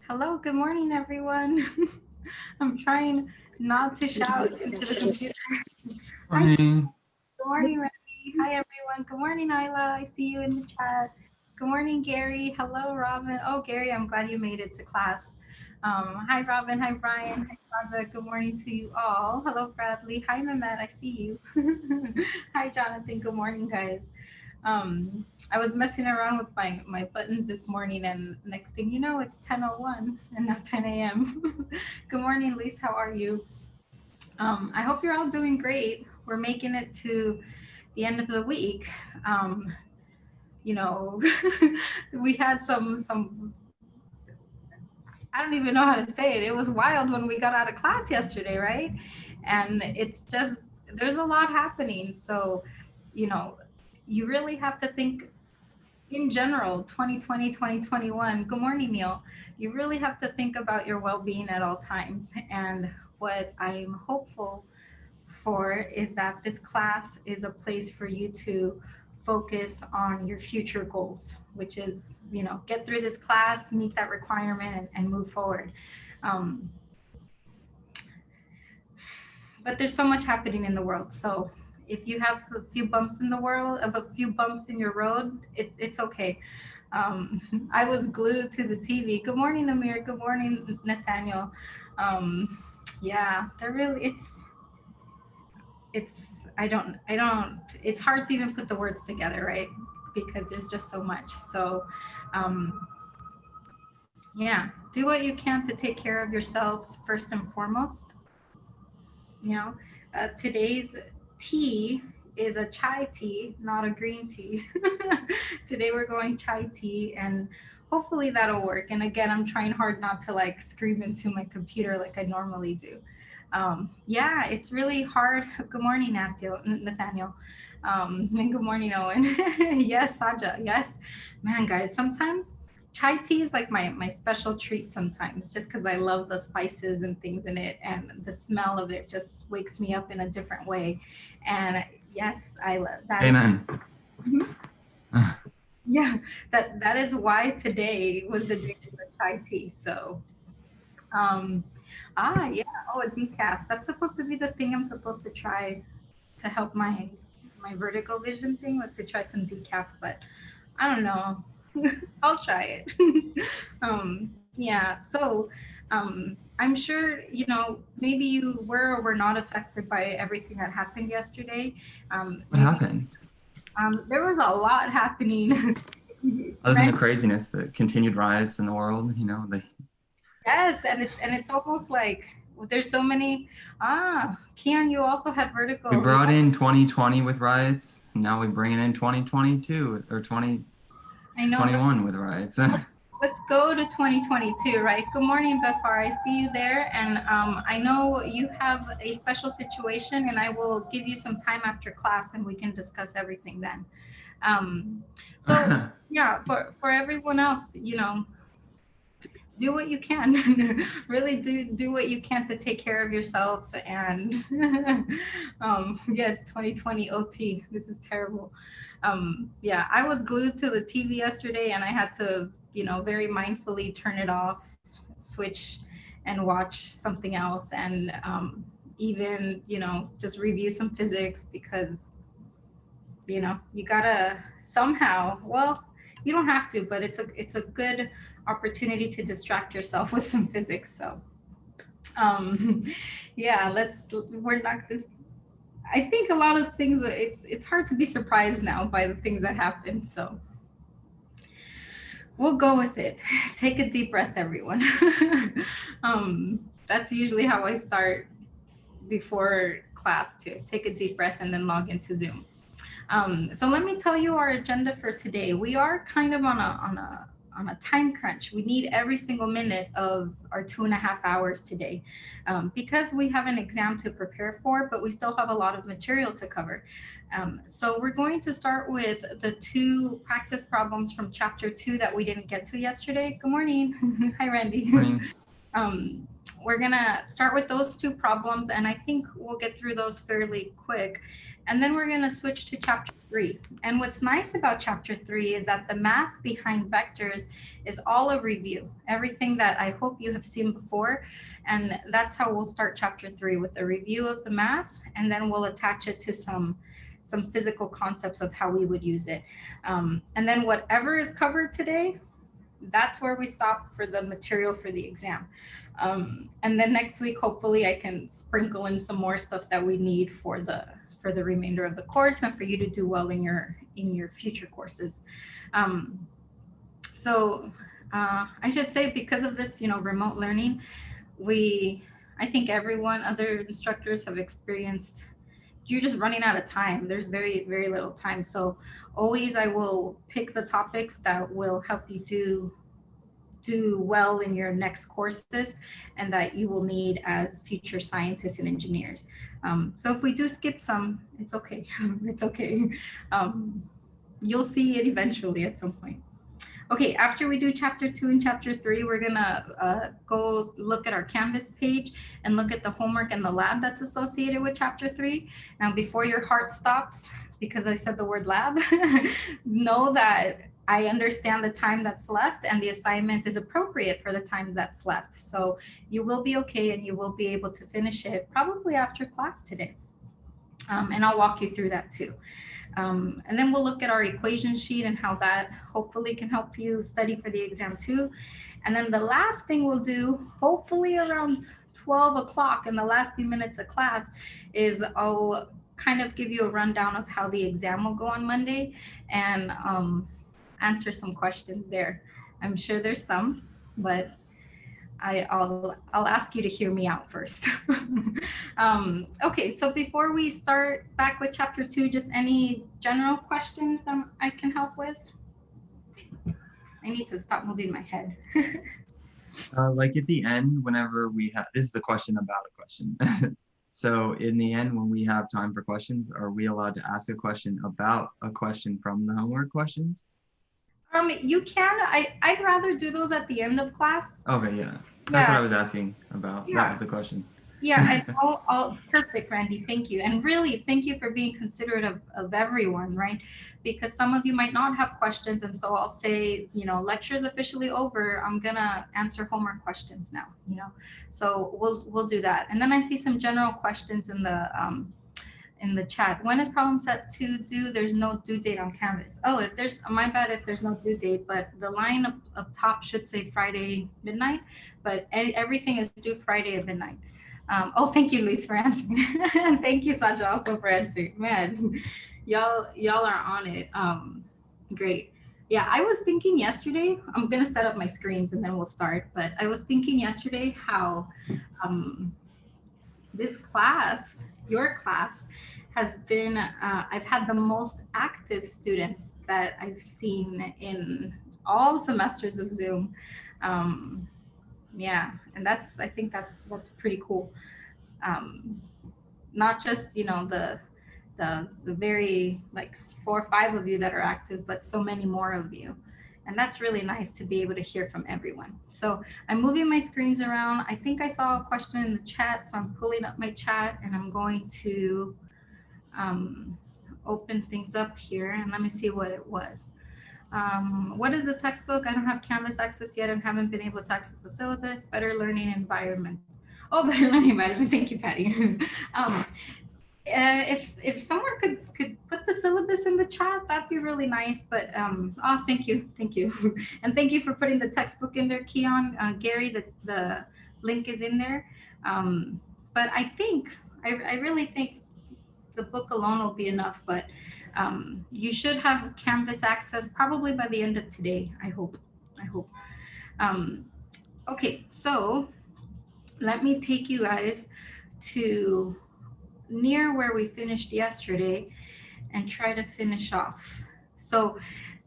Hello, good morning, everyone. I'm trying not to shout into the computer. Hi, Morning. good morning, Randy. Hi, everyone. Good morning, Isla. I see you in the chat. Good morning, Gary. Hello, Robin. Oh, Gary, I'm glad you made it to class. Hi, Robin. Hi, Brian. Hi, Sandra. Good morning to you all. Hello, Bradley. Hi, Mehmet. I see you. Hi, Jonathan. Good morning, guys. I was messing around with my buttons this morning, and next thing you know, it's 10:01 and not 10 a.m. Good morning, Lise. How are you? I hope you're all doing great. We're making it to the end of the week. Um, you know, we had some. I don't even know how to say it. It was wild when we got out of class yesterday, right? And it's just there's a lot happening. So, you know, you really have to think in general 2020, 2021. Good morning, Neil. You really have to think about your well-being at all times, and what I'm hopeful for is that this class is a place for you to focus on your future goals, which is, get through this class, meet that requirement, and move forward. um, but there's so much happening in the world. So if you have a few bumps in the world, of a few bumps in your road, it's okay. I was glued to the TV. Good morning, Amir. Good morning, Nathaniel. Yeah, they're really. It's hard to even put the words together, right? Because there's just so much. So, um, yeah, do what you can to take care of yourselves first and foremost. You know, today's tea is a chai tea, not a green tea. Today we're going chai tea, and hopefully that'll work. And again, I'm trying hard not to like scream into my computer like I normally do. Yeah, it's really hard. Good morning, Nathaniel. And good morning, Owen. Yes, Saja. Yes, man, guys. Sometimes chai tea is like my special treat sometimes, just because I love the spices and things in it, and the smell of it just wakes me up in a different way. And yes, I love that is. Amen. Mhm. Yeah, that is why today was the day for chai tea. So um yeah, oh, a decaf. That's supposed to be the thing I'm supposed to try to help my vertical vision thing, was to try some decaf, but I don't know. I'll try it. Yeah. So, I'm sure maybe you were or were not affected by everything that happened yesterday. What Maybe happened? there was a lot happening. Other than the Ran- craziness, the continued riots in the world, yes, and it's almost like there's so many. Kian, you also had we vertigo. brought in 2020 with riots. And now we bring it in 2022 or I know. 2021 with riots. Let's go to 2022, right? Good morning, Befar. I see you there. And I know you have a special situation, and I will give you some time after class and we can discuss everything then. So, yeah, for everyone else, do what you can. Really do what you can to take care of yourself. And yeah, it's 2020 OT. This is terrible. Yeah, I was glued to the TV yesterday, and I had to, very mindfully turn it off, switch, and watch something else, and even, just review some physics, because you gotta somehow, well, you don't have to, but it's a good opportunity to distract yourself with some physics. So um yeah, we're not this. I think a lot of things, it's hard to be surprised now by the things that happen. So we'll go with it. Take a deep breath, everyone. That's usually how I start before class, to take a deep breath and then log into Zoom. So let me tell you our agenda for today. We are kind of on a time crunch. We need every single minute of our 2.5 hours today, because we have an exam to prepare for, but we still have a lot of material to cover. So we're going to start with the two practice problems from chapter 2 that we didn't get to yesterday. Good morning. Hi, Randy. Morning. Um, we're gonna start with those two problems, and I think we'll get through those fairly quick. And then we're gonna switch to chapter 3. And what's nice about chapter 3 is that the math behind vectors is all a review, everything that I hope you have seen before. And that's how we'll start chapter 3, with a review of the math, and then we'll attach it to some physical concepts of how we would use it. And then whatever is covered today, that's where we stop for the material for the exam. And then next week, hopefully, I can sprinkle in some more stuff that we need for the remainder of the course and for you to do well in your future courses. Um, so I should say, because of this, remote learning, I think everyone, other instructors have experienced, you're just running out of time. There's very, very little time. So always I will pick the topics that will help you do well in your next courses and that you will need as future scientists and engineers. So if we do skip some, it's okay. It's okay. Um, you'll see it eventually at some point. Okay, after we do chapter 2 and chapter 3, we're gonna go look at our Canvas page and look at the homework and the lab that's associated with chapter 3. Now, before your heart stops, because I said the word lab, know that I understand the time that's left and the assignment is appropriate for the time that's left. So you will be okay and you will be able to finish it probably after class today. And I'll walk you through that too. And then we'll look at our equation sheet and how that hopefully can help you study for the exam too. And then the last thing we'll do, hopefully around 12 o'clock in the last few minutes of class, is I'll kind of give you a rundown of how the exam will go on Monday and answer some questions there. I'm sure there's some, but I'll ask you to hear me out first. Okay, so before we start back with chapter 2, just any general questions that I can help with? I need to stop moving my head. Like at the end, whenever we have, this is a question about a question. So in the end, when we have time for questions, are we allowed to ask a question about a question from the homework questions? You can. I'd rather do those at the end of class. Okay, yeah. That's what Yeah, I was asking about. That yeah. was the question. Yeah, and all perfect, Randy. Thank you. And really, thank you for being considerate of everyone, right? Because some of you might not have questions. And so I'll say, lecture's officially over. I'm gonna answer homework questions now, So we'll do that. And then I see some general questions in the chat. When is problem set to due? There's no due date on Canvas. Oh, if there's, my bad if there's no due date, but the line up top should say Friday midnight, but everything is due Friday at midnight. Oh, thank you, Luis, for answering. And thank you, Sasha, also for answering. Man, y'all are on it. Great. Yeah, I was thinking yesterday, I'm gonna set up my screens and then we'll start, but I was thinking yesterday how this class, your class, has been, I've had the most active students that I've seen in all semesters of Zoom. Yeah, and I think that's pretty cool. Um, Not just, the very like 4 or 5 of you that are active, but so many more of you. And that's really nice to be able to hear from everyone. So I'm moving my screens around. I think I saw a question in the chat, so I'm pulling up my chat and I'm going to um, open things up here and let me see what it was. What is the textbook? I don't have Canvas access yet and haven't been able to access the syllabus. Better learning environment. Oh, better learning environment. Thank you, Patty. If someone could put the syllabus in the chat, that'd be really nice. But oh, thank you, and thank you for putting the textbook in there, Keon. Gary, the link is in there. But I really think the book alone will be enough. But you should have Canvas access probably by the end of today. I hope. Um, okay, so let me take you guys to near where we finished yesterday and try to finish off. So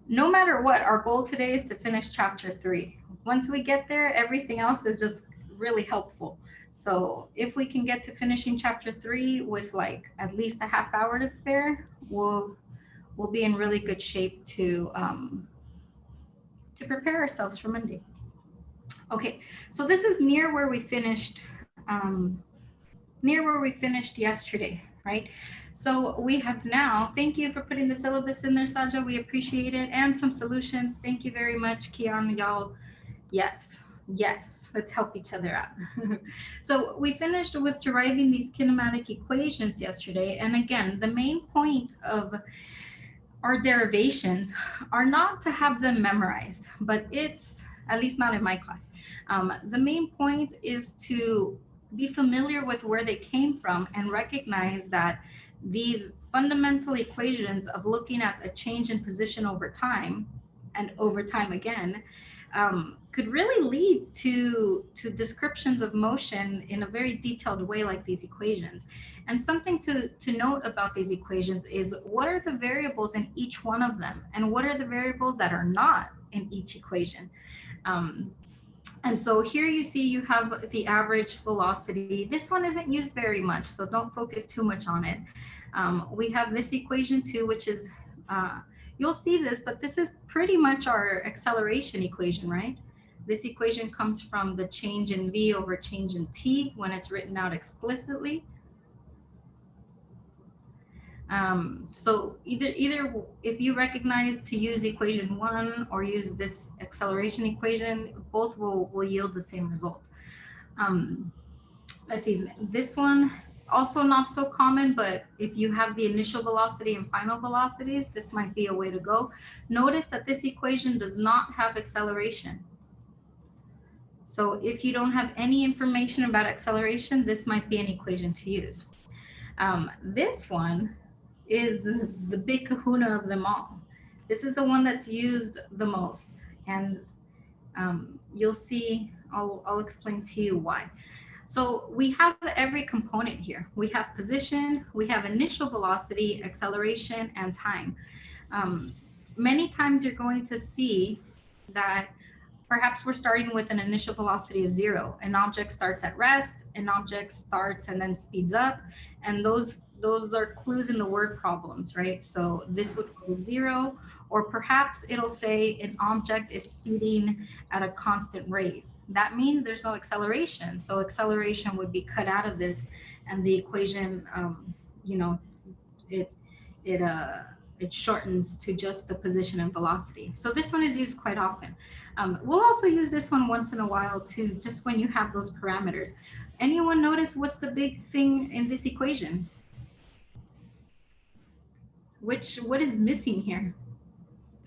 no matter what, our goal today is to finish chapter 3. Once we get there, everything else is just really helpful. So if we can get to finishing chapter 3 with like at least a half hour to spare, we'll be in really good shape to prepare ourselves for Monday. Okay, so this is near where we finished yesterday, right? So we have now, thank you for putting the syllabus in there, Saja. We appreciate it. And some solutions. Thank you very much, Kian. Y'all, yes, yes, let's help each other out. So we finished with deriving these kinematic equations yesterday. And again, the main point of our derivations are not to have them memorized, but it's, at least not in my class. The main point is to be familiar with where they came from and recognize that these fundamental equations of looking at a change in position over time and over time again could really lead to descriptions of motion in a very detailed way, like these equations. And something to note about these equations is what are the variables in each one of them, and what are the variables that are not in each equation. Um, and so here you see you have the average velocity. This one isn't used very much, so don't focus too much on it. We have this equation too, which is, you'll see this, but this is pretty much our acceleration equation, right? This equation comes from the change in v over change in t when it's written out explicitly. So either if you recognize to use equation one or use this acceleration equation, both will yield the same result. Um, let's see, this one also not so common, but if you have the initial velocity and final velocities, this might be a way to go. Notice that this equation does not have acceleration. So if you don't have any information about acceleration, this might be an equation to use. This one is the big kahuna of them all. This is the one that's used the most. And you'll see, I'll explain to you why. So we have every component here. We have position, we have initial velocity, acceleration, and time. Um, Many times you're going to see that perhaps we're starting with an initial velocity of 0. An object starts at rest, an object starts and then speeds up, and those are clues in the word problems, right? So this would go 0, or perhaps it'll say an object is speeding at a constant rate. That means there's no acceleration. So acceleration would be cut out of this, and the equation, you know, it it uh it shortens to just the position and velocity. So this one is used quite often. We'll also use this one once in a while too, just when you have those parameters. Anyone notice what's the big thing in this equation? What is missing here?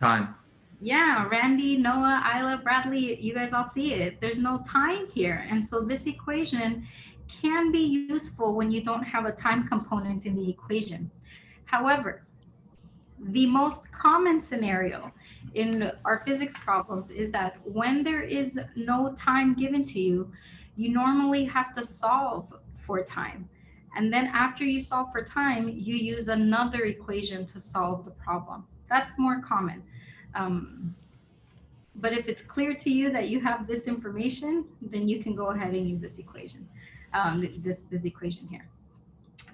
Time. Yeah, Randy, Noah, Isla, Bradley, you guys all see it. There's no time here. And so this equation can be useful when you don't have a time component in the equation. However, the most common scenario in our physics problems is that when there is no time given to you, you normally have to solve for time. And then after you solve for time, you use another equation to solve the problem. That's more common. Um, but if it's clear to you that you have this information, then you can go ahead and use this equation, this equation here.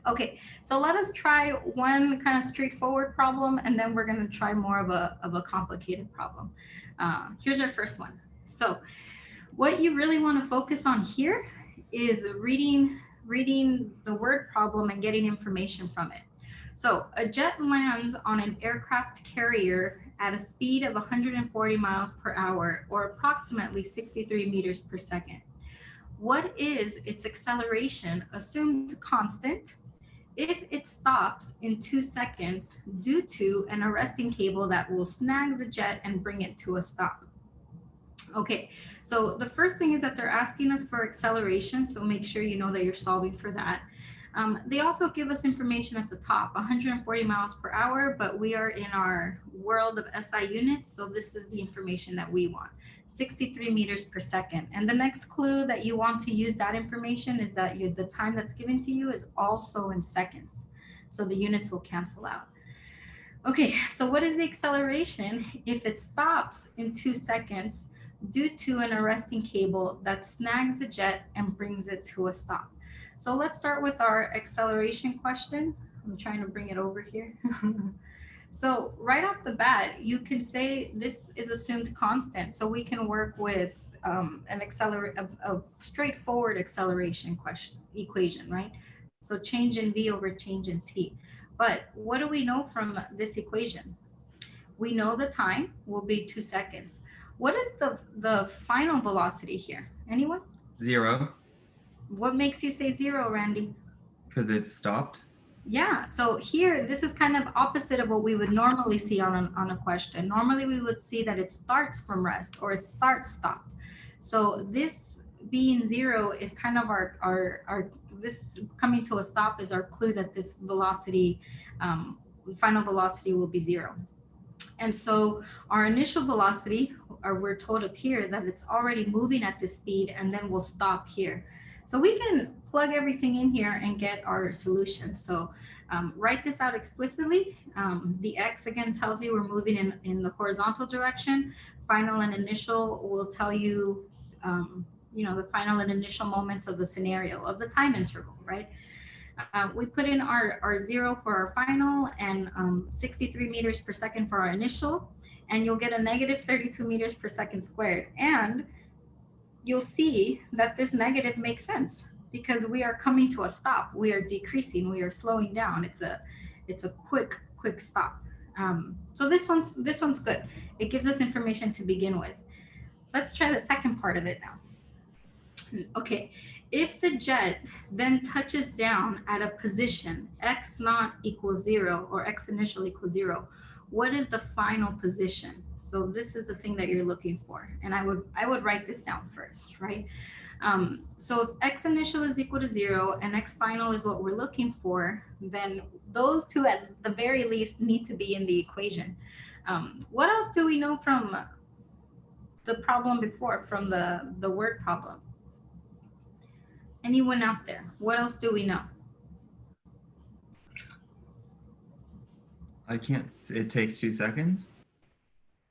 Okay, so let us try one kind of straightforward problem, and then we're going to try more of a complicated problem. Here's our first one. So what you really want to focus on here is reading the word problem and getting information from it. So a jet lands on an aircraft carrier at a speed of 140 miles per hour, or approximately 63 meters per second. What is its acceleration assumed constant if it stops in 2 seconds due to an arresting cable that will snag the jet and bring it to a stop? Okay, so the first thing is that they're asking us for acceleration, so make sure you know that you're solving for that. They also give us information at the top, 140 miles per hour, but we are in our world of SI units, so this is the information that we want, 63 meters per second. And the next clue that you want to use that information is that the time that's given to you is also in seconds, so the units will cancel out. Okay, so what is the acceleration if it stops in 2 seconds due to an arresting cable that snags the jet and brings it to a stop? So let's start with our acceleration question. I'm trying to bring it over here. So right off the bat, you can say this is assumed constant. So we can work with an a straightforward acceleration question equation, right? So change in v over change in t. But what do we know from this equation? We know the time will be 2 seconds. What is the final velocity here? Anyone? 0, What makes you say zero, Randy? because it stopped. Yeah, so here, this is kind of opposite of what we would normally see on a question. Normally, we would see that it starts from rest or it starts stopped. So this being zero is kind of our this coming to a stop is our clue that this velocity, final velocity will be zero. And so our initial velocity, or we're told up here that it's already moving at this speed and then we'll stop here. So we can plug everything in here and get our solution. So write this out explicitly. The X again tells you we're moving in the horizontal direction. Final and initial will tell you, the final and initial moments of the scenario, of the time interval, right? We put in our zero for our final and 63 meters per second for our initial, and you'll get a negative 32 meters per second squared. And you'll see that this negative makes sense because we are coming to a stop. We are decreasing. We are slowing down. It's a quick stop. So this one's good. It gives us information to begin with. Let's try the second part of it now. Okay, if the jet then touches down at a position x naught equals 0 or x initial equals 0, what is the final position? So this is the thing that you're looking for, and I would write this down first, right? So if x initial is equal to 0 and x final is what we're looking for, then those two at the very least need to be in the equation. What else do we know from the problem before, from the word problem? Anyone out there? What else do we know? I can't. It takes 2 seconds.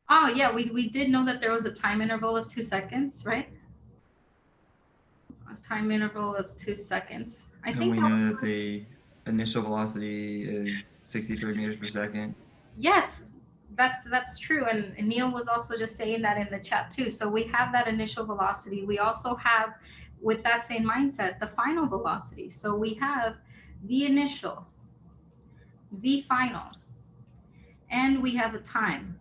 Oh, yeah, we did know that there was a time interval of 2 seconds, right? A time interval of 2 seconds. I And think we that know was, that the initial velocity is 63 meters per second. yes, that's true. And Neil was also just saying that in the chat too. So we have that initial velocity. We also have, with that same mindset, the final velocity. So we have v initial, v final, and we have a time.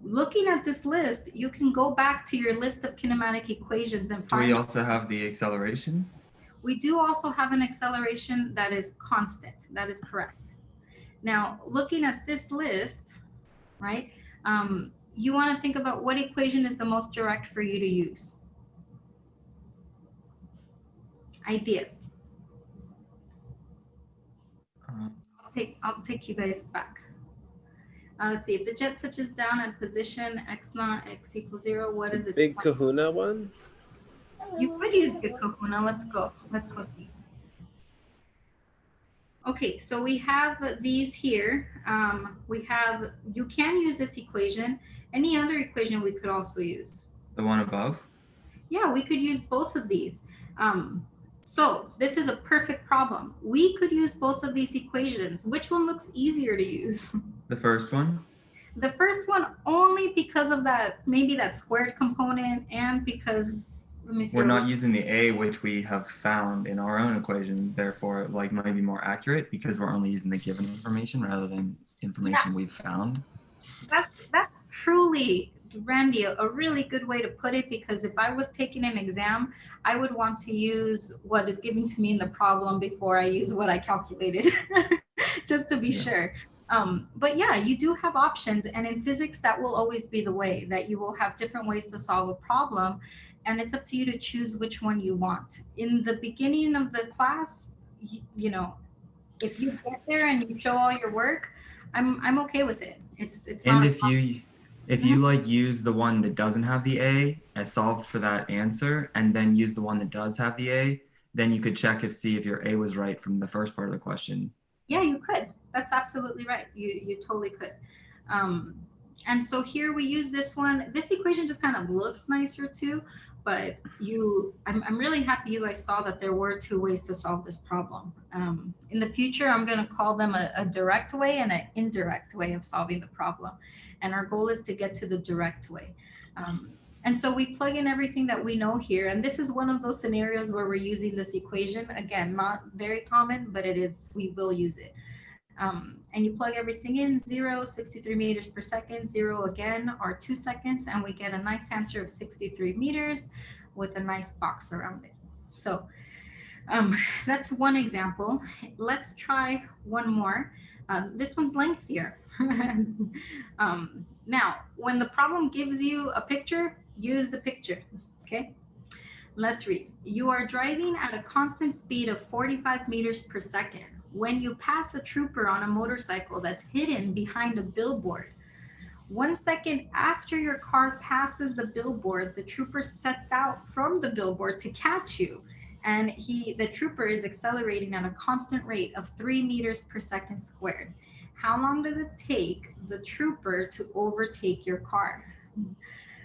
Looking at this list, you can go back to your list of kinematic equations and Do we find. also have the acceleration? We do also have an acceleration that is constant. That is correct. Now, looking at this list, right, you want to think about what equation is the most direct for you to use. Ideas. I'll take you guys back. Let's see. If the jet touches down at position x naught x equals 0, what is it? Big Kahuna one? You could use Big Kahuna. Let's go. Let's go see. Okay, so we have these here. You can use this equation. Any other equation we could also use? The one above? Yeah, we could use both of these. So this is a perfect problem. We could use both of these equations. Which one looks easier to use? The first one? The first one only because of maybe that squared component, and because, let me see. We're not using the a, which we have found in our own equation, therefore it might be more accurate because we're only using the given information rather than information we've found. That's truly, Randy, a really good way to put it, because if I was taking an exam, I would want to use what is given to me in the problem before I use what I calculated, just to be sure. But yeah, you do have options, and in physics, that will always be the way, that you will have different ways to solve a problem, and it's up to you to choose which one you want. In the beginning of the class, if you get there and you show all your work, I'm okay with it. It's and not. if you use the one that doesn't have the a as solved for that answer, and then use the one that does have the a, then you could check see if your a was right from the first part of the question. Yeah, you could. That's absolutely right. You totally could. And so here we use this one. This equation just kind of looks nicer too, but I'm really happy you guys saw that there were two ways to solve this problem. In the future, I'm going to call them a direct way and an indirect way of solving the problem. And our goal is to get to the direct way. Um, and so we plug in everything that we know here. And this is one of those scenarios where we're using this equation. Again, not very common, but we will use it. And you plug everything in, 0, 63 meters per second, 0 again, or 2 seconds, and we get a nice answer of 63 meters with a nice box around it. So that's one example. Let's try one more. This one's lengthier. Now, when the problem gives you a picture, use the picture, okay? Let's read. You are driving at a constant speed of 45 meters per second when you pass a trooper on a motorcycle that's hidden behind a billboard. 1 second after your car passes the billboard, the trooper sets out from the billboard to catch you. And the trooper is accelerating at a constant rate of 3 meters per second squared. How long does it take the trooper to overtake your car?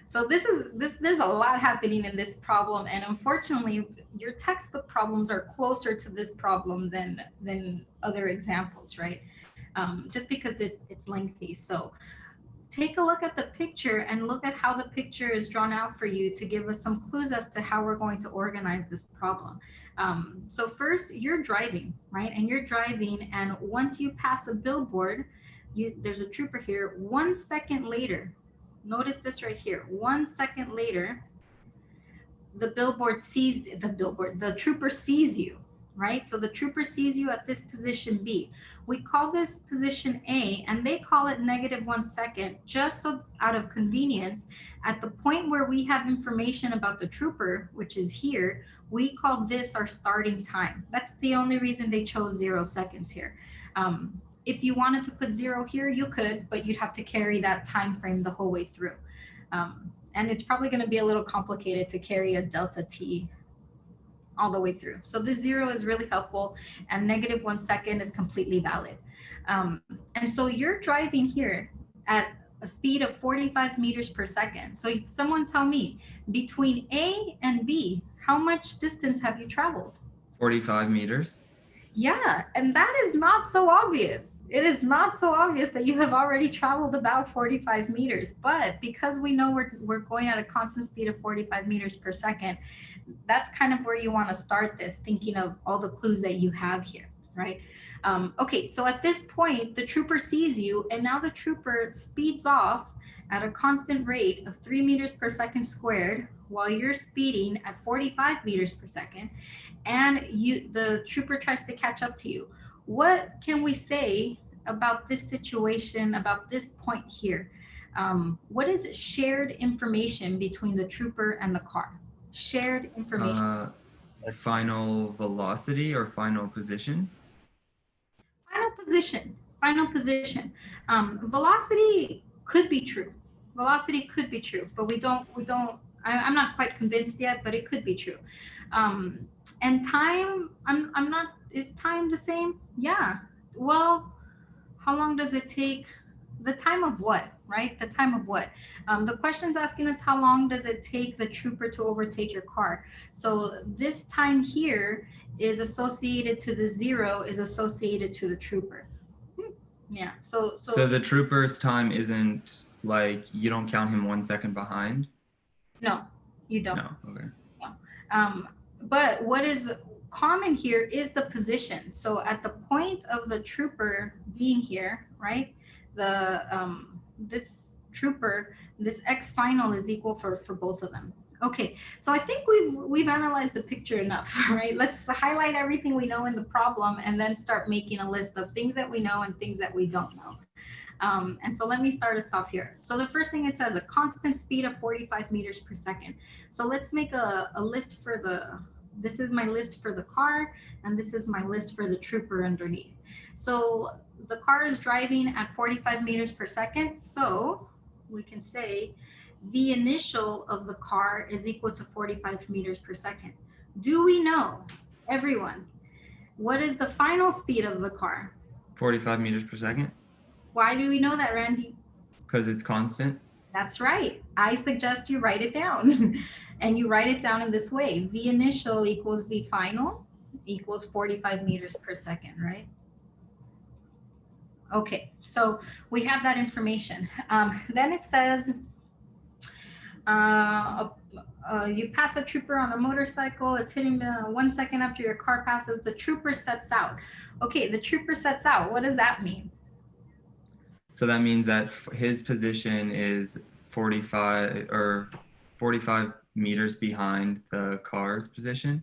So there's a lot happening in this problem, and unfortunately your textbook problems are closer to this problem than other examples, right? Just because it's lengthy. So take a look at the picture and look at how the picture is drawn out for you to give us some clues as to how we're going to organize this problem. So first, you're driving, right? And you're driving, and once you pass a billboard, there's a trooper here. 1 second later, notice this right here. 1 second later, the trooper sees you, right? So the trooper sees you at this position B. We call this position A, and they call it -1 second, just so out of convenience. At the point where we have information about the trooper, which is here, we call this our starting time. That's the only reason they chose 0 seconds here. If you wanted to put 0 here, you could, but you'd have to carry that time frame the whole way through. And it's probably going to be a little complicated to carry a delta t all the way through. So this 0 is really helpful, and -1 second is completely valid. And so you're driving here at a speed of 45 meters per second. So someone tell me, between A and B, how much distance have you traveled? 45 meters. Yeah, and that is not so obvious. It is not so obvious that you have already traveled about 45 meters, but because we know we're going at a constant speed of 45 meters per second, that's kind of where you want to start this, thinking of all the clues that you have here, right? Okay, so at this point, the trooper sees you, and now the trooper speeds off at a constant rate of 3 meters per second squared while you're speeding at 45 meters per second, and the trooper tries to catch up to you. What can we say about this situation, about this point here? What is shared information between the trooper and the car? Shared information. Final velocity or final position? Final position. Final position. Velocity could be true. Velocity could be true, but I'm not quite convinced yet, but it could be true. And time, I'm not, is time the same? Yeah. Well, how long does it take? The time of what, right? The time of what? The question's asking us how long does it take the trooper to overtake your car? So this time here is associated to the 0, is associated to the trooper. Yeah. So the trooper's time isn't like, you don't count him 1 second behind? No, you don't. No. Okay. No. But what is common here is the position. So at the point of the trooper being here, right? This trooper, this x final is equal for both of them. Okay, so I think we've analyzed the picture enough, right? Let's highlight everything we know in the problem and then start making a list of things that we know and things that we don't know. And so let me start us off here. So the first thing, it says a constant speed of 45 meters per second. So let's make a list for this is my list for the car, and this is my list for the trooper underneath. So the car is driving at 45 meters per second. So we can say the initial of the car is equal to 45 meters per second. Do we know, everyone, what is the final speed of the car? 45 meters per second. Why do we know that, Randy? Because it's constant. That's right. I suggest you write it down. And you write it down in this way. V initial equals V final equals 45 meters per second, right? Okay, so we have that information. Then it says, you pass a trooper on a motorcycle. It's hitting 1 second after your car passes. The trooper sets out. Okay, the trooper sets out. What does that mean? So that means that his position is 45 meters behind the car's position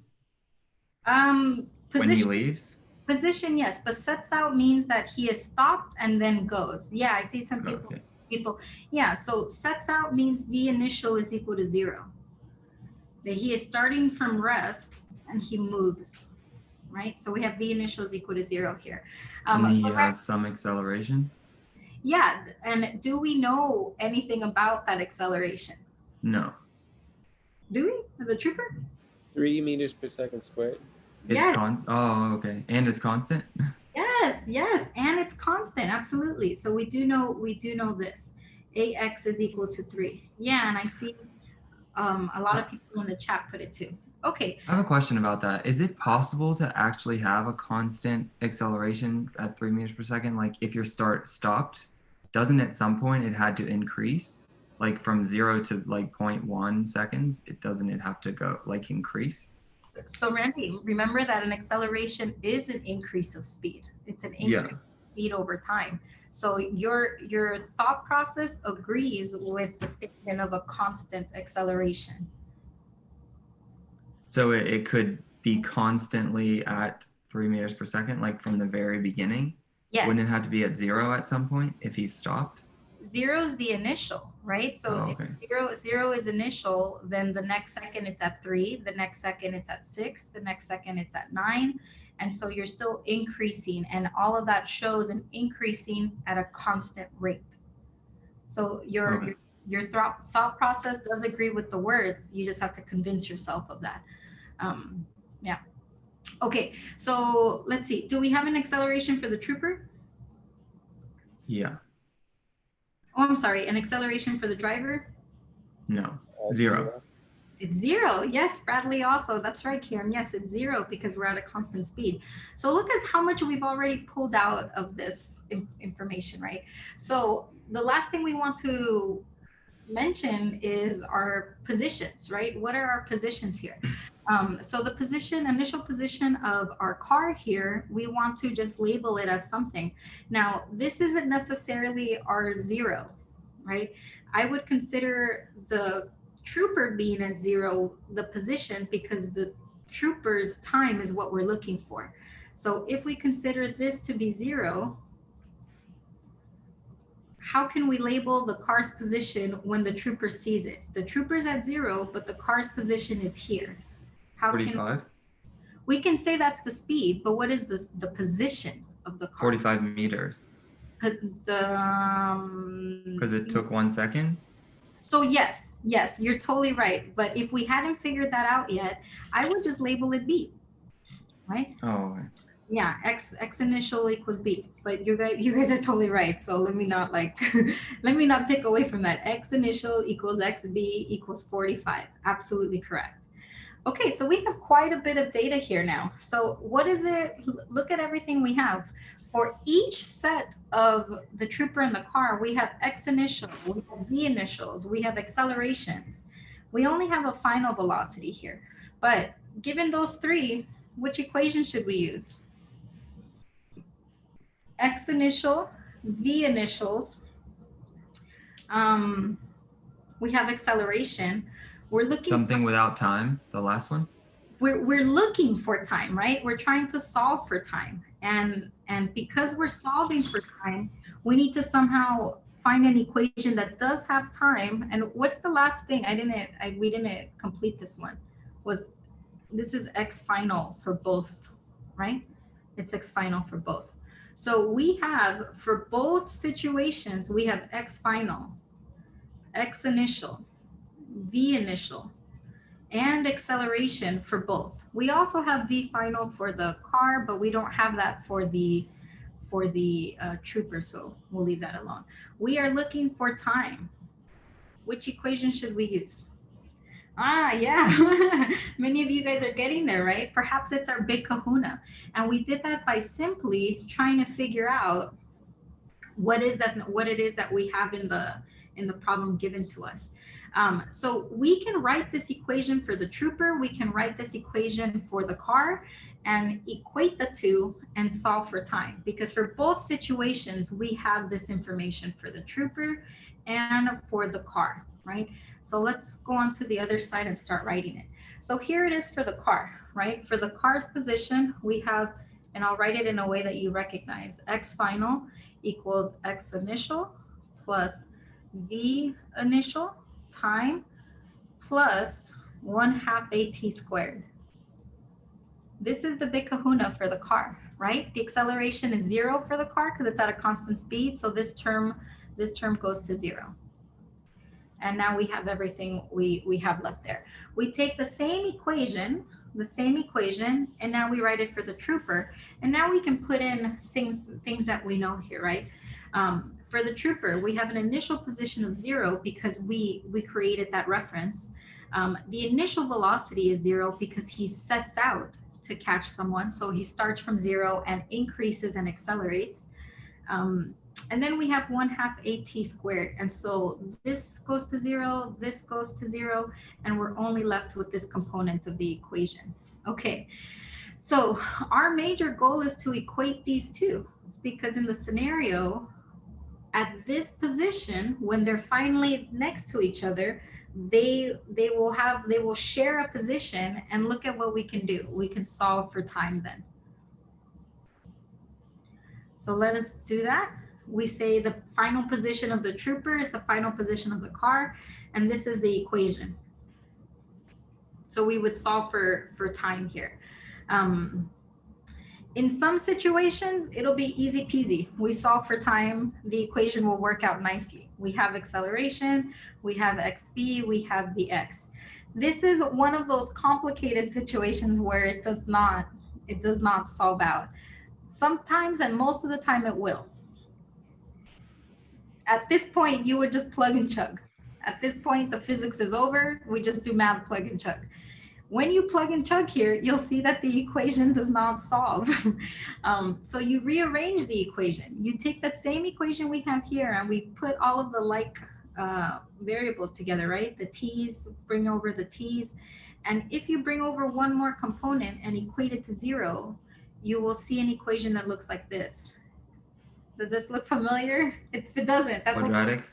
when he Position, leaves. position, yes, but sets out means that he is stopped and then goes. Yeah, I see some Goes, yeah. people. Yeah, so sets out means V initial is equal to 0. That he is starting from rest and he moves, right? So we have V initial is equal to 0 here. And he has some acceleration. Yeah, and do we know anything about that acceleration? No. Do we? The trooper? 3 meters per second squared. It's Yes. constant. Oh, okay. And it's constant. Yes, and it's constant, absolutely. So we do know this. AX is equal to 3. Yeah, and I see a lot of people in the chat put it too. Okay. I have a question about that. Is it possible to actually have a constant acceleration at 3 meters per second? Like if your start stopped, doesn't at some point it had to increase? Like from 0 to like 0.1 seconds, doesn't it have to go like increase? So Randy, remember that an acceleration is an increase of speed. It's an increase of speed over time. So your thought process agrees with the statement of a constant acceleration. So it could be constantly at 3 meters per second, like from the very beginning? Yes. Wouldn't it have to be at 0 at some point if he stopped? 0 is the initial, right? So if zero is initial, then the next second it's at 3, the next second it's at 6, the next second it's at 9. And so you're still increasing, and all of that shows an increasing at a constant rate. So your thought process does agree with the words. You just have to convince yourself of that. Yeah. Okay, so let's see. Do we have an acceleration for the trooper? Yeah. Oh, I'm sorry, an acceleration for the driver? No, 0. It's 0. Yes, Bradley also. That's right, Karen. Yes, it's 0 because we're at a constant speed. So look at how much we've already pulled out of this information, right? So the last thing we want to mention is our positions, right? What are our positions here? So the initial position of our car here, we want to just label it as something. Now, this isn't necessarily our 0, right? I would consider the trooper being at 0 the position because the trooper's time is what we're looking for. So if we consider this to be 0, how can we label the car's position when the trooper sees it? The trooper's at 0, but the car's position is here. How 45? We can say that's the speed, but what is the position of the car? 45 meters. Because it took 1 second? So yes, you're totally right. But if we hadn't figured that out yet, I would just label it B, right? Oh, okay. Yeah, X initial equals B, but you guys are totally right. So let me not let me not take away from that. X initial equals XB equals 45. Absolutely correct. Okay, so we have quite a bit of data here now. So what is it? Look at everything we have. For each set of the trooper in the car, we have X initial, we have V initials, we have accelerations. We only have a final velocity here. But given those 3, which equation should we use? X initial, V initials. We have acceleration. We're looking something without time, the last one? We're looking for time, right? We're trying to solve for time. And because we're solving for time, we need to somehow find an equation that does have time. And what's the last thing? We didn't complete this one. This is X final for both, right? It's X final for both. So we have, for both situations, we have X final, X initial, V initial, and acceleration for both. We also have V final for the car, but we don't have that for the for the trooper, so we'll leave that alone. We are looking for time. Which equation should we use? Ah, yeah. Many of you guys are getting there, right? Perhaps it's our big kahuna. And we did that by simply trying to figure out what it is that we have in the problem given to us. So we can write this equation for the trooper, we can write this equation for the car, and equate the two and solve for time, because for both situations we have this information for the trooper and for the car, right? So let's go on to the other side and start writing it. So here it is for the car, right? For the car's position, we have, and I'll write it in a way that you recognize, x final equals x initial plus v initial time plus 1/2 at squared. This is the big kahuna for the car, right? The acceleration is 0 for the car because it's at a constant speed. So this term goes to 0. And now we have everything we have left there. We take the same equation, and now we write it for the trooper. And now we can put in things that we know here, right? For the trooper, we have an initial position of 0 because we created that reference. The initial velocity is 0 because he sets out to catch someone. So he starts from 0 and increases and accelerates. And then we have 1/2 at squared. And so this goes to 0, this goes to 0, and we're only left with this component of the equation. Okay, so our major goal is to equate these two, because in the scenario, at this position, when they're finally next to each other, they will share a position, and look at what we can do. We can solve for time then. So let us do that. We say the final position of the trooper is the final position of the car, and this is the equation. So we would solve for time here. In some situations, it'll be easy peasy. We solve for time, the equation will work out nicely. We have acceleration, we have xb, we have vx. This is one of those complicated situations where it does not solve out. Sometimes, and most of the time, it will. At this point, you would just plug and chug. At this point, the physics is over. We just do math, plug and chug. When you plug and chug here, you'll see that the equation does not solve. So you rearrange the equation. You take that same equation we have here, and we put all of the like variables together, right? The t's, bring over the t's. And if you bring over one more component and equate it to 0, you will see an equation that looks like this. Does this look familiar? If it doesn't, that's quadratic. Okay.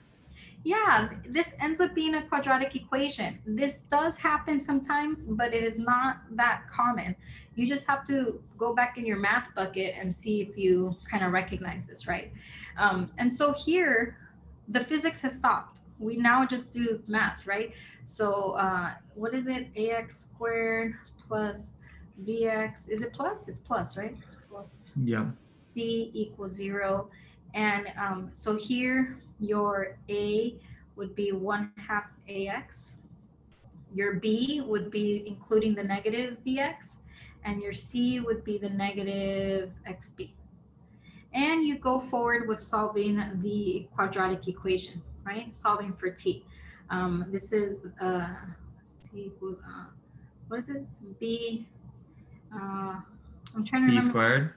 Yeah, this ends up being a quadratic equation. This does happen sometimes, but it is not that common. You just have to go back in your math bucket and see if you kind of recognize this, right? And so here, the physics has stopped. We now just do math, right? So what is it? AX squared plus BX, is it plus? It's plus, right? Plus. Yeah. C equals 0. And so here your A would be 1/2 AX. Your B would be including the negative VX, and your C would be the negative XB. And you go forward with solving the quadratic equation, right? Solving for T. This is T equals, what is it? B, I'm trying to remember. B squared.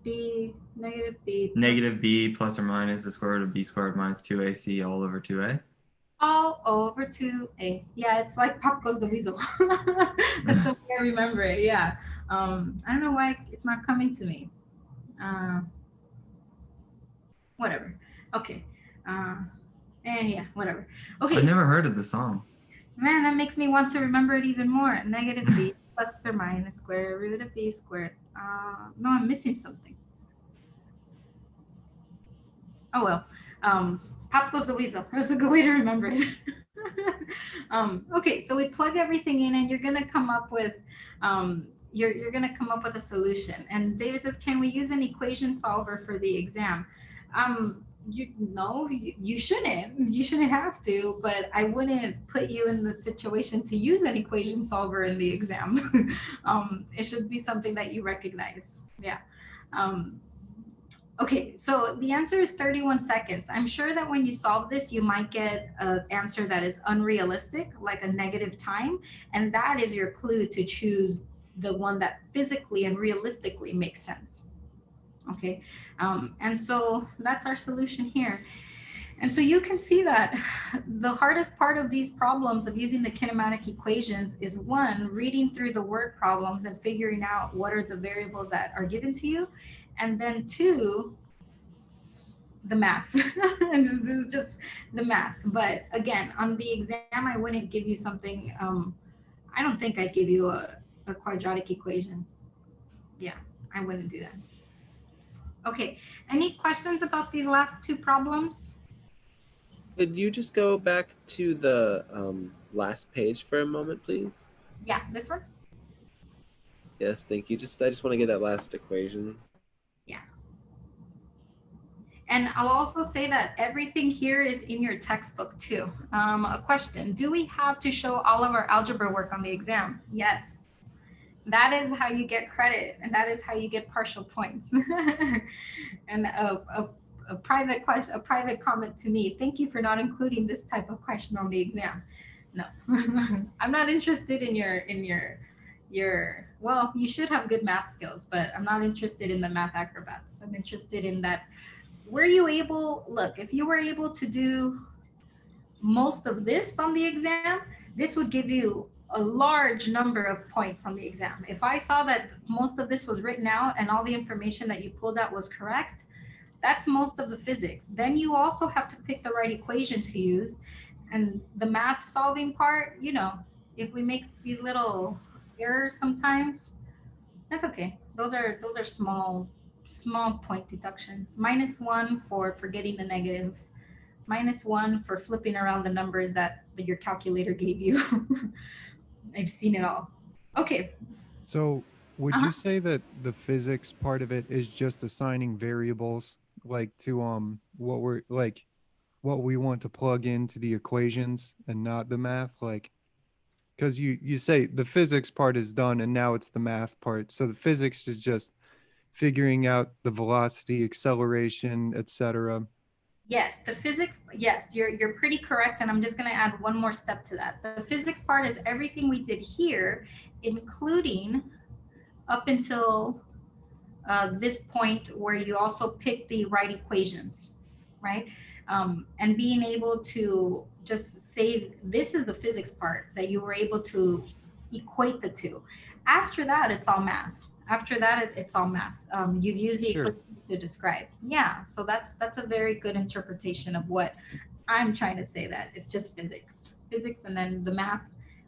B, negative B. Negative B plus or minus the square root of B squared minus 2AC all over 2A. All over 2A. Yeah, it's like Pop Goes the Weasel. That's the way I remember it, yeah. I don't know why it's not coming to me. Whatever. Okay. Yeah, whatever. Okay. I've never heard of the song. Man, that makes me want to remember it even more. Negative B plus or minus square root of B squared. No, I'm missing something. Oh well. Pop Goes the Weasel. That's a good way to remember it. Okay, so we plug everything in, and you're gonna come up with you're gonna come up with a solution. And David says, can we use an equation solver for the exam? No, you shouldn't. You shouldn't have to, but I wouldn't put you in the situation to use an equation solver in the exam. It should be something that you recognize. Yeah. Okay, so the answer is 31 seconds. I'm sure that when you solve this, you might get an answer that is unrealistic, like a negative time. And that is your clue to choose the one that physically and realistically makes sense. Okay, and so that's our solution here. And so you can see that the hardest part of these problems of using the kinematic equations is one, reading through the word problems and figuring out what are the variables that are given to you. And then two, the math. And this is just the math. But again, on the exam, I wouldn't give you something, I don't think I'd give you a quadratic equation. Yeah, I wouldn't do that. Okay, any questions about these last two problems? Could you just go back to the last page for a moment, please? Yeah, this one? Yes, thank you. I just want to get that last equation. Yeah. And I'll also say that everything here is in your textbook too. A question, do we have to show all of our algebra work on the exam? Yes. That is how you get credit, and that is how you get partial points. And a private question, a private comment to me, thank you for not including this type of question on the exam. No. I'm not interested in your well, you should have good math skills, but I'm not interested in the math acrobats. I'm interested in that, were you able, look, if you were able to do most of this on the exam, this would give you a large number of points on the exam. If I saw that most of this was written out and all the information that you pulled out was correct, that's most of the physics. Then you also have to pick the right equation to use. And the math solving part, you know, if we make these little errors sometimes, that's okay. Those are small point deductions. -1 for forgetting the negative, -1 for flipping around the numbers that your calculator gave you. I've seen it all. Okay. So would you Uh-huh. say that the physics part of it is just assigning variables like to what we want to plug into the equations and not the math? Like, because you say the physics part is done and now it's the math part. So the physics is just figuring out the velocity, acceleration, etc. Yes, the physics, yes, you're pretty correct. And I'm just going to add one more step to that. The physics part is everything we did here, including up until this point where you also pick the right equations, right? And being able to just say, this is the physics part that you were able to equate the two. After that, it's all math. After that, it's all math. You've used the Sure. equations to describe. Yeah, so that's a very good interpretation of what I'm trying to say, that it's just physics. Physics, and then the math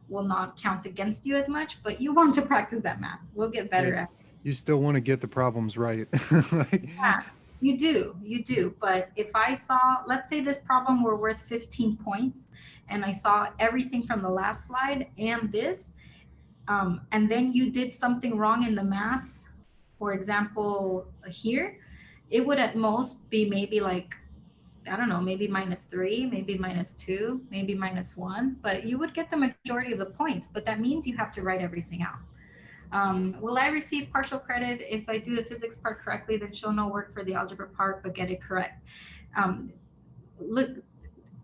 will not count against you as much, but you want to practice that math. We'll get Yeah, better at it. you still want to get the problems right. Like, Yeah, you do. But if I saw, let's say this problem were worth 15 points, and I saw everything from the last slide and this, and then you did something wrong in the math, for example, here, it would at most be maybe like, I don't know, maybe -3, maybe -2, maybe -1, but you would get the majority of the points. But that means you have to write everything out. Will I receive partial credit if I do the physics part correctly, then show no work for the algebra part, but get it correct? Um, look,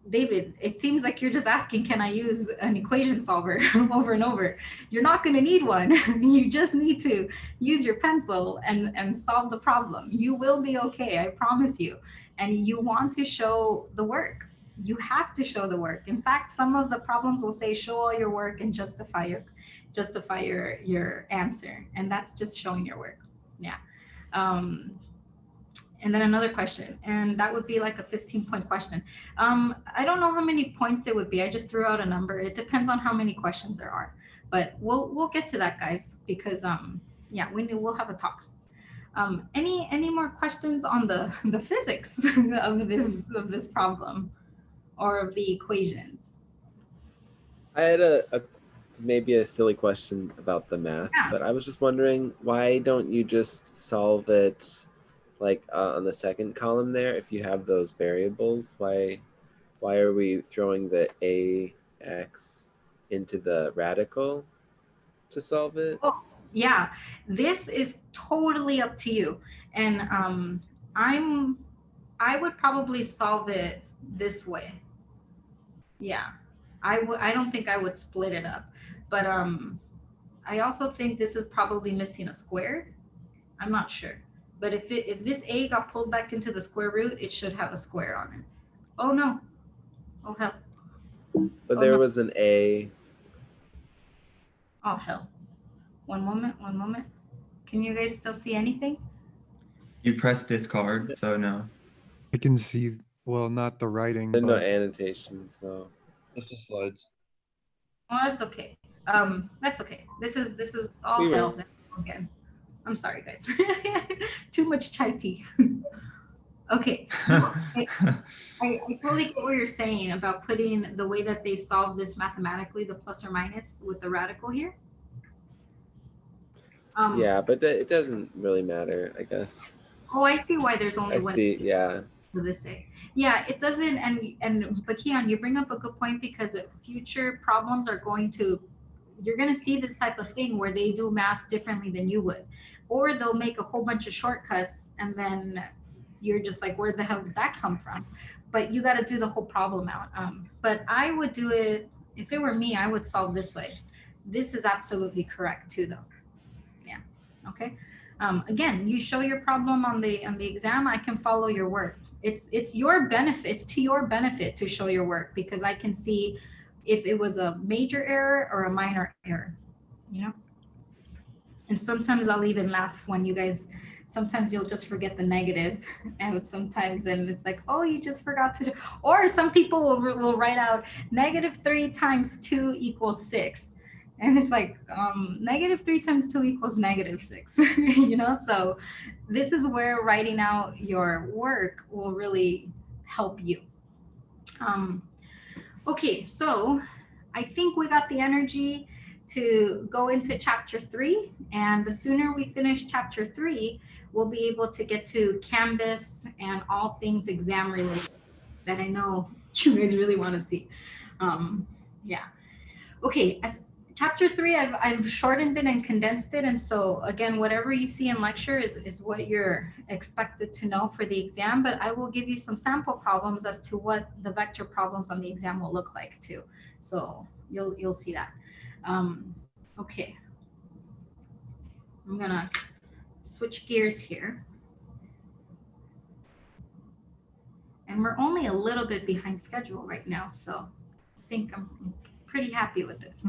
David, it seems like you're just asking, can I use an equation solver over and over? You're not going to need one. You just need to use your pencil and solve the problem. You will be okay, I promise you. And you want to show the work. You have to show the work. In fact, some of the problems will say, show all your work and justify your answer. And that's just showing your work. Yeah. Um, and then another question, and that would be like a 15-point question. I don't know how many points it would be. I just threw out a number. It depends on how many questions there are, but we'll get to that, guys, because yeah, we'll have a talk. Any more questions on the physics of this problem or of the equations? I had a maybe a silly question about the math, Yeah. but I was just wondering, why don't you just solve it like on the second column there if you have those variables? Why are we throwing the ax into the radical to solve it? Oh, yeah, this is totally up to you. And I would probably solve it this way. Yeah. I don't think I would split it up. But I also think this is probably missing a square. I'm not sure. But if this a got pulled back into the square root, it should have a square on it. Oh no. Oh hell. But Oh there no. was an A. Oh hell. One moment, one moment. Can you guys still see anything? You press discard, so no. I can see, well, not the writing, There are no but annotations though. Just the slides. Oh, that's okay. That's okay. This is all We hell will. again. I'm sorry, guys. Too much chai tea. Okay. No, I totally get what you're saying about putting the way that they solve this mathematically, the plus or minus with the radical here. Yeah, but it doesn't really matter, I guess. Oh, I see why there's only I one see. Yeah. to this A. Yeah, it doesn't, but Keon, you bring up a good point because future problems are going to, you're going to see this type of thing where they do math differently than you would, or they'll make a whole bunch of shortcuts and then you're just like, where the hell did that come from? But you got to do the whole problem out. But I would do it, if it were me, I would solve this way. This is absolutely correct too, though. Yeah. Okay. Again, you show your problem on the exam. I can follow your work. It's your benefit. It's to your benefit to show your work because I can see if it was a major error or a minor error. You know. And sometimes I'll even laugh when you guys. Sometimes you'll just forget the negative, and sometimes then it's like, oh, you just forgot to do. Or some people will write out -3 times 2 equals 6. And it's like -3 times 2 equals -6. You know, so this is where writing out your work will really help you. Okay, so I think we got the energy to go into chapter 3, and the sooner we finish chapter 3, we'll be able to get to Canvas and all things exam related that I know you guys really want to see. Yeah. Okay, as chapter 3, I've shortened it and condensed it, and so again, whatever you see in lecture is what you're expected to know for the exam, but I will give you some sample problems as to what the vector problems on the exam will look like too. So you'll see that. Okay, I'm gonna switch gears here. And we're only a little bit behind schedule right now, so I think I'm pretty happy with this.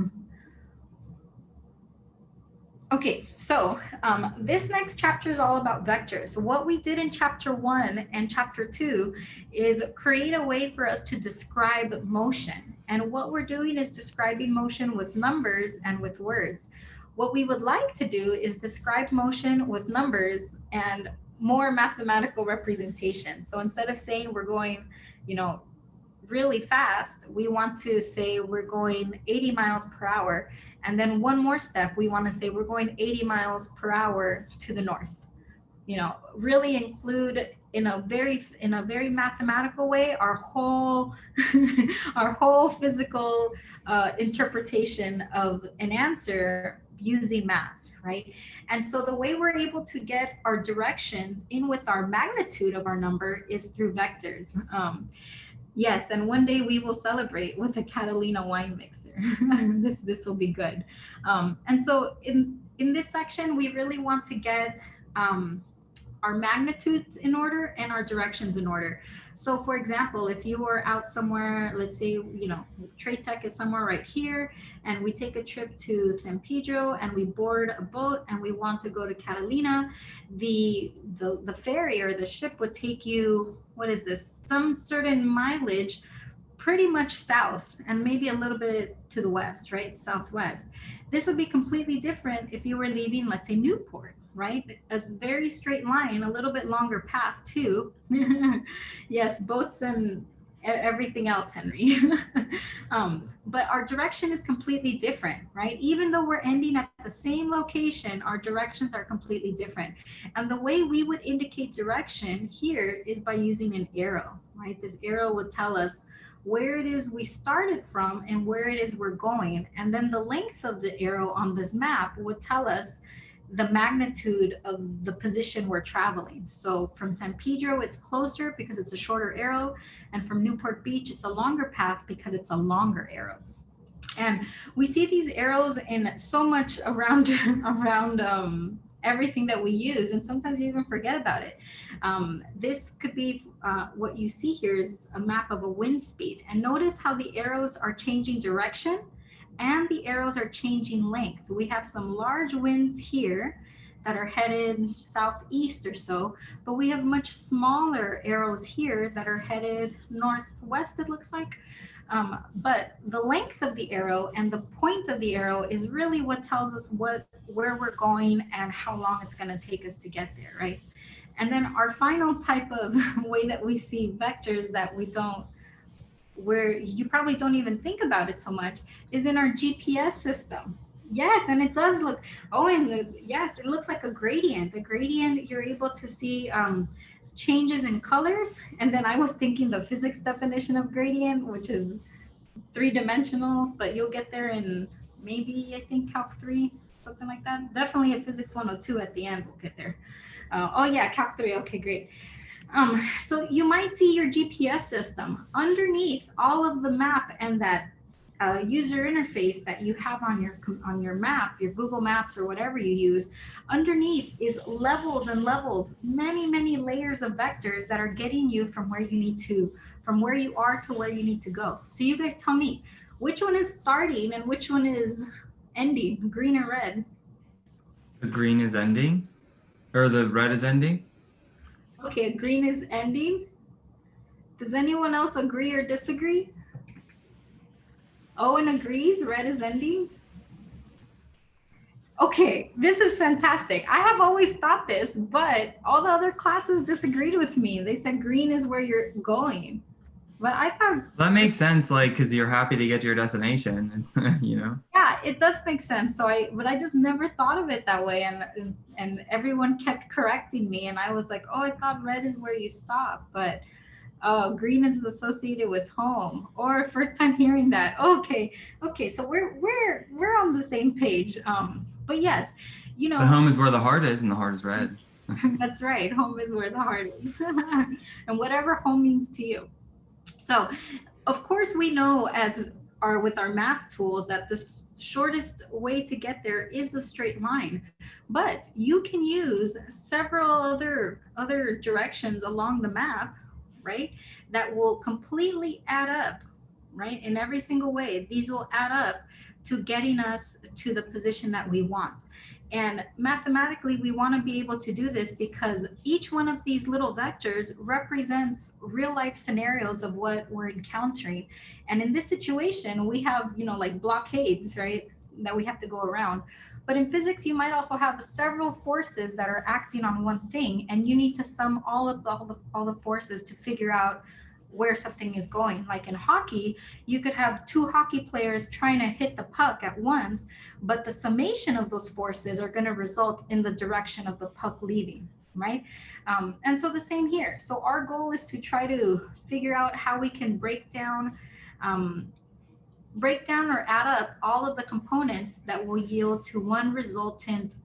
Okay, so this next chapter is all about vectors. What we did in chapter 1 and chapter 2 is create a way for us to describe motion. And what we're doing is describing motion with numbers and with words. What we would like to do is describe motion with numbers and more mathematical representation. So instead of saying we're going, you know, really fast, we want to say we're going 80 miles per hour. And then one more step, we want to say we're going 80 miles per hour to the north. You know, really include in a very mathematical way our whole our whole physical interpretation of an answer using math, right? And so the way we're able to get our directions in with our magnitude of our number is through vectors. Yes, and one day we will celebrate with a Catalina wine mixer. This will be good. And so in this section, we really want to get our magnitudes in order and our directions in order. So for example, if you were out somewhere, let's say, you know, Trade Tech is somewhere right here, and we take a trip to San Pedro and we board a boat and we want to go to Catalina, the ferry or the ship would take you, what is this, some certain mileage pretty much south and maybe a little bit to the west, right? Southwest. This would be completely different if you were leaving, let's say, Newport, right? A very straight line, a little bit longer path too. Yes, boats and everything else, Henry. But our direction is completely different, right? Even though we're ending at the same location, our directions are completely different. And the way we would indicate direction here is by using an arrow, right? This arrow would tell us where it is we started from and where it is we're going. And then the length of the arrow on this map would tell us the magnitude of the position we're traveling. So from San Pedro, it's closer because it's a shorter arrow, and from Newport Beach, it's a longer path because it's a longer arrow. And we see these arrows in so much around around everything that we use, and sometimes you even forget about it. This could be what you see here is a map of a wind speed, and notice how the arrows are changing direction and the arrows are changing length. We have some large winds here that are headed southeast or so, but we have much smaller arrows here that are headed northwest, it looks like. But the length of the arrow and the point of the arrow is really what tells us where we're going and how long it's going to take us to get there, right? And then our final type of way that we see vectors that we don't, where you probably don't even think about it so much, is in our GPS system. Yes, and it does look, oh, and yes, it looks like a gradient. A gradient, you're able to see changes in colors. And then I was thinking the physics definition of gradient, which is three-dimensional, but you'll get there in maybe, I think, Calc 3, something like that. Definitely at Physics 102 at the end, we'll get there. Oh yeah, Calc 3, okay, great. So you might see your GPS system underneath all of the map and that user interface that you have on your map, your Google Maps or whatever you use. Underneath is levels and levels, many layers of vectors that are getting you from where you are to where you need to go. So you guys tell me, which one is starting and which one is ending, green or red? The green is ending, or the red is ending? Okay, green is ending. Does anyone else agree or disagree? Owen agrees, red is ending. Okay, this is fantastic. I have always thought this, but all the other classes disagreed with me. They said green is where you're going. But I thought That makes sense, like, because you're happy to get to your destination, you know? yeah, it does make sense. But I just never thought of it that way, and everyone kept correcting me, and I was like, oh, I thought red is where you stop, but green is associated with home. Or first time hearing that. Okay, so we're on the same page. But yes, you But know, home is where the heart is, and the heart is red. that's right. Home is where the heart is, and whatever home means to you. So, of course, we know with our math tools that the shortest way to get there is a straight line, but you can use several other directions along the map, right? That will completely add up, right? In every single way, these will add up to getting us to the position that we want. And mathematically, we want to be able to do this because each one of these little vectors represents real life scenarios of what we're encountering. And in this situation, we have, like blockades, right, that we have to go around. But in physics, you might also have several forces that are acting on one thing, and you need to sum all the forces to figure out where something is going. Like in hockey, you could have two hockey players trying to hit the puck at once, but the summation of those forces are going to result in the direction of the puck leaving, right? And so the same here. So our goal is to try to figure out how we can break down or add up all of the components that will yield to one resultant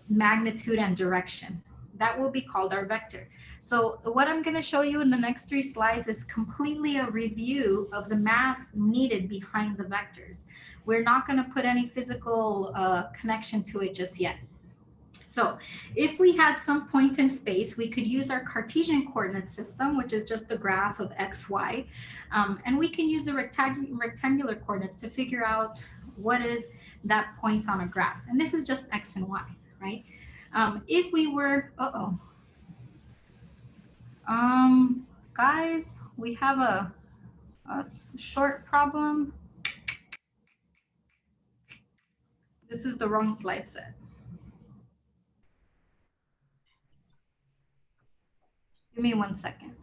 magnitude and direction. That will be called our vector. So what I'm going to show you in the next 3 slides is completely a review of the math needed behind the vectors. We're not going to put any physical connection to it just yet. So if we had some point in space, we could use our Cartesian coordinate system, which is just the graph of x, y. And we can use the rectangular coordinates to figure out what is that point on a graph. And this is just x and y, right? If we were, guys, we have a short problem. This is the wrong slide set. Give me 1 second.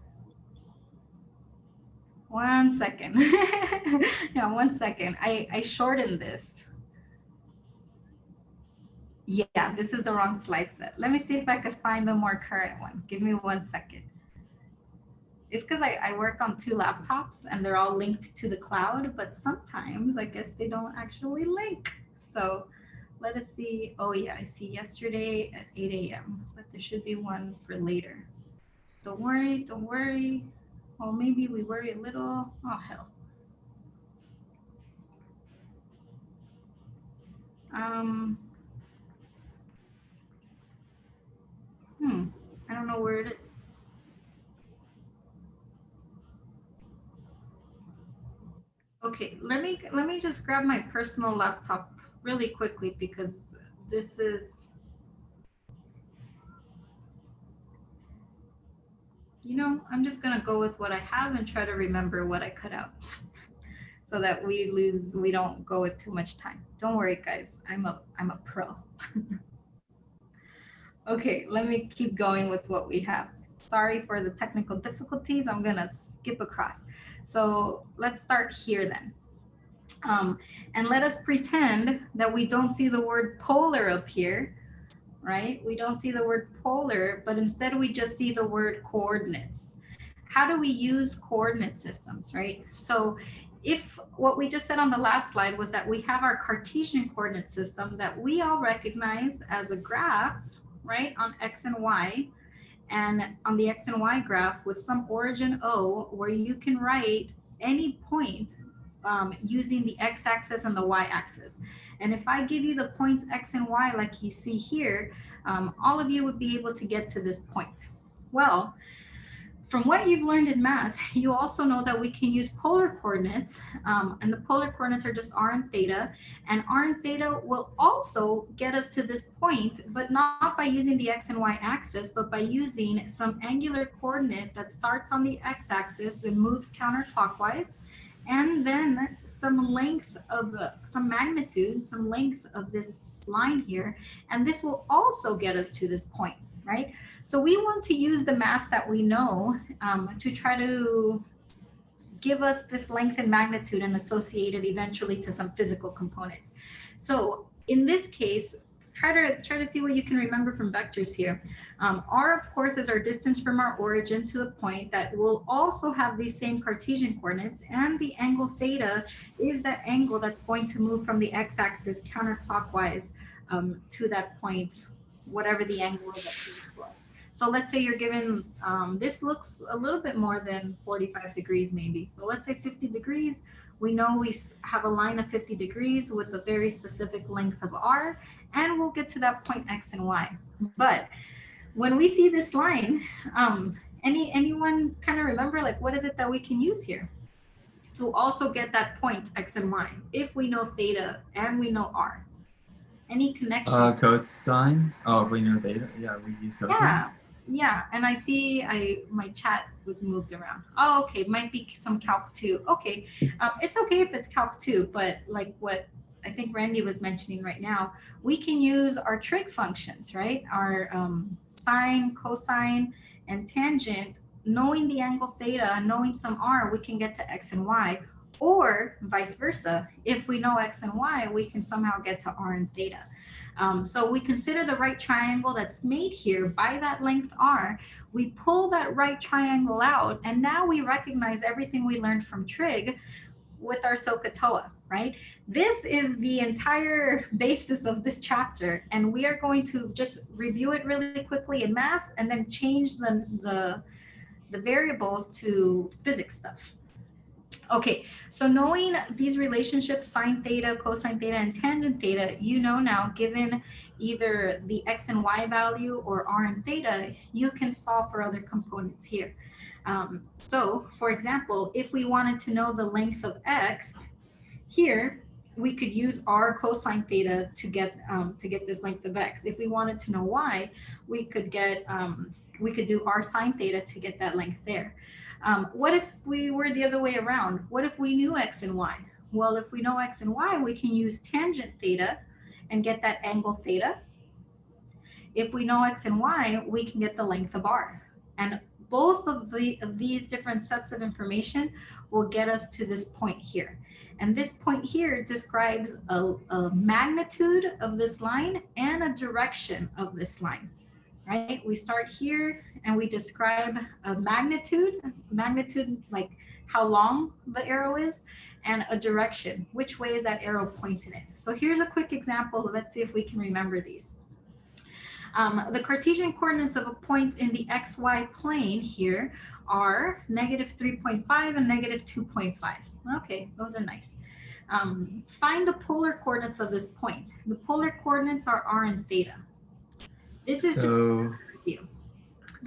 1 second. Yeah, 1 second. I shortened this. Yeah, this is the wrong slide set. Let me see if I could find the more current one. Give me 1 second. It's because I work on 2 laptops and they're all linked to the cloud, but sometimes I guess they don't actually link. So let us see. Oh yeah, I see yesterday at 8 a.m., but there should be one for later. Don't worry, don't worry. Well, maybe we worry a little. Oh, hell. Um, hmm, I don't know where it is. Okay, let me just grab my personal laptop really quickly because this is, I'm just gonna go with what I have and try to remember what I cut out so that we don't go with too much time. Don't worry, guys. I'm a pro. Okay, let me keep going with what we have. Sorry for the technical difficulties. I'm gonna skip across. So let's start here then. Um, and let us pretend that we don't see the word polar up here, right? We don't see the word polar, but instead we just see the word coordinates. How do we use coordinate systems, right? So if what we just said on the last slide was that we have our Cartesian coordinate system that we all recognize as a graph, right, on X and Y, and on the X and Y graph with some origin O where you can write any point using the x-axis and the y-axis. And if I give you the points x and y like you see here, all of you would be able to get to this point. Well, from what you've learned in math, you also know that we can use polar coordinates, and the polar coordinates are just r and theta, and r and theta will also get us to this point, but not by using the x and y axis, but by using some angular coordinate that starts on the x-axis and moves counterclockwise, and then some length of some magnitude, some length of this line here, and this will also get us to this point, right? So we want to use the math that we know to try to give us this length and magnitude and associate it eventually to some physical components. So in this case, try to see what you can remember from vectors here. R, of course, is our distance from our origin to the point that will also have these same Cartesian coordinates, and the angle theta is that angle that's going to move from the x-axis counterclockwise to that point, whatever the angle is that you explore. So let's say you're given, this looks a little bit more than 45 degrees maybe. So let's say 50 degrees. We know we have a line of 50 degrees with a very specific length of r, and we'll get to that point x and y. But when we see this line, anyone kind of remember, like, what is it that we can use here to also get that point x and y if we know theta and we know r? Any connection? Cosine. Oh, if we know theta, yeah, we use cosine. Yeah, and I see my chat was moved around. Oh, okay, might be some Calc 2. Okay, it's okay if it's Calc 2, but like what I think Randy was mentioning right now, we can use our trig functions, right? Our sine, cosine, and tangent. Knowing the angle theta, knowing some r, we can get to x and y, or vice versa. If we know x and y, we can somehow get to r and theta. So we consider the right triangle that's made here by that length r. We pull that right triangle out, and now we recognize everything we learned from trig with our SOHCAHTOA, right? This is the entire basis of this chapter, and we are going to just review it really quickly in math and then change the variables to physics stuff. Okay, so knowing these relationships, sine theta, cosine theta, and tangent theta, you know now, given either the x and y value or r and theta, you can solve for other components here. So, for example, if we wanted to know the length of x, here we could use r cosine theta to get this length of x. If we wanted to know y, we could do r sine theta to get that length there. What if we were the other way around? What if we knew x and y? Well, if we know x and y, we can use tangent theta and get that angle theta. If we know x and y, we can get the length of r. And both of these different sets of information will get us to this point here. And this point here describes a magnitude of this line and a direction of this line. right? We start here and we describe a magnitude like how long the arrow is, and a direction, which way is that arrow pointing in. So here's a quick example. Let's see if we can remember these. The Cartesian coordinates of a point in the XY plane here are -3.5 and -2.5. Okay, those are nice. Find the polar coordinates of this point. The polar coordinates are r and theta. This is just So, you.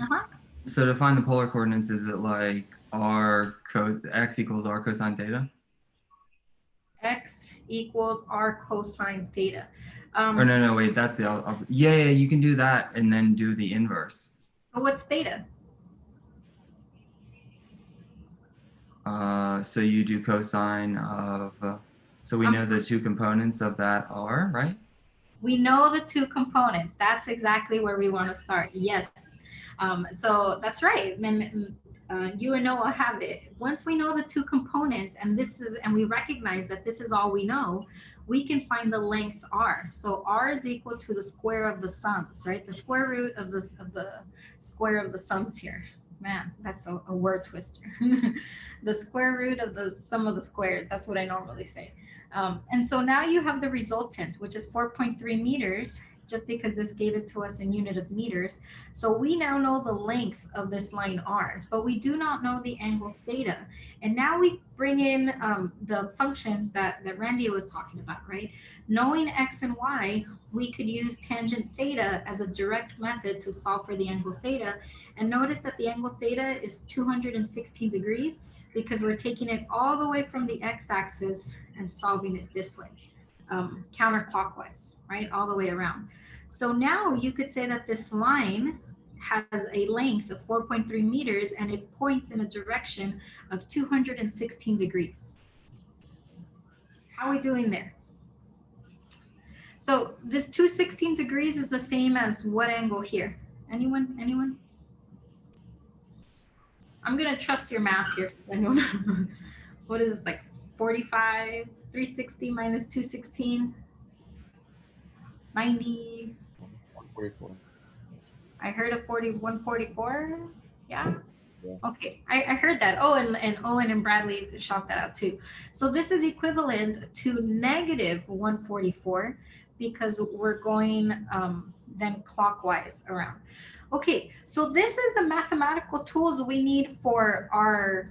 Uh-huh. so to find the polar coordinates, is it like x equals r cosine theta? X equals r cosine theta. Or no, wait, that's the yeah, you can do that and then do the inverse. So what's theta? So you do cosine of, so we know the two components of that are, right? We know the two components. That's exactly where we want to start. Yes. So that's right. And you and Noah have it. Once we know the two components, and we recognize that this is all we know, we can find the length r. So r is equal to the square of the sums, right? The square root of the square of the sums here. Man, that's a word twister. The square root of the sum of the squares. That's what I normally say. And so now you have the resultant, which is 4.3 meters, just because this gave it to us in unit of meters. So we now know the length of this line r, but we do not know the angle theta. And now we bring in the functions that Randy was talking about, right? Knowing x and y, we could use tangent theta as a direct method to solve for the angle theta. And notice that the angle theta is 216 degrees, because we're taking it all the way from the x-axis and solving it this way, counterclockwise, right? All the way around. So now you could say that this line has a length of 4.3 meters and it points in a direction of 216 degrees. How are we doing there? So this 216 degrees is the same as what angle here? Anyone? I'm gonna trust your math here because I don't know. What is this, like 45, 360 minus 216, 90. 144. I heard a 144. Yeah. Yeah. Okay, I heard that. Oh, and Owen and Bradley shot that out too. So this is equivalent to -144 because we're going then clockwise around. Okay, so this is the mathematical tools we need for our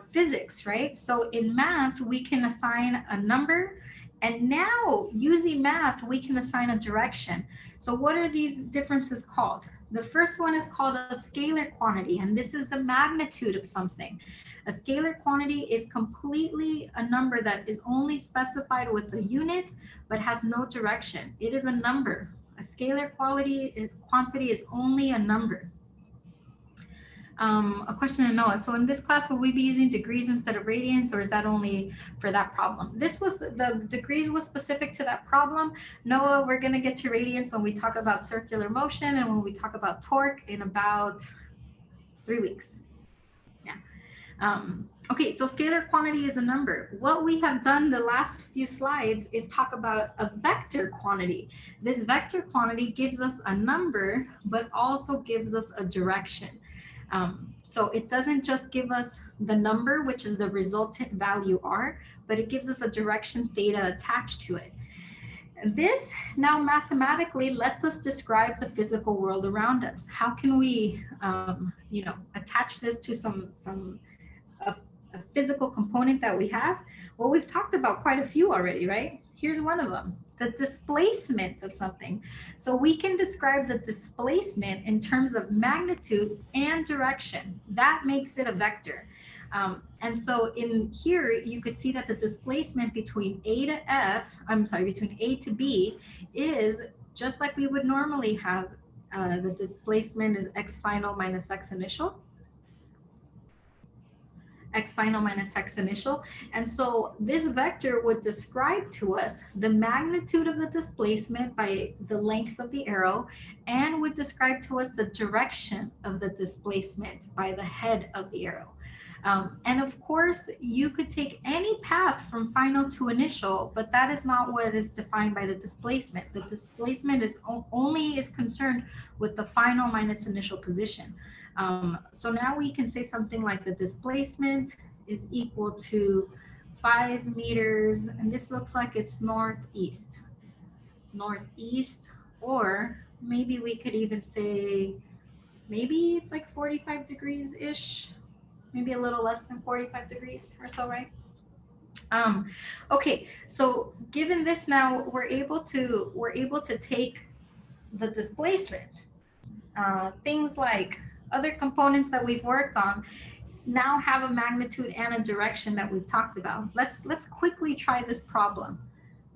physics, right? So in math, we can assign a number, and now using math, we can assign a direction. So what are these differences called? The first one is called a scalar quantity, and this is the magnitude of something. A scalar quantity is completely a number that is only specified with a unit, but has no direction. It is a number. A scalar quantity is only a number. A question to Noah. So in this class, will we be using degrees instead of radians, or is that only for that problem? The degrees was specific to that problem. Noah, we're gonna get to radians when we talk about circular motion and when we talk about torque in about 3 weeks. Yeah. Okay, so scalar quantity is a number. What we have done the last few slides is talk about a vector quantity. This vector quantity gives us a number, but also gives us a direction. So it doesn't just give us the number, which is the resultant value r, but it gives us a direction theta attached to it. This now mathematically lets us describe the physical world around us. How can we, attach this to a physical component that we have? Well, we've talked about quite a few already, right? Here's one of them, the displacement of something. So we can describe the displacement in terms of magnitude and direction. That makes it a vector. And so in here, you could see that the displacement between A to B is just like we would normally have. The displacement is x final minus x initial. x final minus x initial. And so this vector would describe to us the magnitude of the displacement by the length of the arrow, and would describe to us the direction of the displacement by the head of the arrow. And of course, you could take any path from final to initial, but that is not what is defined by the displacement. The displacement is only is concerned with the final minus initial position. So now we can say something like the displacement is equal to 5 meters, and this looks like it's northeast, or maybe we could even say, maybe it's like 45 degrees-ish, maybe a little less than 45 degrees or so, right? Okay, so given this now, we're able to take the displacement, things like other components that we've worked on now have a magnitude and a direction that we've talked about. Let's quickly try this problem.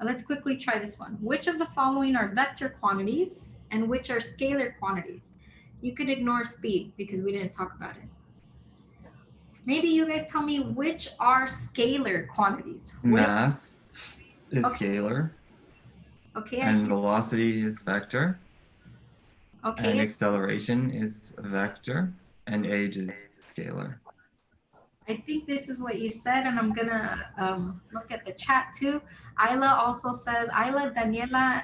Let's quickly try this one. Which of the following are vector quantities and which are scalar quantities? You could ignore speed because we didn't talk about it. Maybe you guys tell me which are scalar quantities. Mass is Okay. scalar, Okay. and velocity is vector, and Okay. acceleration is vector, and age is scalar. I think this is what you said, and I'm gonna look at the chat too. Isla also says, Isla, Daniela,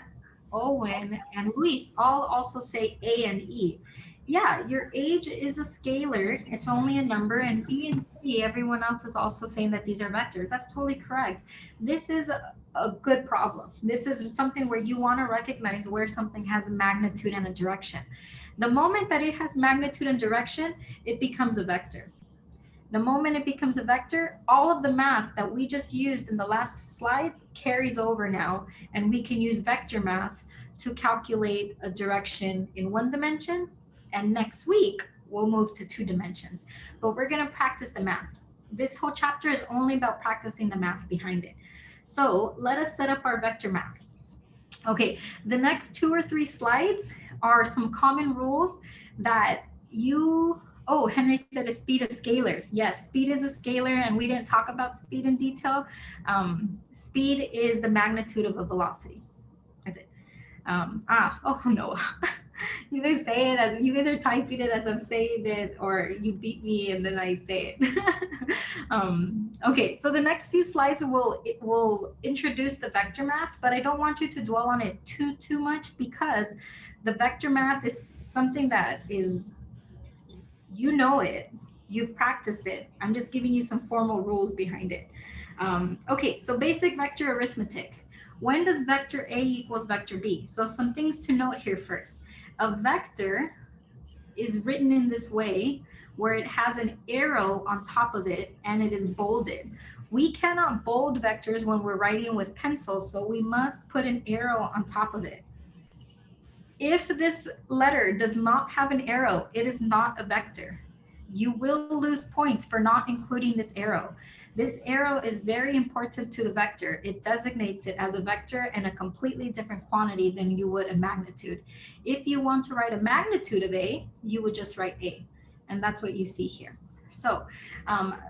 Owen, and Luis all also say A and E. Yeah, your age is a scalar. It's only a number, and B and C, everyone else is also saying that these are vectors. That's totally correct. This is a good problem. This is something where you want to recognize where something has a magnitude and a direction. The moment that it has magnitude and direction, it becomes a vector. The moment it becomes a vector, all of the math that we just used in the last slides carries over now, and we can use vector math to calculate a direction in 1 dimension, and next week we'll move to 2 dimensions. But we're gonna practice the math. This whole chapter is only about practicing the math behind it. So let us set up our vector math. Okay, the next 2 or 3 slides are some common rules that you, oh, Henry said a speed is scalar. Yes, speed is a scalar, and we didn't talk about speed in detail. Speed is the magnitude of a velocity. That's it. Oh no. You guys say it as, you guys are typing it as I'm saying it, or you beat me and then I say it. Okay, so the next few slides will introduce the vector math, but I don't want you to dwell on it too much, because the vector math is something that is, you know it, you've practiced it. I'm just giving you some formal rules behind it. Okay, so basic vector arithmetic. When does vector A equals vector B? So some things to note here first. A vector is written in this way, where it has an arrow on top of it and it is bolded. We cannot bold vectors when we're writing with pencil, so we must put an arrow on top of it. If this letter does not have an arrow, it is not a vector. You will lose points for not including this arrow. This arrow is very important to the vector. It designates it as a vector and a completely different quantity than you would a magnitude. If you want to write a magnitude of A, you would just write A, and that's what you see here. So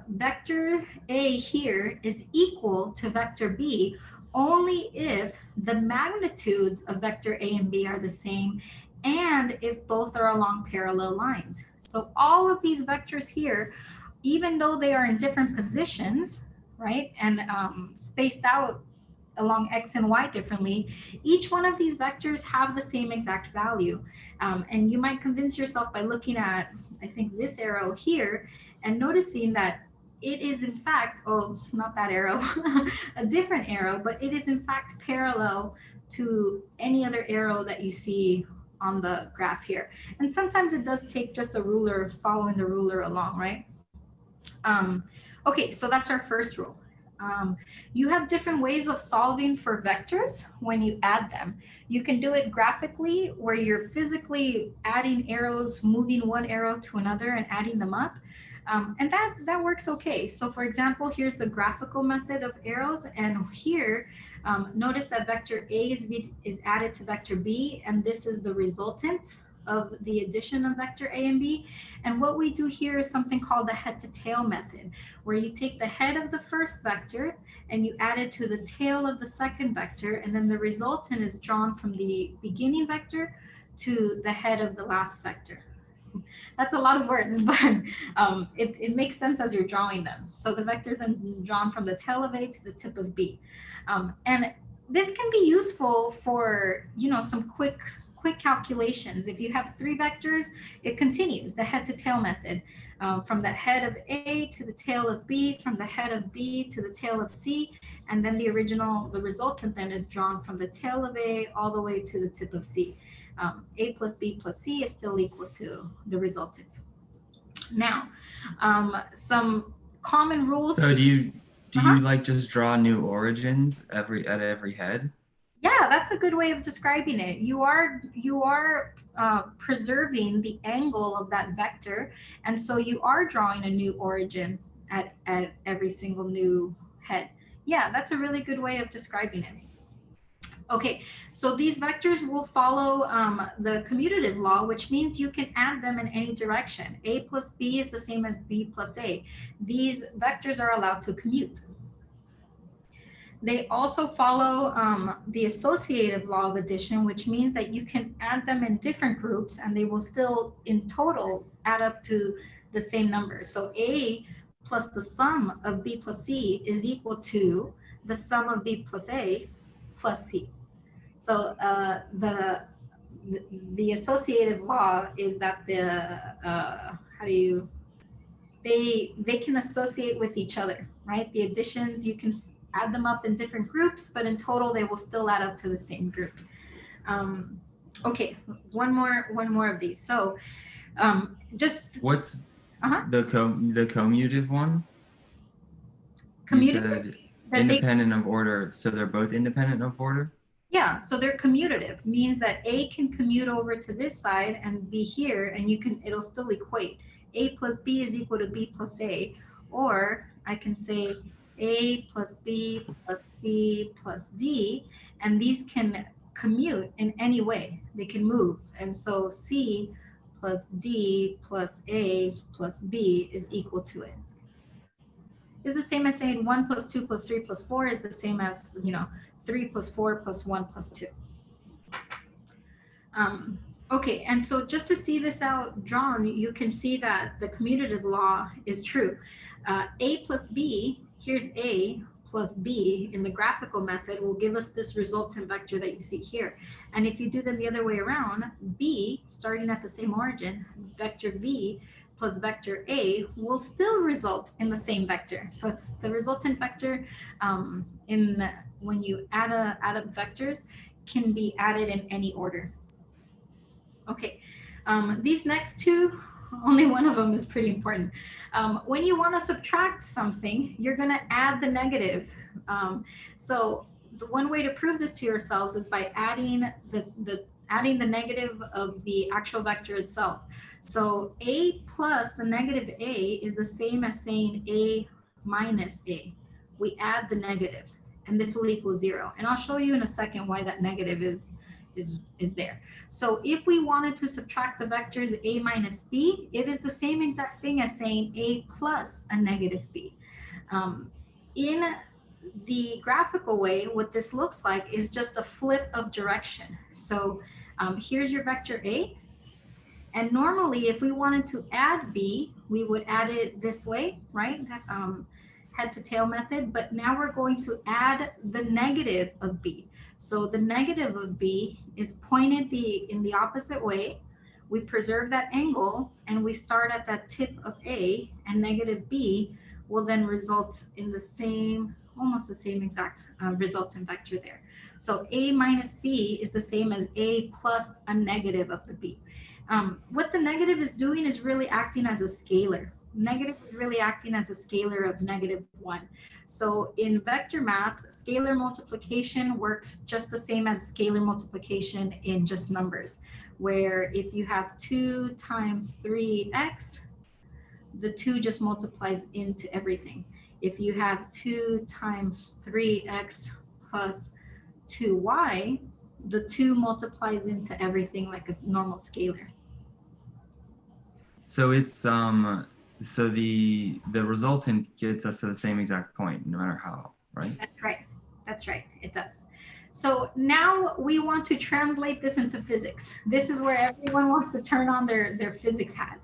vector A here is equal to vector B only if the magnitudes of vector A and B are the same, and if both are along parallel lines. So all of these vectors here, even though they are in different positions, right, and spaced out along X and Y differently, each one of these vectors have the same exact value. And you might convince yourself by looking at, I think, this arrow here, and noticing that it is in fact, oh, not that arrow, a different arrow, but it is in fact parallel to any other arrow that you see on the graph here. And sometimes it does take just a ruler, following the ruler along, right? Okay, so that's our first rule. You have different ways of solving for vectors when you add them. You can do it graphically, where you're physically adding arrows, moving one arrow to another and adding them up. And that works okay. So for example, here's the graphical method of arrows. And here, notice that vector A is added to vector B, and this is the resultant of the addition of vector A and B. And what we do here is something called the head to tail method, where you take the head of the first vector and you add it to the tail of the second vector, and then the resultant is drawn from the beginning vector to the head of the last vector. That's a lot of words, but it makes sense as you're drawing them. So the vectors are drawn from the tail of A to the tip of B. And this can be useful for, some quick calculations. If you have 3 vectors, it continues the head to tail method, from the head of A to the tail of B, from the head of B to the tail of C, and then the resultant then is drawn from the tail of A all the way to the tip of C. A plus B plus C is still equal to the resultant. Now, some common rules. So do you like just draw new origins at every head? Yeah, that's a good way of describing it. You are preserving the angle of that vector, and so you are drawing a new origin at every single new head. Yeah, that's a really good way of describing it. Okay, so these vectors will follow the commutative law, which means you can add them in any direction. A plus B is the same as B plus A. These vectors are allowed to commute. They also follow the associative law of addition, which means that you can add them in different groups and they will still in total add up to the same number. So A plus the sum of B plus C is equal to the sum of B plus A plus C. So the associative law is that they can associate with each other, right? The additions, you can add them up in different groups, but in total they will still add up to the same group. Okay, one more of these. So just what's the commutative one? Commutative. Independent of order, so they're both independent of order? Yeah, so they're commutative, means that A can commute over to this side and be here, and it'll still equate. A plus B is equal to B plus A, or I can say A plus B plus C plus D, and these can commute in any way. They can move, and so C plus D plus A plus B is equal to it. Is the same as saying 1 plus 2 plus 3 plus 4 is the same as, 3 plus 4 plus 1 plus 2. Okay, and so just to see this out drawn, you can see that the commutative law is true. A plus B, here's A plus B in the graphical method will give us this resultant vector that you see here. And if you do them the other way around, B, starting at the same origin, vector V plus vector A will still result in the same vector. So it's the resultant vector when you add up vectors can be added in any order. Okay, these next two, only one of them is pretty important. When you want to subtract something, you're going to add the negative. So the one way to prove this to yourselves is by adding adding the negative of the actual vector itself. So A plus the negative A is the same as saying A minus A. We add the negative, and this will equal 0. And I'll show you in a second why that negative is there. So if we wanted to subtract the vectors A minus B, it is the same exact thing as saying A plus a negative B. In the graphical way, what this looks like is just a flip of direction. So here's your vector A. And normally, if we wanted to add B, we would add it this way, right? Head to tail method. But now we're going to add the negative of B. So the negative of B is pointed in the opposite way. We preserve that angle, and we start at that tip of A, and negative B will then result in the same, almost the same exact resultant vector there. So A minus B is the same as A plus a negative of the B. What the negative is doing is really acting as a scalar. Negative is really acting as a scalar of -1. So in vector math, scalar multiplication works just the same as scalar multiplication in just numbers, where if you have 2 times 3x, the 2 just multiplies into everything. If you have 2 times 3x plus 2y, the 2 multiplies into everything like a normal scalar. So it's so the resultant gets us to the same exact point, no matter how, right? That's right. That's right. It does. So now we want to translate this into physics. This is where everyone wants to turn on their physics hat.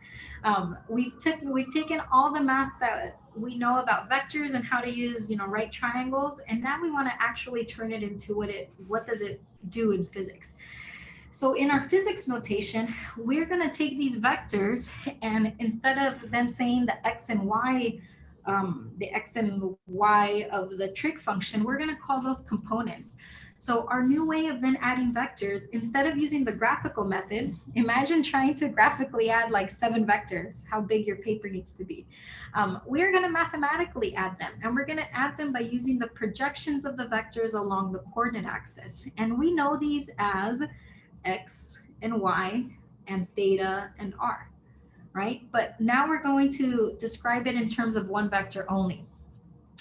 We've taken all the math that we know about vectors and how to use right triangles, and now we want to actually turn it into what does it do in physics. So in our physics notation, we're going to take these vectors, and instead of them saying the x and y of the trig function, we're going to call those components. So our new way of then adding vectors, instead of using the graphical method, imagine trying to graphically add like 7 vectors, how big your paper needs to be. We're going to mathematically add them, and we're going to add them by using the projections of the vectors along the coordinate axis. And we know these as x and y and theta and r, right? But now we're going to describe it in terms of one vector only.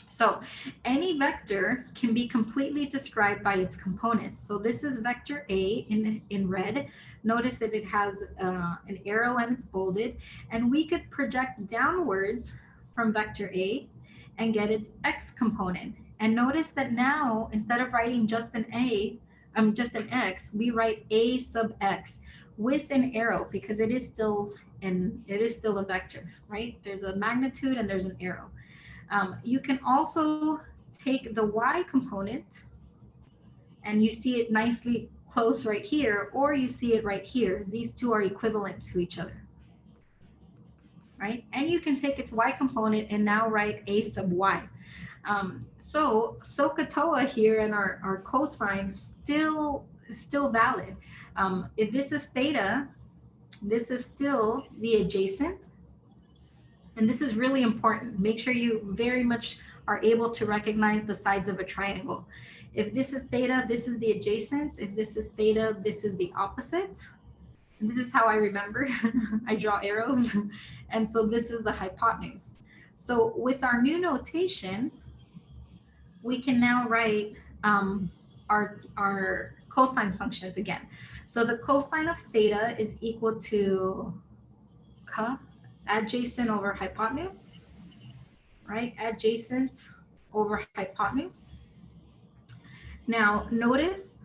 So any vector can be completely described by its components. So this is vector A in red. Notice that it has an arrow and it's bolded. And we could project downwards from vector A and get its x component. And notice that now, instead of writing just an x, we write A sub x with an arrow, because it is still a vector, right? There's a magnitude and there's an arrow. You can also take the y component, and you see it nicely close right here, or you see it right here. These two are equivalent to each other, right? And you can take its y component and now write A sub y. So SOHCAHTOA here and our cosine still valid. If this is theta, this is still the adjacent. And this is really important. Make sure you very much are able to recognize the sides of a triangle. If this is theta, this is the adjacent. If this is theta, this is the opposite. And this is how I remember. I draw arrows. And so this is the hypotenuse. So with our new notation, we can now write our cosine functions again. So the cosine of theta is equal to adjacent over hypotenuse, right? Adjacent over hypotenuse. Now notice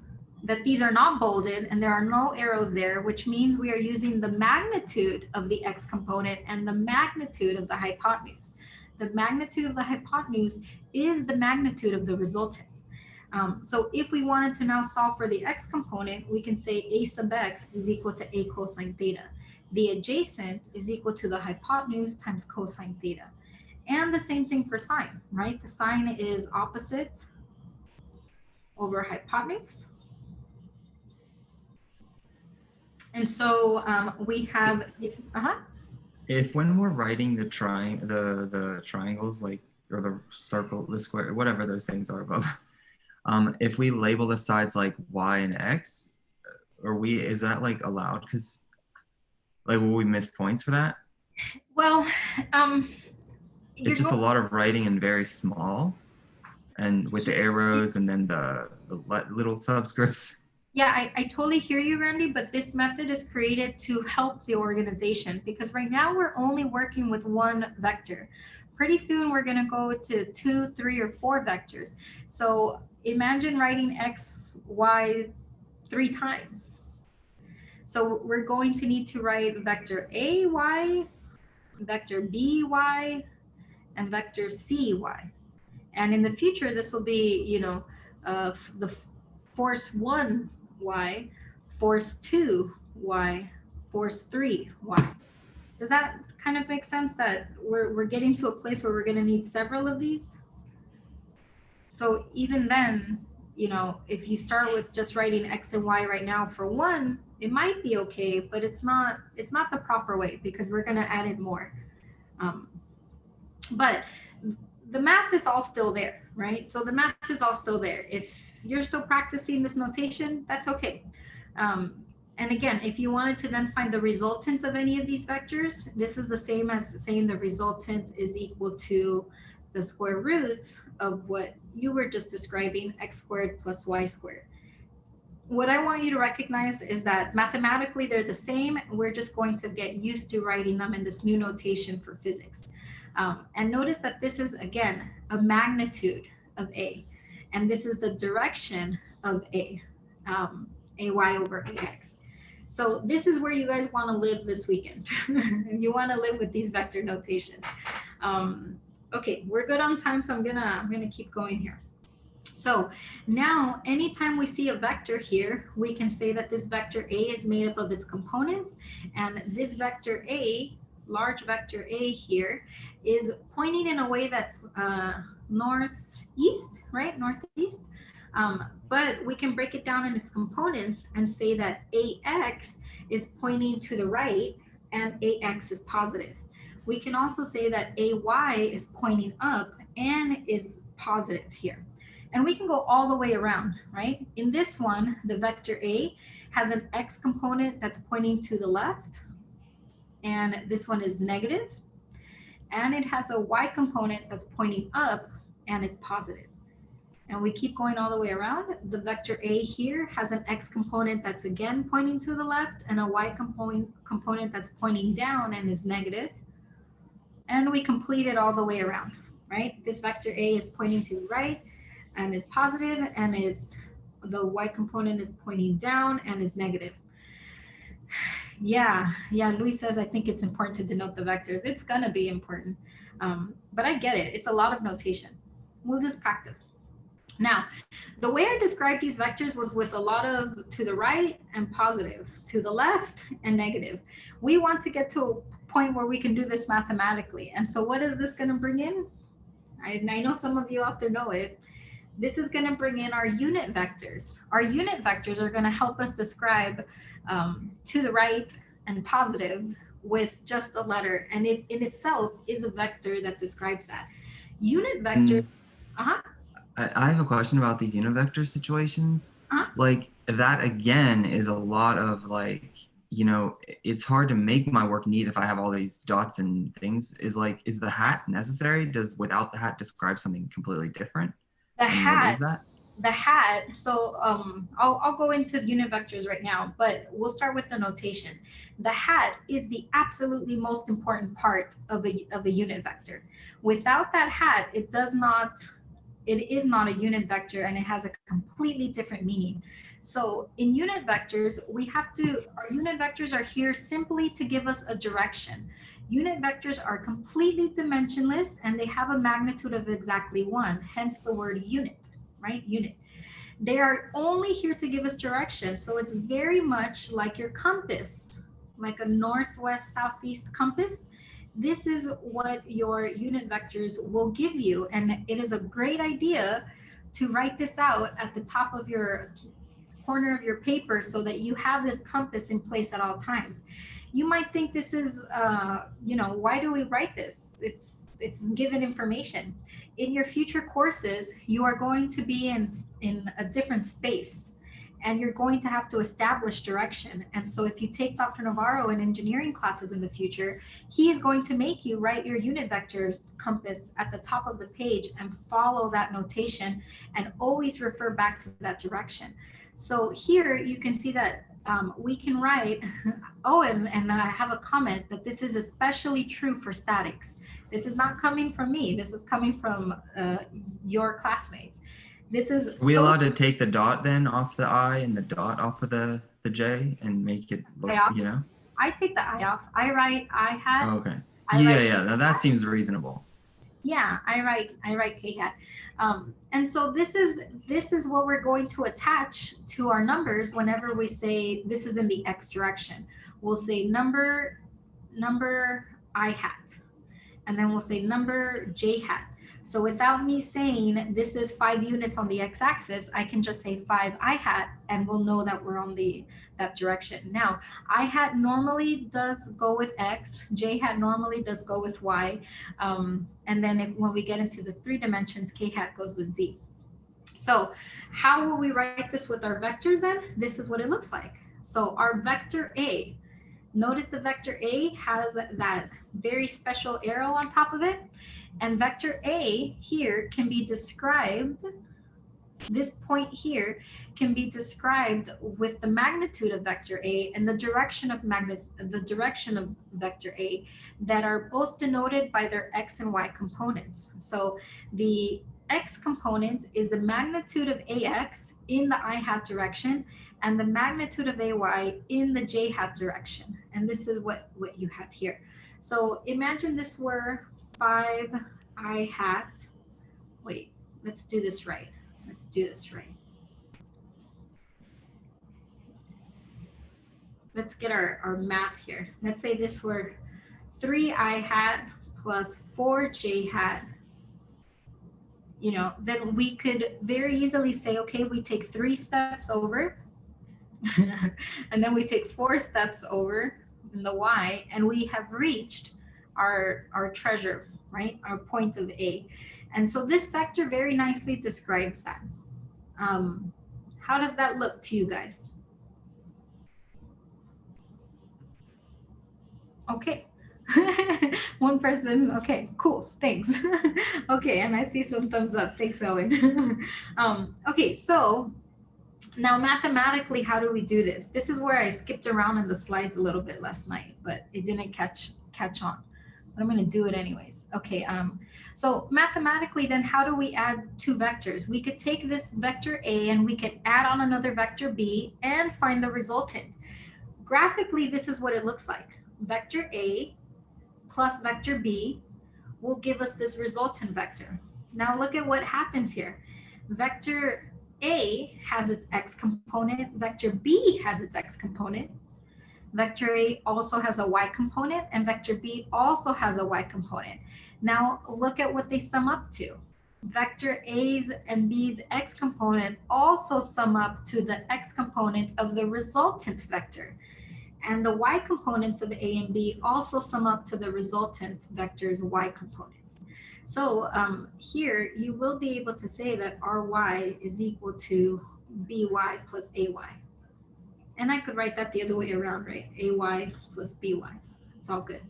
that these are not bolded and there are no arrows there, which means we are using the magnitude of the x component and the magnitude of the hypotenuse. The magnitude of the hypotenuse is the magnitude of the resultant. So if we wanted to now solve for the x component, we can say A sub x is equal to A cosine theta. The adjacent is equal to the hypotenuse times cosine theta. And the same thing for sine, right? The sine is opposite over hypotenuse. And so we have If when we're writing the triangles, like, or the circle, the square, whatever those things are above, if we label the sides like y and x, is that like allowed? Because like, will we miss points for that? Well, it's just a lot of writing and very small, and with the arrows and then the little subscripts. Yeah, I totally hear you, Randy, but this method is created to help the organization, because right now we're only working with one vector. Pretty soon we're going to go to 2, 3, or 4 vectors. So imagine writing x, y 3 times. So we're going to need to write vector A, y, vector B, y, and vector C, y. And in the future, this will be, the force 1, y, force 2, y, force 3, y. Does that kind of make sense, that we're getting to a place where we're going to need several of these? So even then, if you start with just writing x and y right now for one, it might be okay, but it's not the proper way, because we're going to add it more. But the math is all still there, right? So the math is all still there. If you're still practicing this notation, that's okay. And again, if you wanted to then find the resultant of any of these vectors, this is the same as saying the resultant is equal to the square root of what you were just describing, x squared plus y squared. what I want you to recognize is that mathematically they're the same. We're just going to get used to writing them in this new notation for physics. And notice that this is, again, a magnitude of A. And this is the direction of A, AY over AX. So this is where you guys want to live this weekend. You want to live with these vector notations. Okay, we're good on time, so I'm gonna keep going here. So now, anytime we see a vector here, we can say that this vector A is made up of its components, and this vector A, large vector A here, is pointing in a way that's northeast, right? Northeast. But we can break it down in its components and say that AX is pointing to the right and AX is positive. We can also say that AY is pointing up and is positive here. And we can go all the way around, right? In this one, the vector A has an X component that's pointing to the left, and this one is negative. And it has a Y component that's pointing up, and it's positive. And we keep going all the way around. The vector A here has an X component that's again pointing to the left, and a Y component that's pointing down and is negative. And we complete it all the way around, right? This vector A is pointing to the right and is positive, and the Y component is pointing down and is negative. Yeah, Luis says, I think it's important to denote the vectors. It's gonna be important, but I get it. It's a lot of notation. We'll just practice. Now, the way I described these vectors was with a lot of to the right and positive, to the left and negative. We want to get to a point where we can do this mathematically. And so what is this gonna bring in? I know some of you out there know it. This is going to bring in our unit vectors. Our unit vectors are going to help us describe to the right and positive with just the letter. And it in itself is a vector that describes that. Unit vector. I have a question about these unit vector situations. Like that again is a lot of like, you know, it's hard to make my work neat if I have all these dots and things. Is the hat necessary? Does without the hat describe something completely different? The hat, what is that? The hat, so I'll go into unit vectors right now, but we'll start with the notation. The hat is the absolutely most important part of a unit vector. Without that hat, it is not a unit vector, and it has a completely different meaning. So in unit vectors, our unit vectors are here simply to give us a direction. Unit vectors are completely dimensionless, and they have a magnitude of exactly 1, hence the word unit, right? Unit. They are only here to give us direction. So it's very much like your compass, like a northwest, southeast compass. This is what your unit vectors will give you. And it is a great idea to write this out at the top of your corner of your paper so that you have this compass in place at all times. You might think this is, why do we write this? It's given information. In your future courses, you are going to be in a different space, and you're going to have to establish direction. And so if you take Dr. Navarro in engineering classes in the future, he is going to make you write your unit vectors compass at the top of the page and follow that notation and always refer back to that direction. So here you can see that we can write, and I have a comment that this is especially true for statics. This is not coming from me. This is coming from your classmates. This is. Are we allowed to take the dot then off the I and the dot off of the J and make it look, I take the I off. I write I hat. Oh, okay. Yeah. Now that seems reasonable. Yeah, I write K hat. And so this is what we're going to attach to our numbers whenever we say this is in the X direction. We'll say number I hat, and then we'll say number J hat. So without me saying this is 5 units on the X-axis, I can just say 5 I hat, and we'll know that we're on that direction. Now, I hat normally does go with X, J hat normally does go with Y, and then when we get into the 3 dimensions, K hat goes with Z. So how will we write this with our vectors then? This is what it looks like. So our vector A, notice the vector A has that very special arrow on top of it. And vector A here can be described This point here can be described with the magnitude of vector A and the direction of vector A that are both denoted by their x and y components. So the x component is the magnitude of AX in the I hat direction and the magnitude of AY in the J hat direction. And this is what you have here. So imagine this were 5 I hat. Wait, let's do this right. Let's do this right. Let's get our math here. Let's say this were 3I hat plus 4J hat. You know, then we could very easily say, okay, we take 3 steps over and then we take 4 steps over in the Y, and we have reached our treasure, right? Our point of A. And so this vector very nicely describes that. How does that look to you guys? Okay. One person. Okay, cool. Thanks. Okay, and I see some thumbs up. Thanks, Owen. Okay, so now mathematically, how do we do this? This is where I skipped around in the slides a little bit last night, but it didn't catch on. But I'm going to do it anyways. Okay, so mathematically then how do we add two vectors? We could take this vector A and we could add on another vector B and find the resultant. Graphically, this is what it looks like. Vector A plus vector B will give us this resultant vector. Now look at what happens here. Vector A has its x component, vector B has its x component, vector A also has a y component, and vector B also has a y component. Now look at what they sum up to. Vector A's and B's x component also sum up to the x component of the resultant vector. And the y components of A and B also sum up to the resultant vector's y components. So here you will be able to say that Ry is equal to By plus Ay. And I could write that the other way around, right? Ay plus By. It's all good.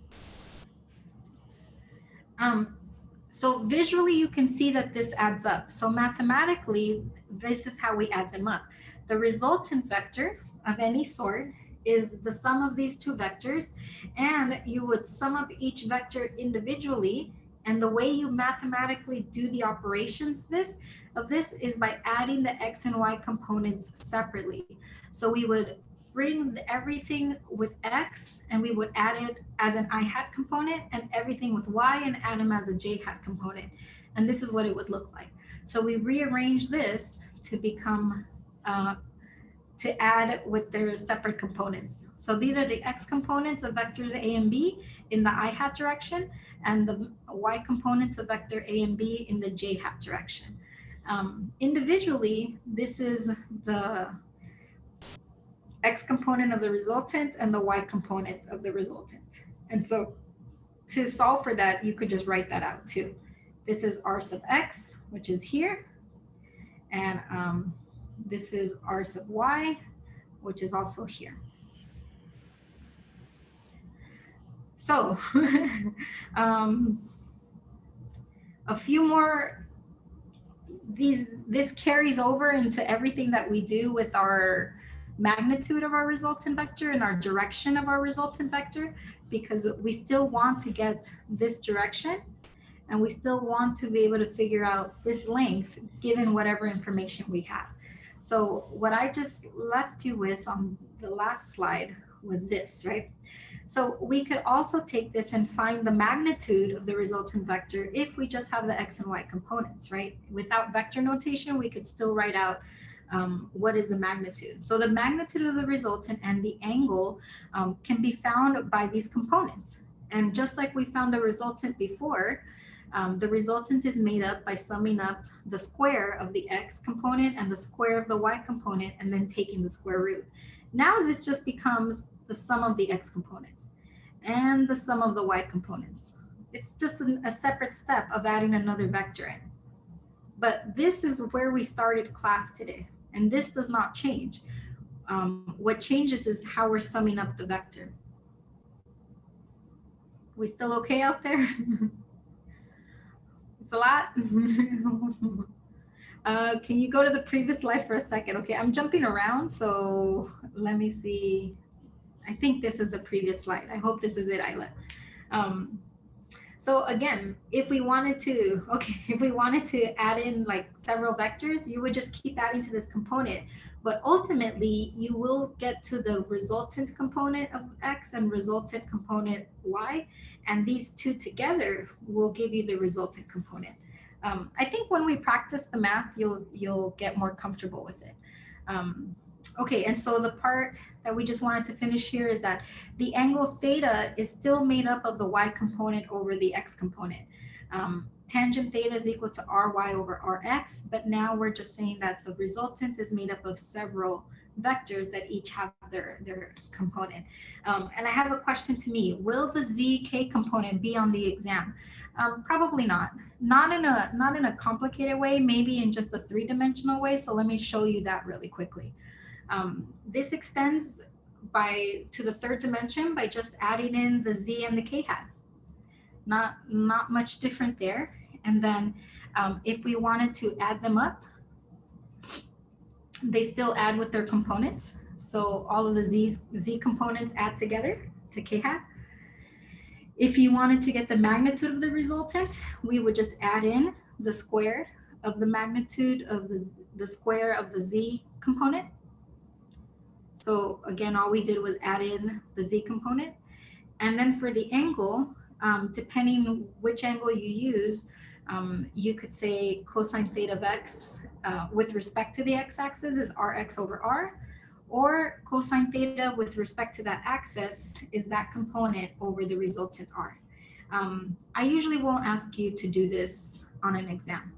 So visually you can see that this adds up. So mathematically, this is how we add them up. The resultant vector of any sort is the sum of these two vectors, and you would sum up each vector individually, and the way you mathematically do the operations of this is by adding the x and y components separately. So we would bring everything with x and we would add it as an I hat component, and everything with y and add them as a j hat component. And this is what it would look like. So we rearrange this to become to add with their separate components. So these are the x components of vectors A and B in the I hat direction, and the y components of vector A and B in the j hat direction. Individually, this is the x component of the resultant and the y component of the resultant. And so to solve for that, you could just write that out too. This is r sub x, which is here, and this is r sub y, which is also here. So a few more, this carries over into everything that we do with our magnitude of our resultant vector and our direction of our resultant vector, because we still want to get this direction and we still want to be able to figure out this length given whatever information we have. So what I just left you with on the last slide was this, right? So we could also take this and find the magnitude of the resultant vector if we just have the x and y components, right? Without vector notation, we could still write out what is the magnitude. So the magnitude of the resultant and the angle can be found by these components. And just like we found the resultant before, the resultant is made up by summing up the square of the x component and the square of the y component and then taking the square root. Now this just becomes the sum of the x components and the sum of the y components. It's just a separate step of adding another vector in. But this is where we started class today, and this does not change. What changes is how we're summing up the vector. We still okay out there? It's a lot. Can you go to the previous slide for a second? Okay, I'm jumping around, so let me see. I think this is the previous slide. I hope this is it, Isla. Um, so again, if we wanted to, okay, if we wanted to add in like several vectors, you would just keep adding to this component. But ultimately, you will get to the resultant component of X and resultant component Y. And these two together will give you the resultant component. I think when we practice the math, you'll get more comfortable with it. Okay, and so the part that we just wanted to finish here is that the angle theta is still made up of the y component over the x component. Tangent theta is equal to ry over rx, but now we're just saying that the resultant is made up of several vectors that each have their component. And I have a question to me. Will the zk component be on the exam? Probably not. Not in a complicated way, maybe in just a three-dimensional way. So let me show you that really quickly. This extends to the third dimension by just adding in the z and the k hat. Not much different there. And then if we wanted to add them up, they still add with their components. So all of the z components add together to k hat. If you wanted to get the magnitude of the resultant, we would just add in the square of the magnitude of the square of the z component. So again, all we did was add in the z component. And then for the angle, depending which angle you use, you could say cosine theta of x with respect to the x-axis is rx over r, or cosine theta with respect to that axis is that component over the resultant r. I usually won't ask you to do this on an exam,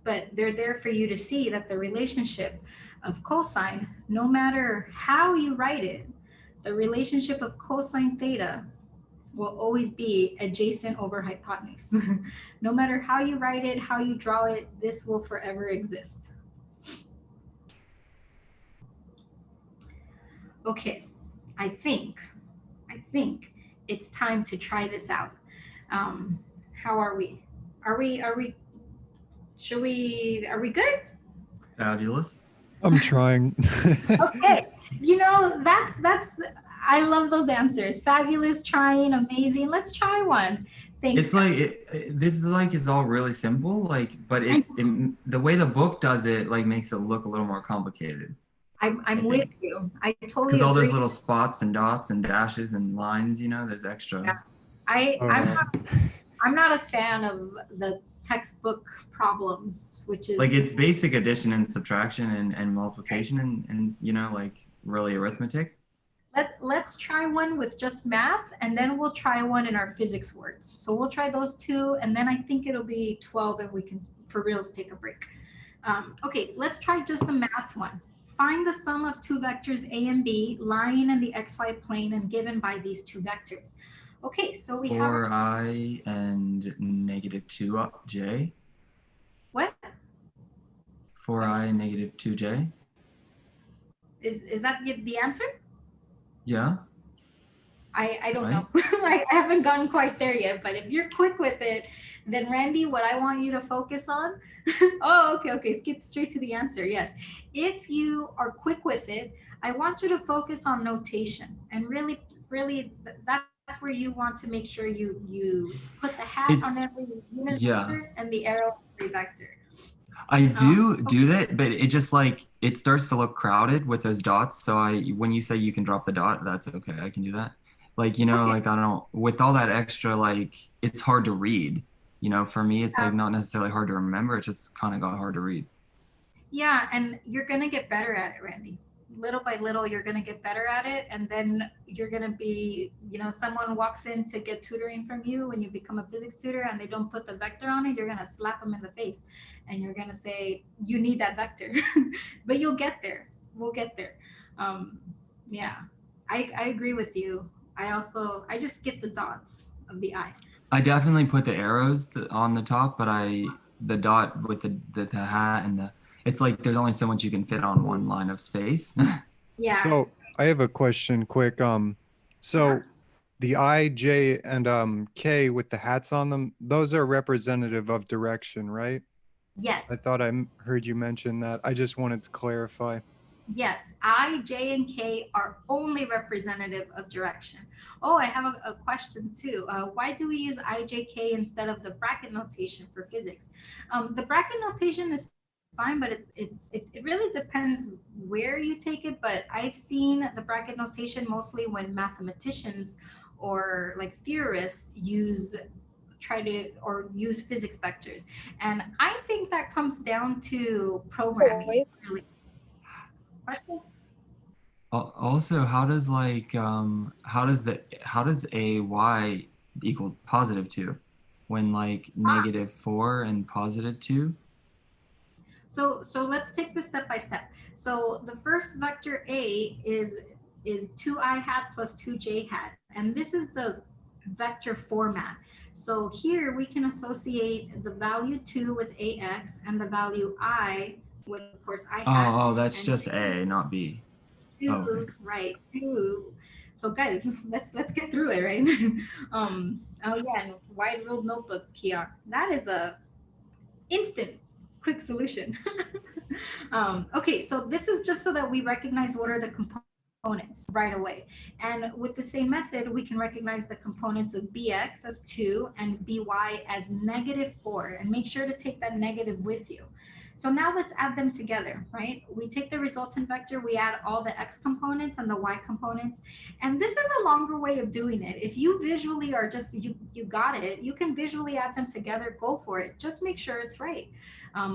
but they're there for you to see that the relationship of cosine, no matter how you write it, the relationship of cosine theta will always be adjacent over hypotenuse. No matter how you write it, how you draw it, this will forever exist. Okay, I think it's time to try this out. How are we? Are we good? Fabulous. I'm trying. Okay. You know, that's I love those answers. Fabulous, trying, amazing. Let's try one. Thanks. It's like this is like is all really simple, like, but the way the book does it like makes it look a little more complicated. I'm with you. I totally because all agree. those little spots and dots and dashes and lines, you know, there's extra. Yeah. I'm not a fan of the textbook problems, which is like it's basic addition and subtraction and multiplication and you know, like really arithmetic. Let's try one with just math, and then we'll try one in our physics words. So we'll try those two, and then I think it'll be 12 and we can for reals take a break. Okay, let's try just the math one. Find the sum of two vectors a and b lying in the xy plane and given by these two vectors. Okay, so we have 4i and negative 2j. What? 4i and negative 2j. Is that the answer? Yeah. I don't Right. know. I haven't gone quite there yet, but if you're quick with it, then Randy, what I want you to focus on, oh, okay, skip straight to the answer. Yes. If you are quick with it, I want you to focus on notation, and really, that's where you want to make sure you put the hat on every unit vector and the arrow on every vector. I do that, but it just like, it starts to look crowded with those dots. So when you say you can drop the dot, that's okay. I can do that. Like, you know, Okay. like, I don't know, with all that extra, like, it's hard to read, you know, for me, it's like not necessarily hard to remember. It just kind of got hard to read. Yeah. And you're going to get better at it, Randy. Little by little, you're going to get better at it. And then you're going to be, you know, someone walks in to get tutoring from you when you become a physics tutor and they don't put the vector on it, you're going to slap them in the face and you're going to say, you need that vector, but you'll get there. We'll get there. Yeah, I agree with you. I just skip the dots of the eye. I definitely put the arrows on the top, but the dot with the hat and it's like, there's only so much you can fit on one line of space. Yeah. So I have a question quick. So the I, J, and K with the hats on them, those are representative of direction, right? I Yes. thought heard you mention that. I just wanted to clarify. Yes, I, J, and K are only representative of direction. Oh, I have a question too. Why do we use I, J, K instead of the bracket notation for physics? The bracket notation is fine, but it really depends where you take it. But I've seen the bracket notation mostly when mathematicians or like theorists try to or use physics vectors, and I think that comes down to programming. Wait, Really, question. Also, how does a y equal +2 when like -4 and +2? So let's take this step by step. So the first vector A is 2i hat plus 2j hat, and this is the vector format. So here we can associate the value 2 with ax and the value I with, of course, I hat, Oh, that's and just A, not B. Oh, okay. 2, right, 2. So guys, let's get through it, right? Oh yeah, and wide ruled notebooks, Kia. That is a instant quick solution. Okay, so this is just so that we recognize what are the components right away. And with the same method, we can recognize the components of bx as 2 and by as -4, and make sure to take that negative with you. So now let's add them together, right? We take the resultant vector, we add all the x components and the y components. And this is a longer way of doing it. If you visually are just, you got it, you can visually add them together, go for it. Just make sure it's right.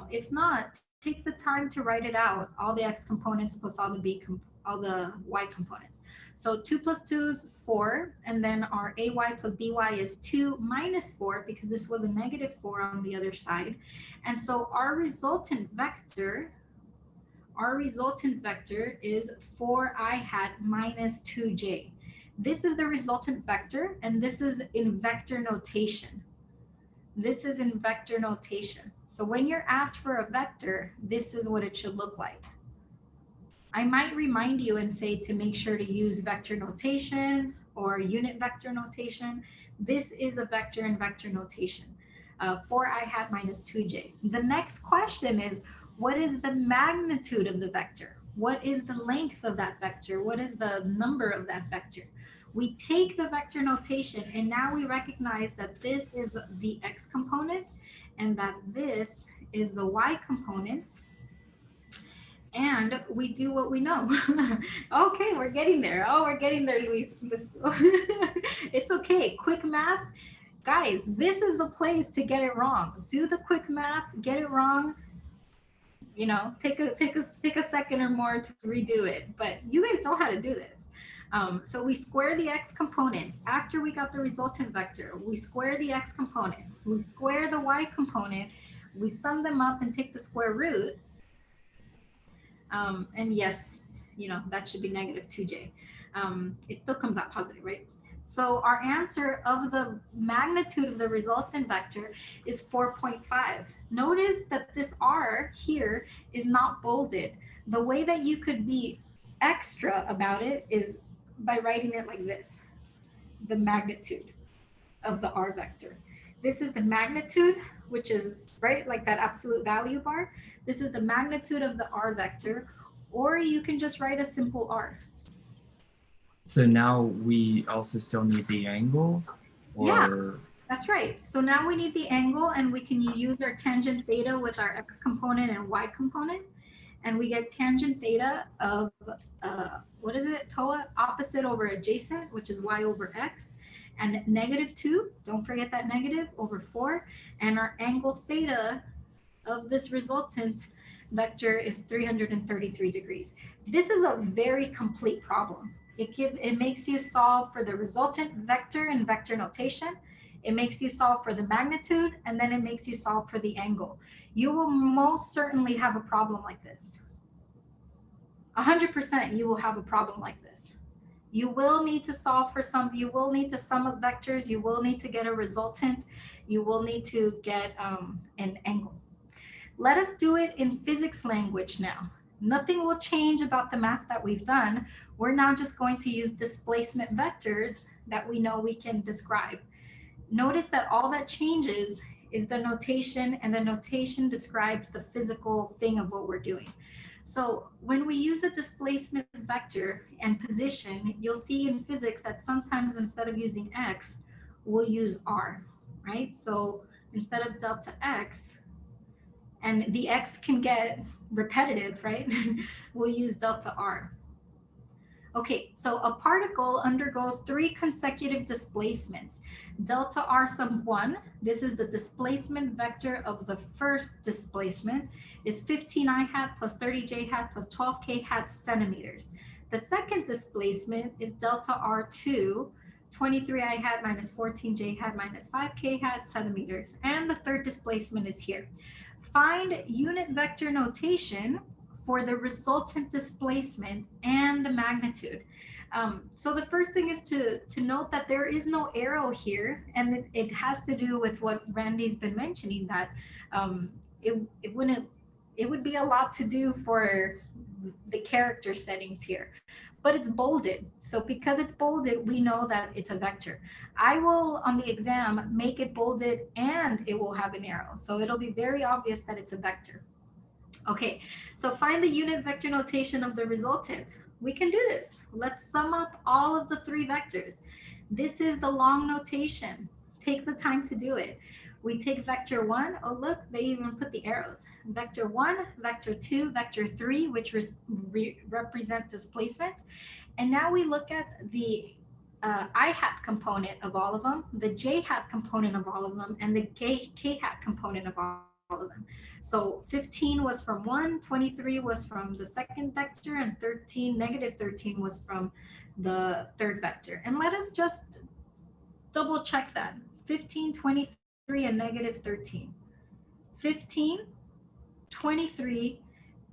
If not, take the time to write it out, all the x components plus all the all the y components. So 2 plus 2 is 4, and then our ay plus by is 2 minus 4, because this was a -4 on the other side. And so our resultant vector is 4i hat minus 2j. This is the resultant vector, and this is in vector notation. This is in vector notation. So when you're asked for a vector, this is what it should look like. I might remind you and say to make sure to use vector notation or unit vector notation. This is a vector in vector notation. 4i hat minus 2j. The next question is, what is the magnitude of the vector? What is the length of that vector? What is the number of that vector? We take the vector notation, and now we recognize that this is the x component and that this is the y component. And we do what we know. Okay, we're getting there. Oh, we're getting there, Luis. It's okay. Quick math. Guys, this is the place to get it wrong. Do the quick math, get it wrong. You know, take a second or more to redo it. But you guys know how to do this. So we square the x component. After we got the resultant vector, we square the x component. We square the y component. We sum them up and take the square root. And yes, you know, that should be -2j. It still comes out positive, right? So our answer of the magnitude of the resultant vector is 4.5. Notice that this r here is not bolded. The way that you could be extra about it is by writing it like this: the magnitude of the r vector. This is the magnitude, which is right like that absolute value bar. This is the magnitude of the r vector, or you can just write a simple r. So now we also still need the angle, or? Yeah, that's right. So now we need the angle, and we can use our tangent theta with our x component and y component, and we get tangent theta of what is it? TOA, opposite over adjacent, which is y over x, and -2. Don't forget that negative over 4, and our angle theta of this resultant vector is 333 degrees. This is a very complete problem. It makes you solve for the resultant vector in vector notation. It makes you solve for the magnitude, and then it makes you solve for the angle. You will most certainly have a problem like this. 100% you will have a problem like this. You will need to solve for you will need to sum up vectors, you will need to get a resultant, you will need to get an angle. Let us do it in physics language now. Nothing will change about the math that we've done. We're now just going to use displacement vectors that we know we can describe. Notice that all that changes is the notation, and the notation describes the physical thing of what we're doing. So when we use a displacement vector and position, you'll see in physics that sometimes instead of using x, we'll use r, right? So instead of delta x, and the x can get repetitive, right? We'll use delta r. Okay, so a particle undergoes 3 consecutive displacements. Delta r sub 1, this is the displacement vector of the first displacement, is 15 I hat plus 30 j hat plus 12 k hat centimeters. The second displacement is delta r2, 23 I hat minus 14 j hat minus 5 k hat centimeters. And the third displacement is here. Find unit vector notation for the resultant displacement and the magnitude. So the first thing is to note that there is no arrow here, and it has to do with what Randy's been mentioning, that it would be a lot to do for the character settings here, but it's bolded. So because it's bolded, we know that it's a vector. I will, on the exam, make it bolded and it will have an arrow. So it'll be very obvious that it's a vector. Okay, so find the unit vector notation of the resultant. We can do this. Let's sum up all of the 3 vectors. This is the long notation. Take the time to do it. We take vector 1. Oh, look, they even put the arrows. Vector 1, vector 2, vector 3, which represent displacement. And now we look at the I hat component of all of them, the j hat component of all of them, and the k hat component of all of them. So 15 was from 1, 23 was from the second vector, and 13, negative 13 was from the third vector. And let us just double check that. 15, 23, and negative 13. 15, 23,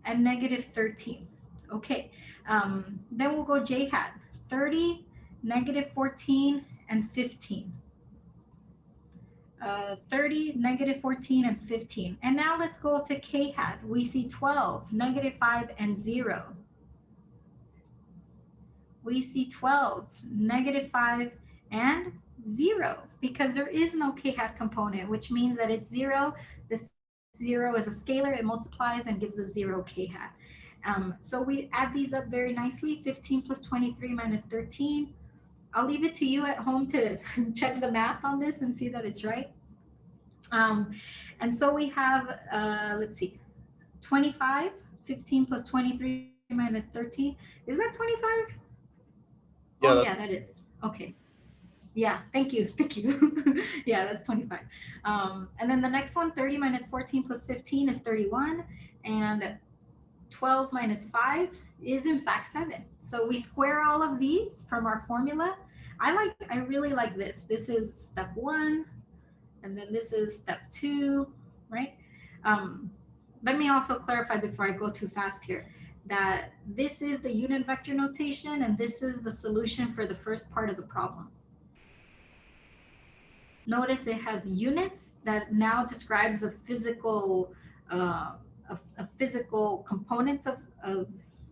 and negative 13. Okay, then we'll go j hat. 30, negative 14, and 15. 30, negative 14, and 15. And now let's go to k hat. We see 12, negative 5, and 0. We see 12, negative 5, and 0, because there is no k hat component, which means that it's 0. This 0 is a scalar. It multiplies and gives us 0 k hat. So we add these up very nicely. 15 plus 23 minus 13. I'll leave it to you at home to check the math on this and see that it's right. And so we have, let's see, 25, 15 plus 23 minus 13. Is that 25? Yeah, oh, yeah, that is. Okay. Yeah, thank you. Thank you. Yeah, that's 25. And then the next one, 30 minus 14 plus 15 is 31. And 12 minus 5 is in fact 7. So we square all of these from our formula. I really like this. This is step 1, and then this is step 2, right? Let me also clarify before I go too fast here that this is the unit vector notation, and this is the solution for the first part of the problem. Notice it has units that now describes a physical component of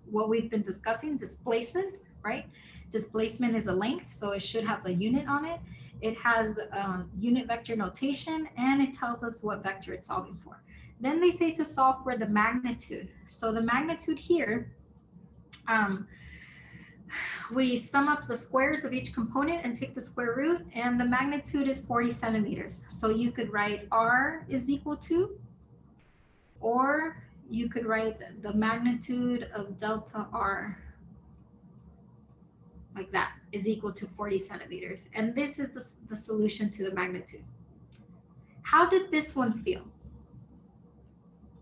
what we've been discussing, displacement, right? Displacement is a length, so it should have a unit on it. It has unit vector notation, and it tells us what vector it's solving for. Then they say to solve for the magnitude. So the magnitude here, we sum up the squares of each component and take the square root, and the magnitude is 40 centimeters. So you could write R is equal to, or you could write the magnitude of delta R, like that, is equal to 40 centimeters. And this is the solution to the magnitude. How did this one feel?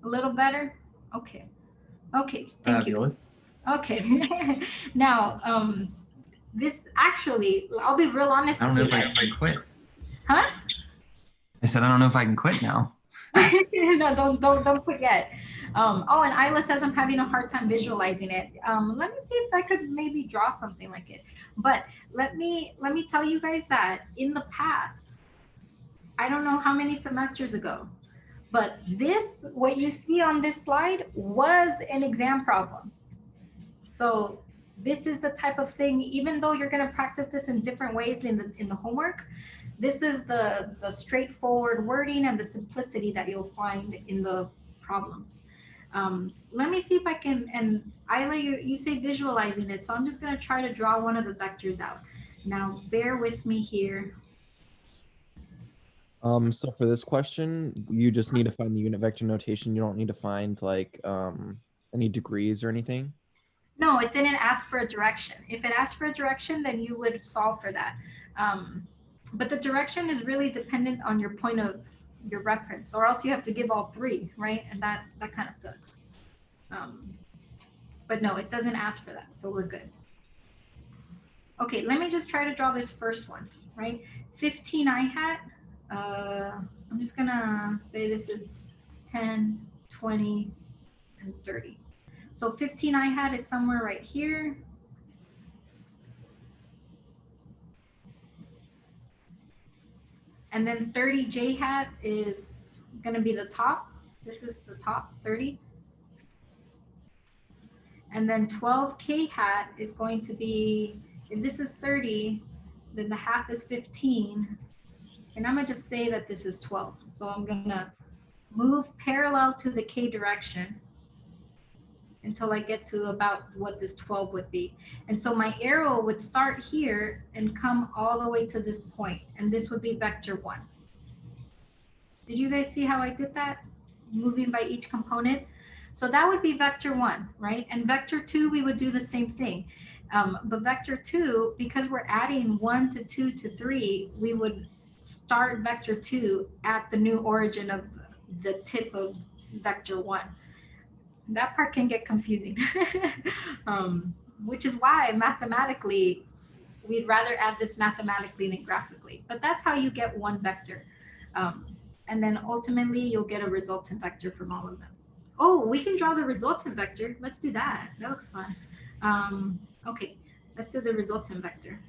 A little better? Okay. Okay, thank Fabulous. you. Okay. Now, this actually, I'll be real honest I don't with know you. if I can quit. Huh? I said I don't know if I can quit now. No, don't forget. Oh, and Isla says I'm having a hard time visualizing it. Let me see if I could maybe draw something like it. But let me tell you guys that in the past, I don't know how many semesters ago, but this, what you see on this slide, was an exam problem. So this is the type of thing, even though you're going to practice this in different ways in the homework, This is the straightforward wording and the simplicity that you'll find in the problems. Let me see if I can, and Isla, you say visualizing it, so I'm just gonna try to draw one of the vectors out. Now, bear with me here. So for this question, you just need to find the unit vector notation. You don't need to find like any degrees or anything. No, it didn't ask for a direction. If it asked for a direction, then you would solve for that. But the direction is really dependent on your point of your reference, or else you have to give all three, right? And that kind of sucks. But no, it doesn't ask for that, so we're good. Okay, let me just try to draw this first one, right? 15 I hat. I'm just gonna say this is 10, 20, and 30. So 15 I hat is somewhere right here. And then 30 J hat is gonna be the top. This is the top 30. And then 12 K hat is going to be, if this is 30, then the half is 15. And I'm gonna just say that this is 12. So I'm gonna move parallel to the K direction until I get to about what this 12 would be. And so my arrow would start here and come all the way to this point, and this would be vector 1. Did you guys see how I did that? Moving by each component. So that would be vector 1, right? And vector 2, we would do the same thing. But vector 2, because we're adding 1 to 2 to 3, we would start vector 2 at the new origin of the tip of vector 1. That part can get confusing, which is why mathematically, we'd rather add this mathematically than graphically. But that's how you get one vector. And then ultimately, you'll get a resultant vector from all of them. Oh, we can draw the resultant vector. Let's do that. That looks fun. Okay, let's do the resultant vector.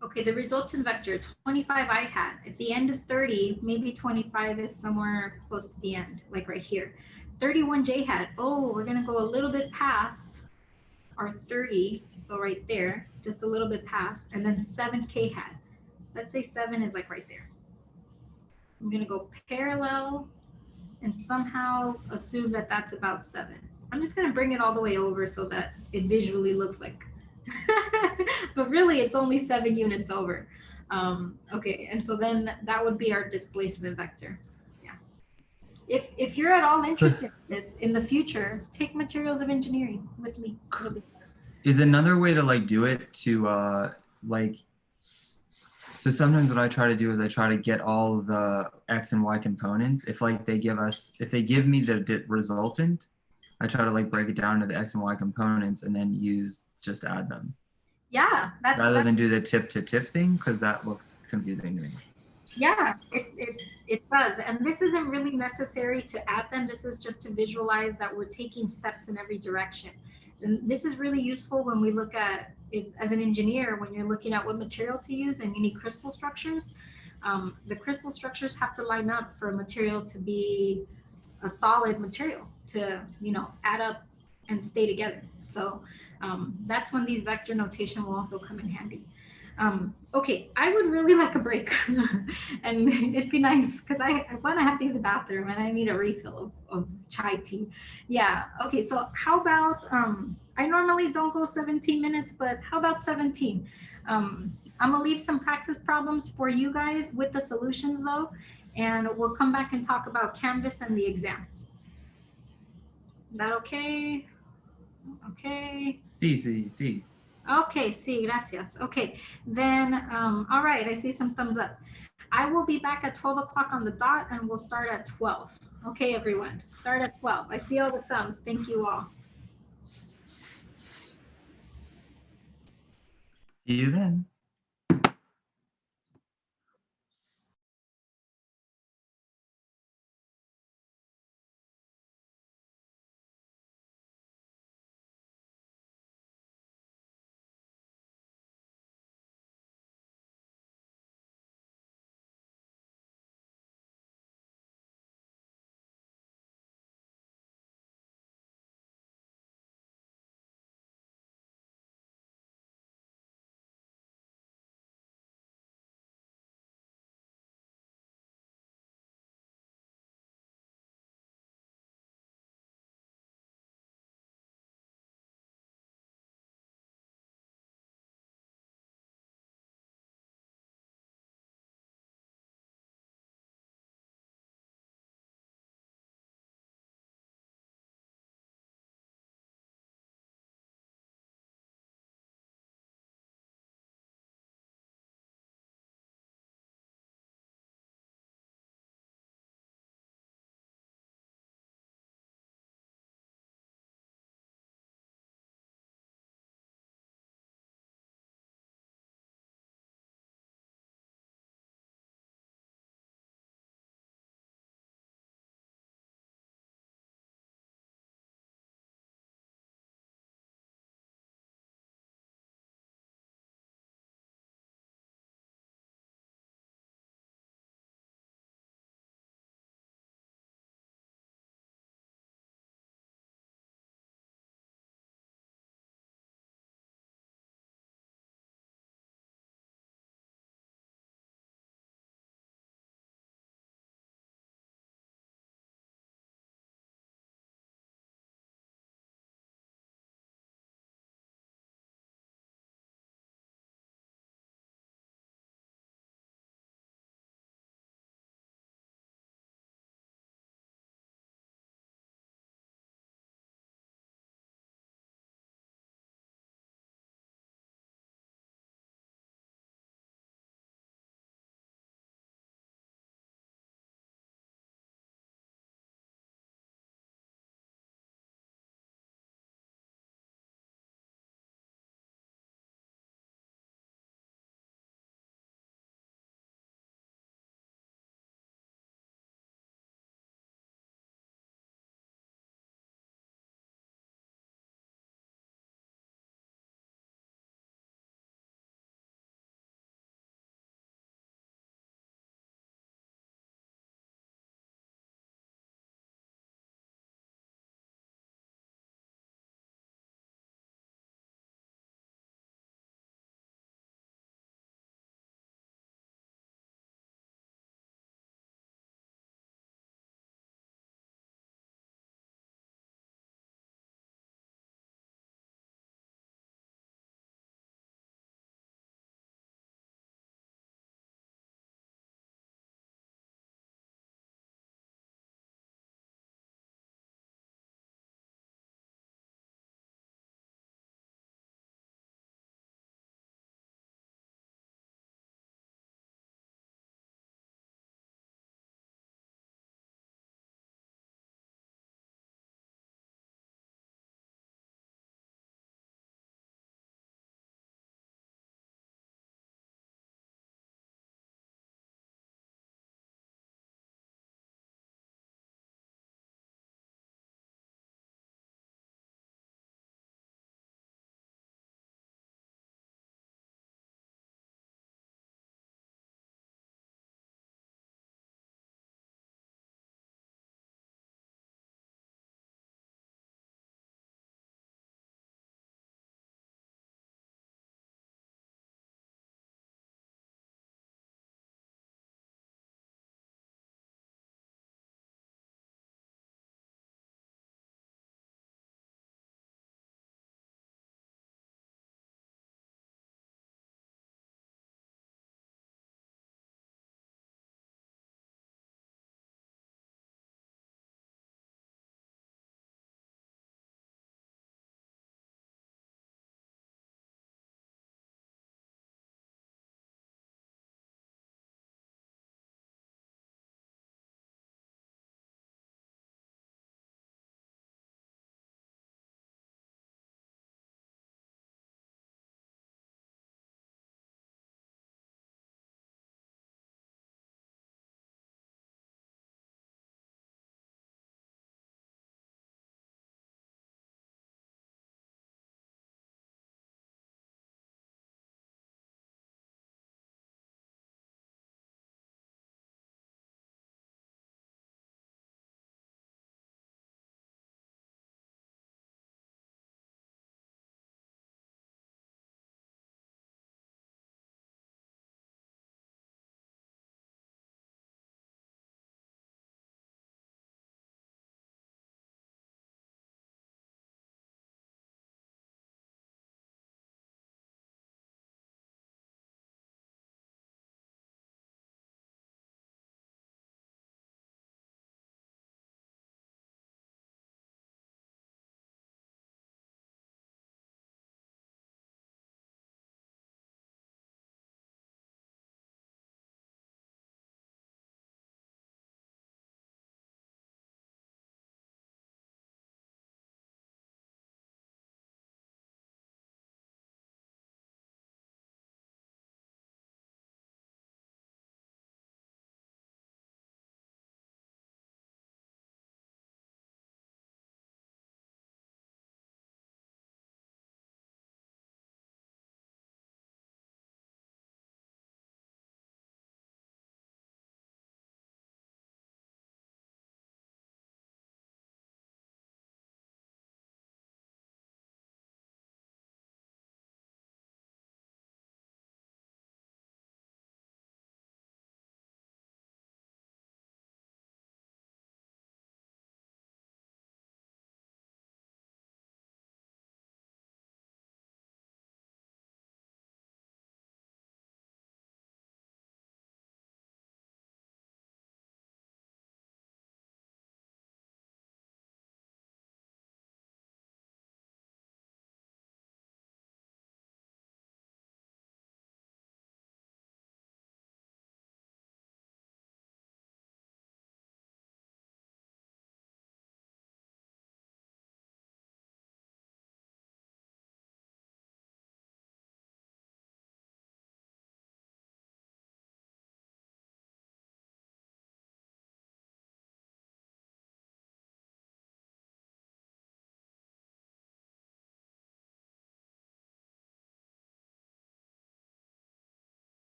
Okay, the resultant vector, 25 I hat. If the end is 30, maybe 25 is somewhere close to the end, like right here. 31 J hat. Oh, we're gonna go a little bit past our 30, so right there, just a little bit past, and then 7 K hat. Let's say 7 is like right there. I'm gonna go parallel and somehow assume that that's about 7. I'm just gonna bring it all the way over so that it visually looks like, but really it's only 7 units over. Okay, and so then that would be our displacement vector. Yeah. If you're at all interested in this in the future, take materials of engineering with me. It'll be fun. Is another way to like do it to like, so sometimes what I try to do is I try to get all the X and Y components. If like they give me the resultant, I try to like break it down into the X and Y components and then just add them. Yeah, rather than do the tip to tip thing, because that looks confusing to me. Yeah, it does. And this isn't really necessary to add them. This is just to visualize that we're taking steps in every direction. And this is really useful when we look at it as an engineer, when you're looking at what material to use and you need crystal structures. The crystal structures have to line up for a material to be a solid material to, add up and stay together. So that's when these vector notation will also come in handy. Okay, I would really like a break and it'd be nice because I want to have to use the bathroom and I need a refill of chai tea. Yeah, okay, so how about, I normally don't go 17 minutes, but how about 17? I'm gonna leave some practice problems for you guys with the solutions though, and we'll come back and talk about Canvas and the exam. Is that okay? Okay. Sí. Okay, sí, gracias. Okay, then, all right, I see some thumbs up. I will be back at 12 o'clock on the dot and we'll start at 12. Okay, everyone, start at 12. I see all the thumbs. Thank you all. See you then.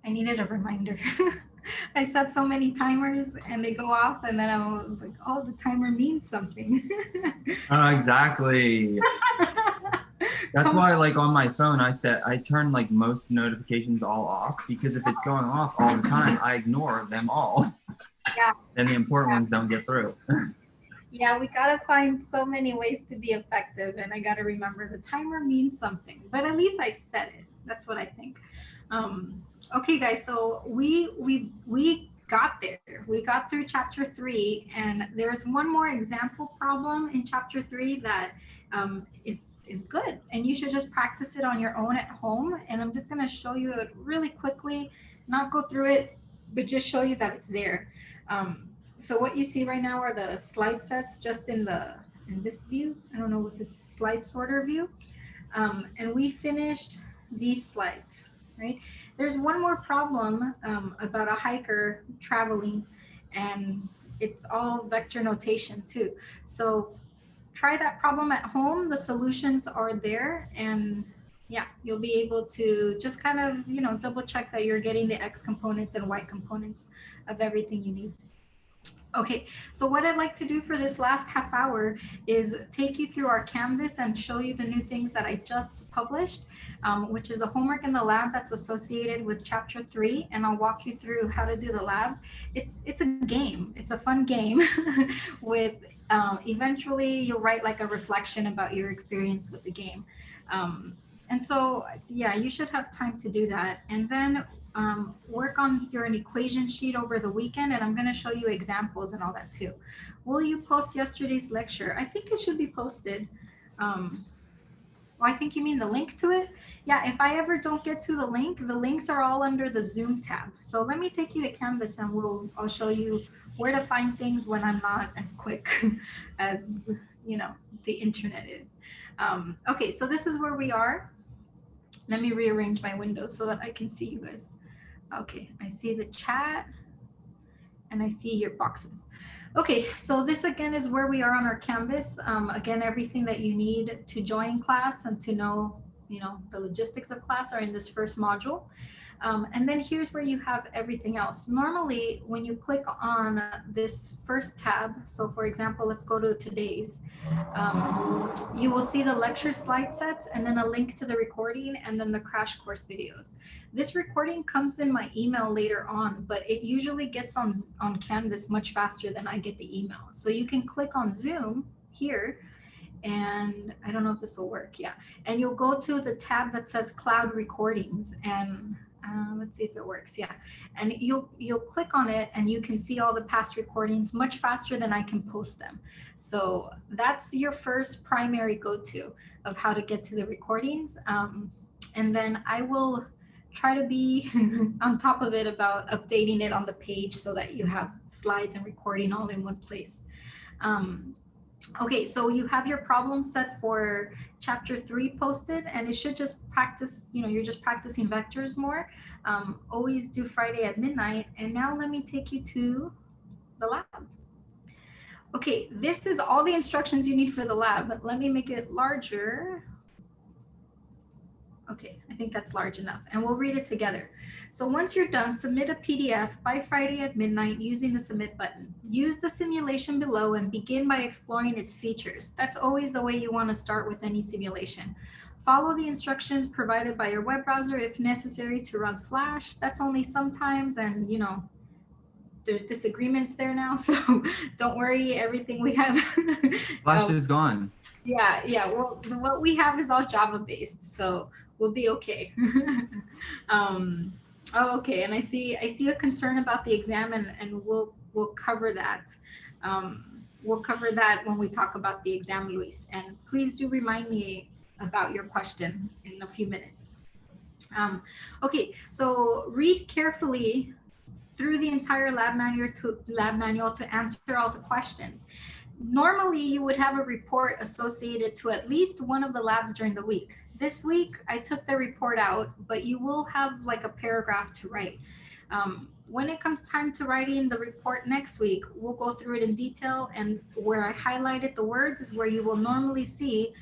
I needed a reminder. I set so many timers and they go off, and then I'm like, oh, the timer means something. Exactly. That's Come why, like on my phone, I turn like most notifications all off, because if it's going off all the time, I ignore them all. Yeah. Then the important ones don't get through. Yeah, we gotta find so many ways to be effective, and I gotta remember the timer means something. But at least I said it. That's what I think. Okay, guys. So we got there. We got through chapter 3, and there's one more example problem in chapter 3 that is good, and you should just practice it on your own at home. And I'm just gonna show you it really quickly, not go through it, but just show you that it's there. So what you see right now are the slide sets just in this view. I don't know what this slide sorter view. And we finished these slides, right? There's one more problem about a hiker traveling, and it's all vector notation too. So try that problem at home. The solutions are there, and yeah, you'll be able to just kind of, double check that you're getting the X components and Y components of everything you need. Okay, so what I'd like to do for this last half hour is take you through our Canvas and show you the new things that I just published, which is the homework in the lab that's associated with chapter 3, and I'll walk you through how to do the lab. It's a game. It's a fun game with eventually you'll write like a reflection about your experience with the game. And so, yeah, you should have time to do that. And then work on your equation sheet over the weekend, and I'm going to show you examples and all that too. Will you post yesterday's lecture? I think it should be posted. Well, I think you mean the link to it. Yeah, if I ever don't get to the links are all under the Zoom tab. So let me take you to Canvas, and I'll show you where to find things when I'm not as quick as the internet is. Okay, so this is where we are. Let me rearrange my window so that I can see you guys. Okay, I see the chat and I see your boxes. Okay, so this again is where we are on our Canvas. Again, everything that you need to join class and to know, the logistics of class are in this first module. And then here's where you have everything else. Normally, when you click on this first tab, so for example, let's go to today's, you will see the lecture slide sets and then a link to the recording and then the crash course videos. This recording comes in my email later on, but it usually gets on Canvas much faster than I get the email. So you can click on Zoom here, and I don't know if this will work. Yeah. And you'll go to the tab that says cloud recordings, and let's see if it works. Yeah. And you'll click on it and you can see all the past recordings much faster than I can post them. So that's your first primary go-to of how to get to the recordings. And then I will try to be on top of it about updating it on the page so that you have slides and recording all in one place. Okay, so you have your problem set for chapter 3 posted, and it should just practice, you're just practicing vectors more. Always do Friday at midnight. And now let me take you to the lab. Okay, this is all the instructions you need for the lab, but let me make it larger. Okay, I think that's large enough, and we'll read it together. So once you're done, submit a PDF by Friday at midnight using the submit button. Use the simulation below and begin by exploring its features. That's always the way you want to start with any simulation. Follow the instructions provided by your web browser if necessary to run Flash. That's only sometimes, and there's disagreements there now, so don't worry, everything we have. Flash is gone. Yeah, well, what we have is all Java based, so we'll be okay. Oh, okay, and I see a concern about the exam, and we'll cover that. We'll cover that when we talk about the exam, Luis, and please do remind me about your question in a few minutes. Okay, so read carefully through the entire lab manual to answer all the questions. Normally, you would have a report associated to at least one of the labs during the week. This week, I took the report out, but you will have like a paragraph to write. When it comes time to writing the report next week, we'll go through it in detail, and where I highlighted the words is where you will normally see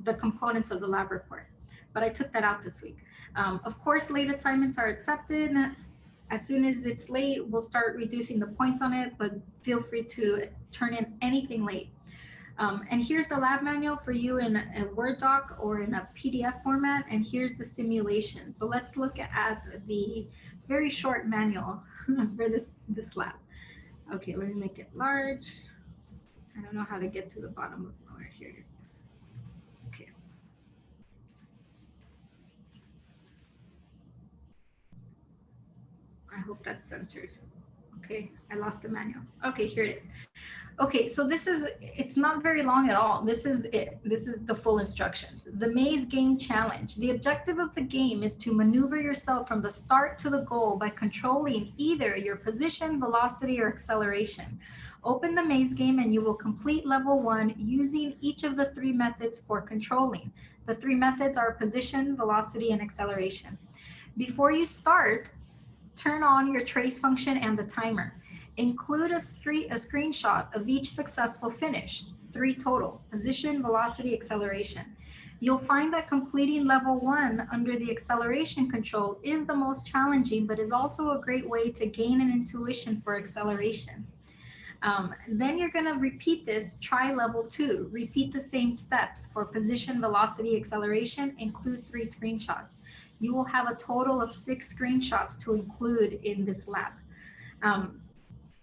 the components of the lab report. but I took that out this week. Of course, late assignments are accepted. As soon as it's late, we'll start reducing the points on it, but feel free to turn in anything late. And here's the lab manual for you in a Word doc or in a PDF format, and here's the simulation. So let's look at the very short manual for this lab. Okay, let me make it large. I don't know how to get to the bottom of nowhere. Here it is. Okay. I hope that's centered. Okay, I lost the manual. Okay, here it is. Okay, so it's not very long at all. This is it. This is the full instructions. The maze game challenge. The objective of the game is to maneuver yourself from the start to the goal by controlling either your position, velocity, or acceleration. Open the maze game and you will complete level 1 using each of the 3 methods for controlling. The 3 methods are position, velocity, and acceleration. Before you start, turn on your trace function and the timer. Include a screenshot of each successful finish, 3 total, position, velocity, acceleration. You'll find that completing level 1 under the acceleration control is the most challenging, but is also a great way to gain an intuition for acceleration. Then you're going to repeat this, try level 2. Repeat the same steps for position, velocity, acceleration, include 3 screenshots. You will have a total of 6 screenshots to include in this lab.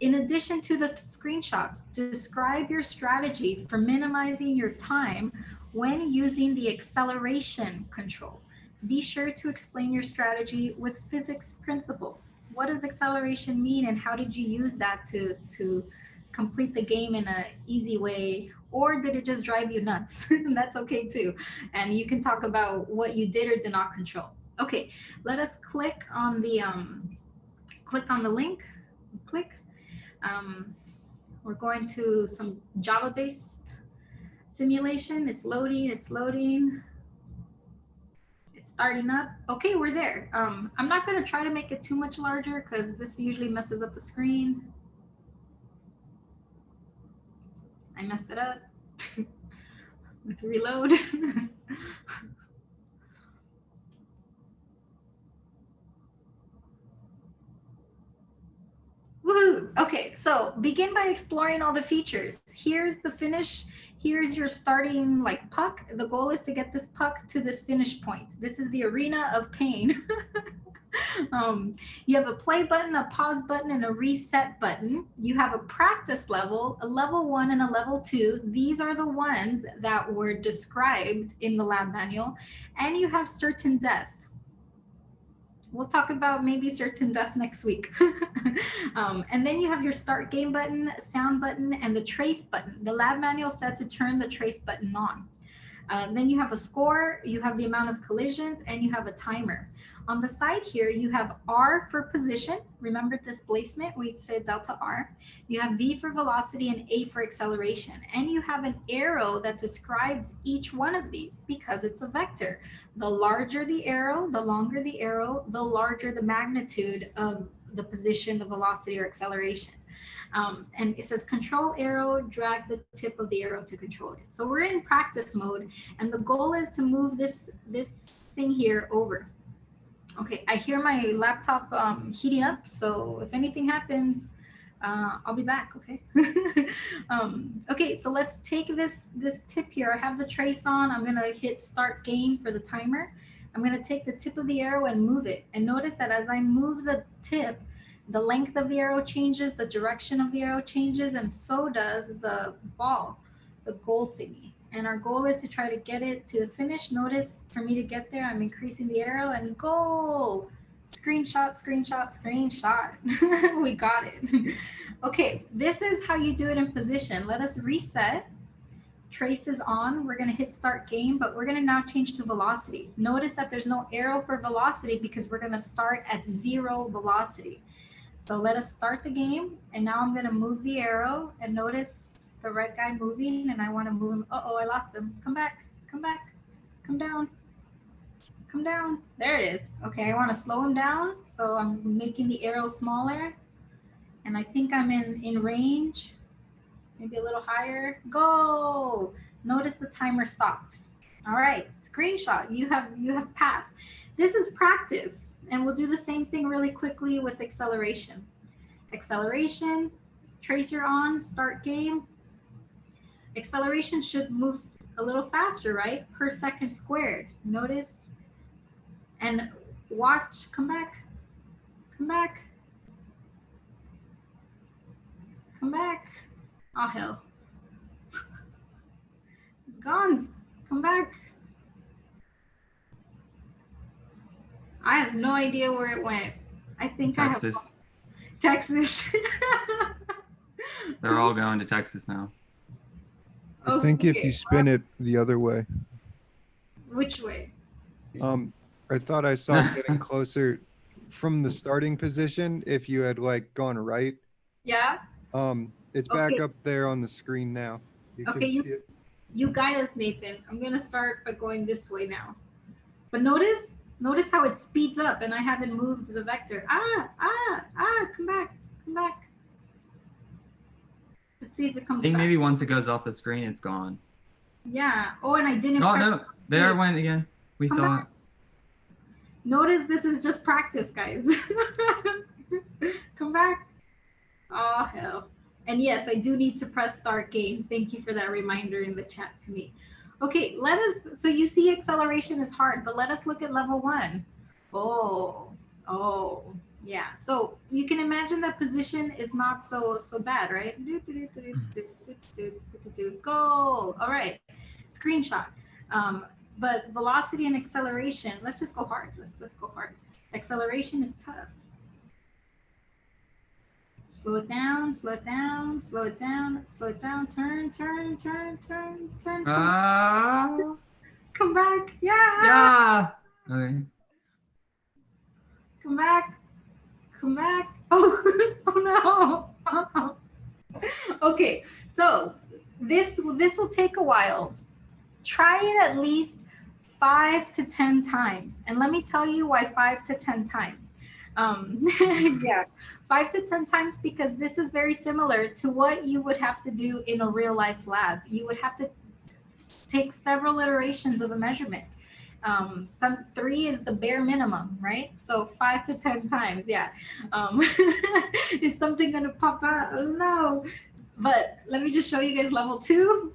In addition to the screenshots, describe your strategy for minimizing your time when using the acceleration control. Be sure to explain your strategy with physics principles. What does acceleration mean and how did you use that to complete the game in an easy way? Or did it just drive you nuts? That's okay too. And you can talk about what you did or did not control. Okay, let us click on the link. Click. We're going to some Java-based simulation. It's loading, it's loading. It's starting up. Okay, we're there. I'm not gonna try to make it too much larger because this usually messes up the screen. I messed it up. Let's reload. Woohoo! Okay, so begin by exploring all the features. Here's the finish. Here's your starting like puck. The goal is to get this puck to this finish point. This is the arena of pain. You have a play button, a pause button, and a reset button. You have a practice level, a level 1 and a level 2. These are the ones that were described in the lab manual. And you have certain death. We'll talk about maybe certain death next week. And then you have your start game button, sound button, and the trace button. The lab manual said to turn the trace button on. Then you have a score, you have the amount of collisions, and you have a timer. On the side here, you have R for position. Remember displacement, we said delta R. You have V for velocity and A for acceleration. And you have an arrow that describes each one of these because it's a vector. The larger the arrow, the longer the arrow, the larger the magnitude of the position, the velocity, or acceleration. And it says control arrow, drag the tip of the arrow to control it. So we're in practice mode, and the goal is to move this thing here over. Okay, I hear my laptop heating up, so if anything happens, I'll be back, okay? Okay, so let's take this tip here. I have the trace on. I'm gonna hit start game for the timer. I'm gonna take the tip of the arrow and move it. And notice that as I move the tip, the length of the arrow changes, the direction of the arrow changes, and so does the ball, the goal thingy. And our goal is to try to get it to the finish. Notice for me to get there, I'm increasing the arrow and goal. Screenshot, screenshot, screenshot. We got it. Okay, this is how you do it in position. Let us reset. Trace is on. We're going to hit start game, but we're going to now change to velocity. Notice that there's no arrow for velocity because we're going to start at 0 velocity. So let us start the game, and now I'm going to move the arrow, and notice the red guy moving, and I want to move him. Uh-oh, I lost him. Come back, come back, come down, come down. There it is. Okay, I want to slow him down, so I'm making the arrow smaller, and I think I'm in range, maybe a little higher. Go! Notice the timer stopped. All right, screenshot. You have passed. This is practice, and we'll do the same thing really quickly with acceleration. Acceleration, tracer on, start game. Acceleration should move a little faster, right? Per second squared. Notice and watch. Come back. Come back. Come back. Oh hell. It's gone. Come back. I have no idea where it went. I think Texas. Texas. They're all going to Texas now. I think if Okay. you spin it the other way. Which way? I thought I saw it getting closer from the starting position. If you had like gone right, Yeah. it's back Okay. up there on the screen now. You Okay, can see it. You guide us, Nathan. I'm gonna start by going this way now. But notice how it speeds up and I haven't moved the vector. Come back. Come back. Let's see if it comes I think back. maybe once it goes off the screen, it's gone. Yeah. Oh, and I didn't No, press. no, there it went again. We Come saw back. Notice this is just practice, guys. Come back. Oh, hell. And yes, I do need to press start game. Thank you for that reminder in the chat to me. Okay, so you see acceleration is hard, but let us look at level 1. Oh, yeah. So you can imagine that position is not so bad, right? Go. All right, screenshot. But velocity and acceleration, let's just go hard. Let's go hard. Acceleration is tough. Slow it down, slow it down, slow it down, slow it down, turn. Come back. Yeah. Yeah. Okay. Come back. Come back. Oh, no. Okay, so this will take a while. Try it at least 5 to 10 times. And let me tell you why 5 to 10 times. Yeah, 5 to 10 times, because this is very similar to what you would have to do in a real life lab. You would have to take several iterations of a measurement. 3 is the bare minimum, right? So 5 to 10 times, yeah. Is something gonna pop out? Oh no. But let me just show you guys level 2.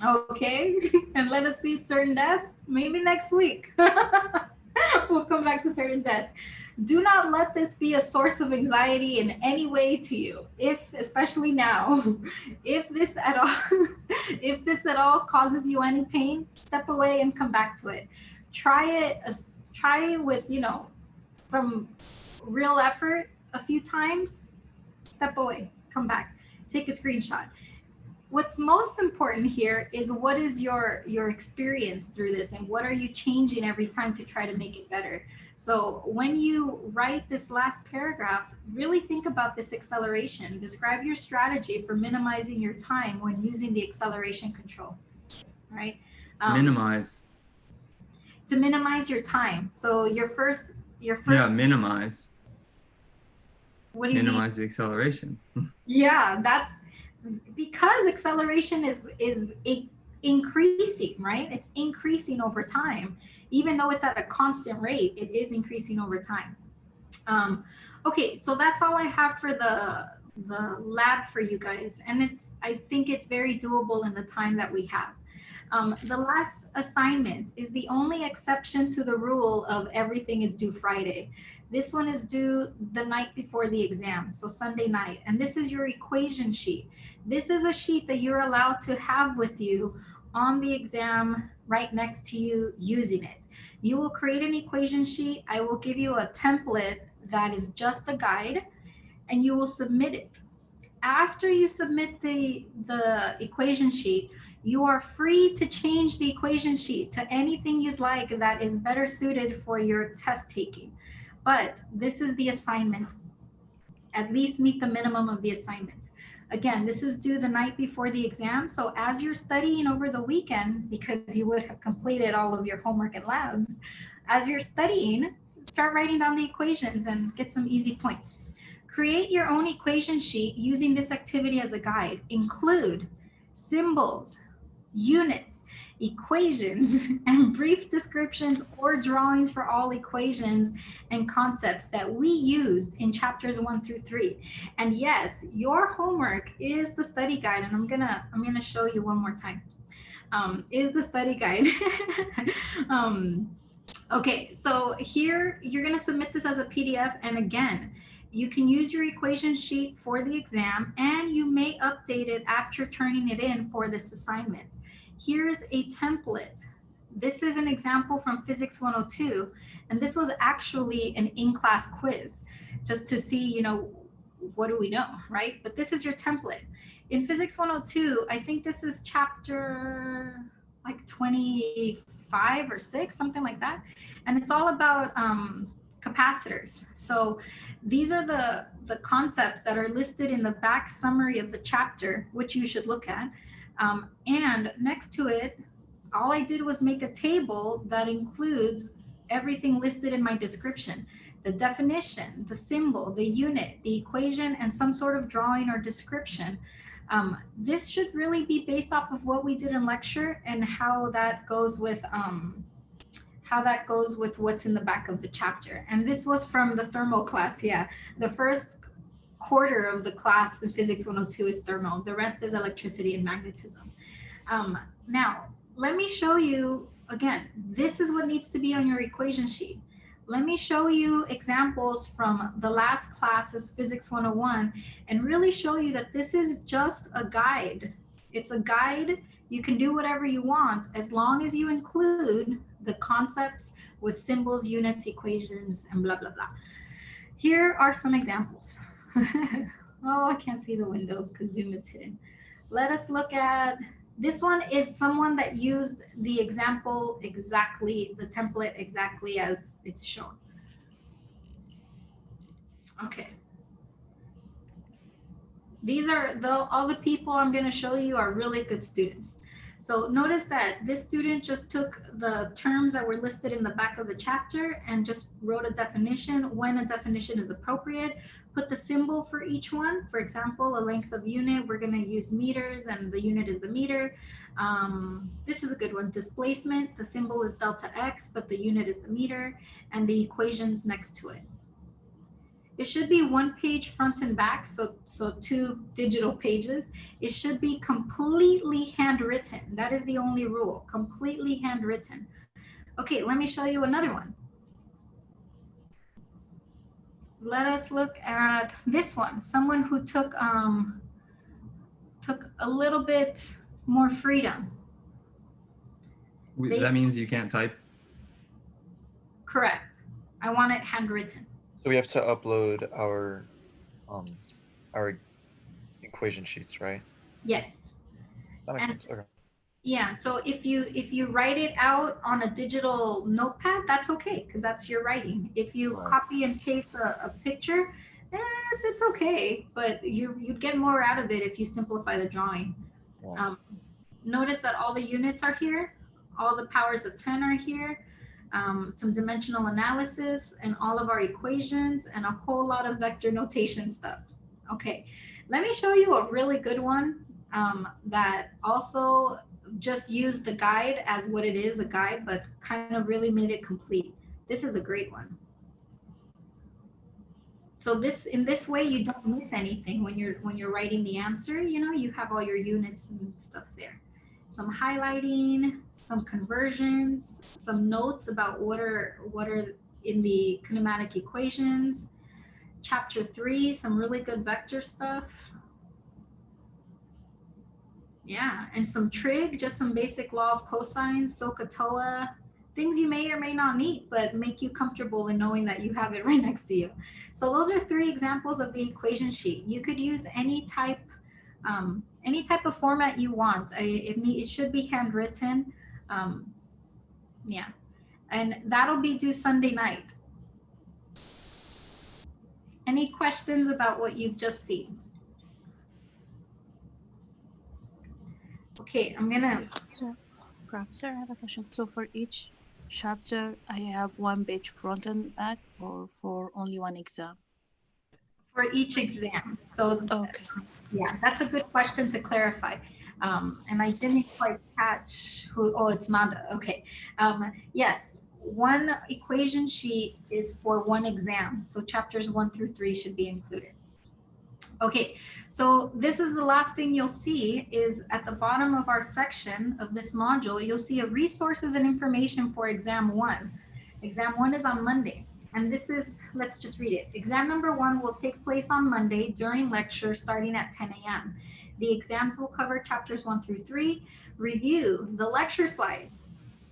Okay, and let us see certain death, maybe next week. We'll come back to certain death. Do not let this be a source of anxiety in any way to you. Especially now, if this at all causes you any pain, step away and come back to it. Try it with, some real effort a few times. Step away, come back, take a screenshot. What's most important here is what is your experience through this, and what are you changing every time to try to make it better. So when you write this last paragraph, really think about this acceleration. Describe your strategy for minimizing your time when using the acceleration control, right? Minimize. To minimize your time. So your first. Yeah, minimize. What do you minimize mean? the acceleration. Yeah, that's because acceleration is increasing, right? It's increasing over time. Even though it's at a constant rate, it is increasing over time. Okay, so that's all I have for the lab for you guys, and I think it's very doable in the time that we have. The last assignment is the only exception to the rule of everything is due Friday. This one is due the night before the exam, so Sunday night. And this is your equation sheet. This is a sheet that you're allowed to have with you on the exam right next to you using it. You will create an equation sheet. I will give you a template that is just a guide, and you will submit it. After you submit the equation sheet, you are free to change the equation sheet to anything you'd like that is better suited for your test taking. But this is the assignment. At least meet the minimum of the assignment. Again, this is due the night before the exam. So as you're studying over the weekend, because you would have completed all of your homework and labs, as you're studying, start writing down the equations and get some easy points. Create your own equation sheet using this activity as a guide. Include symbols, units. equations, and brief descriptions or drawings for all equations and concepts that we used in chapters 1 through 3. And yes, your homework is the study guide, and I'm gonna show you one more time. Is the study guide. Okay, so here you're gonna submit this as a PDF, and again, you can use your equation sheet for the exam, and you may update it after turning it in for this assignment. Here's a template. This is an example from Physics 102, and this was actually an in-class quiz, just to see, you know, what do we know, right? But this is your template. In Physics 102, I think this is chapter like 25 or 6, something like that. And it's all about capacitors. So these are the concepts that are listed in the back summary of the chapter, which you should look at. And next to it, all I did was make a table that includes everything listed in my description: the definition, the symbol, the unit, the equation, and some sort of drawing or description. This should really be based off of what we did in lecture and how that goes with what's in the back of the chapter. And this was from the thermal class. Yeah, the first quarter of the class in Physics 102 is thermal. The rest is electricity and magnetism. Now, let me show you, again, this is what needs to be on your equation sheet. Let me show you examples from the last class's Physics 101 and really show you that this is just a guide. It's a guide. You can do whatever you want as long as you include the concepts with symbols, units, equations, and blah, blah, blah. Here are some examples. Oh, I can't see the window because Zoom is hidden. Let us look at, this one is someone that used the example exactly, the template exactly as it's shown. Okay. These are all the people I'm going to show you are really good students. So notice that this student just took the terms that were listed in the back of the chapter and just wrote a definition when a definition is appropriate, put the symbol for each one. For example, a length of unit, we're going to use meters and the unit is the meter. This is a good one. Displacement, the symbol is delta x, but the unit is the meter, and the equations next to it. It should be one page front and back, so 2 digital pages. It should be completely handwritten. That is the only rule, completely handwritten. Okay, let me show you another one. Let us look at this one. Someone who took a little bit more freedom. That means you can't type? Correct. I want it handwritten. So we have to upload our equation sheets, right? Yes. That makes sense. Okay. Yeah, so if you write it out on a digital notepad, that's okay, because that's your writing. If you copy and paste a picture, it's okay, but you'd get more out of it if you simplify the drawing. Yeah. Notice that all the units are here, all the powers of 10 are here, some dimensional analysis, and all of our equations, and a whole lot of vector notation stuff. Okay, let me show you a really good one that also just used the guide as what it is, a guide, but kind of really made it complete. This is a great one. So in this way, you don't miss anything when you're writing the answer. You know, you have all your units and stuff there. Some highlighting, some conversions, some notes about what are in the kinematic equations. Chapter 3, some really good vector stuff. Yeah, and some trig, just some basic law of cosines, SOHCAHTOA, things you may or may not need, but make you comfortable in knowing that you have it right next to you. So those are 3 examples of the equation sheet. You could use any type of format you want. It should be handwritten. Yeah, and that'll be due Sunday night. Any questions about what you've just seen? Okay, I'm gonna. Professor, I have a question. So for each chapter, I have one page front and back, or for only one exam? For each exam. So okay. Yeah, that's a good question to clarify. And I didn't quite catch who, oh, it's Nanda. Okay. Yes, one equation sheet is for one exam. So chapters 1 through 3 should be included. Okay, so this is the last thing you'll see is at the bottom of our section of this module, you'll see a resources and information for exam 1. Exam 1 is on Monday. And this is, let's just read it. Exam number 1 will take place on Monday during lecture starting at 10 a.m. The exams will cover chapters 1 through 3, review the lecture slides,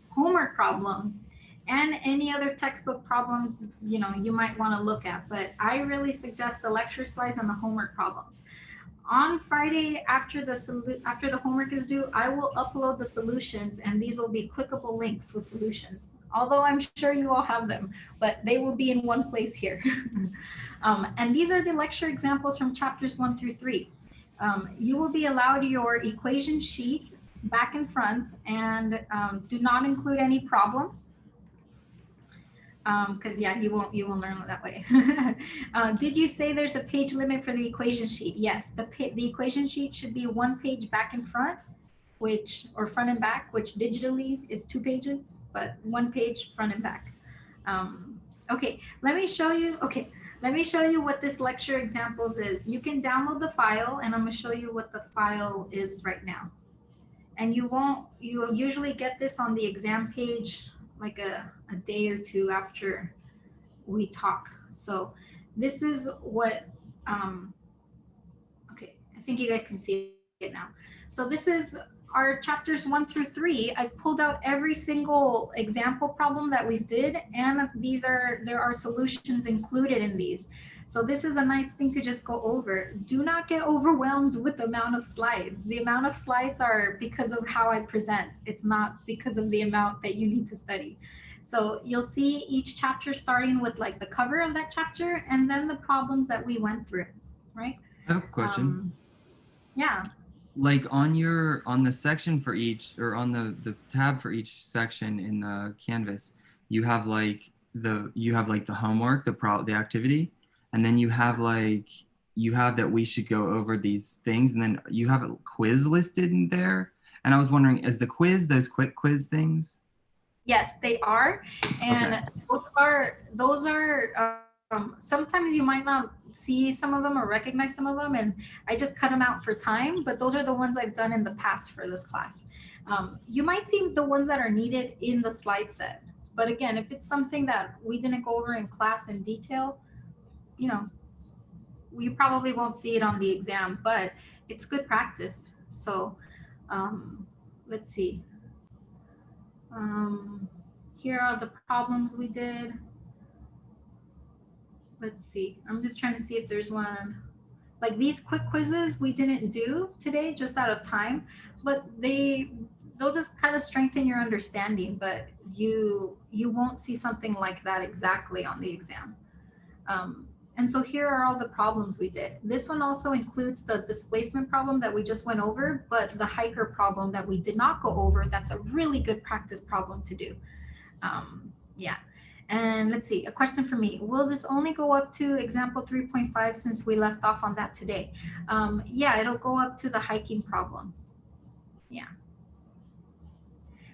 homework problems, and any other textbook problems you might want to look at. But I really suggest the lecture slides and the homework problems. On Friday, after the homework is due, I will upload the solutions, and these will be clickable links with solutions. Although I'm sure you all have them, but they will be in one place here. And these are the lecture examples from chapters 1 through 3. You will be allowed your equation sheet back and front, and do not include any problems. Because yeah, you won't learn that way. Did you say there's a page limit for the equation sheet? Yes, the equation sheet should be 1 page back and front, or front and back, which digitally is 2 pages, but 1 page front and back. Okay, let me show you. Okay, let me show you what this lecture examples is. You can download the file, and I'm going to show you what the file is right now. And you'll usually get this on the exam page like a day or two after we talk. So this is what, okay, I think you guys can see it now. So this is our chapters 1 through 3. I've pulled out every single example problem that we've did, and there are solutions included in these. So this is a nice thing to just go over. Do not get overwhelmed with the amount of slides. The amount of slides are because of how I present. It's not because of the amount that you need to study. So you'll see each chapter starting with like the cover of that chapter and then the problems that we went through, right? I have a question. Yeah. Like on the section for each, or on the tab for each section in the Canvas, you have like the homework, the activity, and then you have that we should go over these things, and then you have a quiz listed in there. And I was wondering, is the quiz those quick quiz things? Yes, they are. And okay. those are sometimes you might not see some of them or recognize some of them, and I just cut them out for time, but those are the ones I've done in the past for this class. You might see the ones that are needed in the slide set. But again, if it's something that we didn't go over in class in detail, we probably won't see it on the exam, but it's good practice. So let's see. Here are the problems we did. Let's see. I'm just trying to see if there's one. Like these quick quizzes we didn't do today just out of time, but they'll just kind of strengthen your understanding, but you won't see something like that exactly on the exam. And so here are all the problems we did. This one also includes the displacement problem that we just went over, but the hiker problem that we did not go over, that's a really good practice problem to do. Yeah. And let's see, a question for me. Will this only go up to example 3.5 since we left off on that today? Yeah, it'll go up to the hiking problem. Yeah.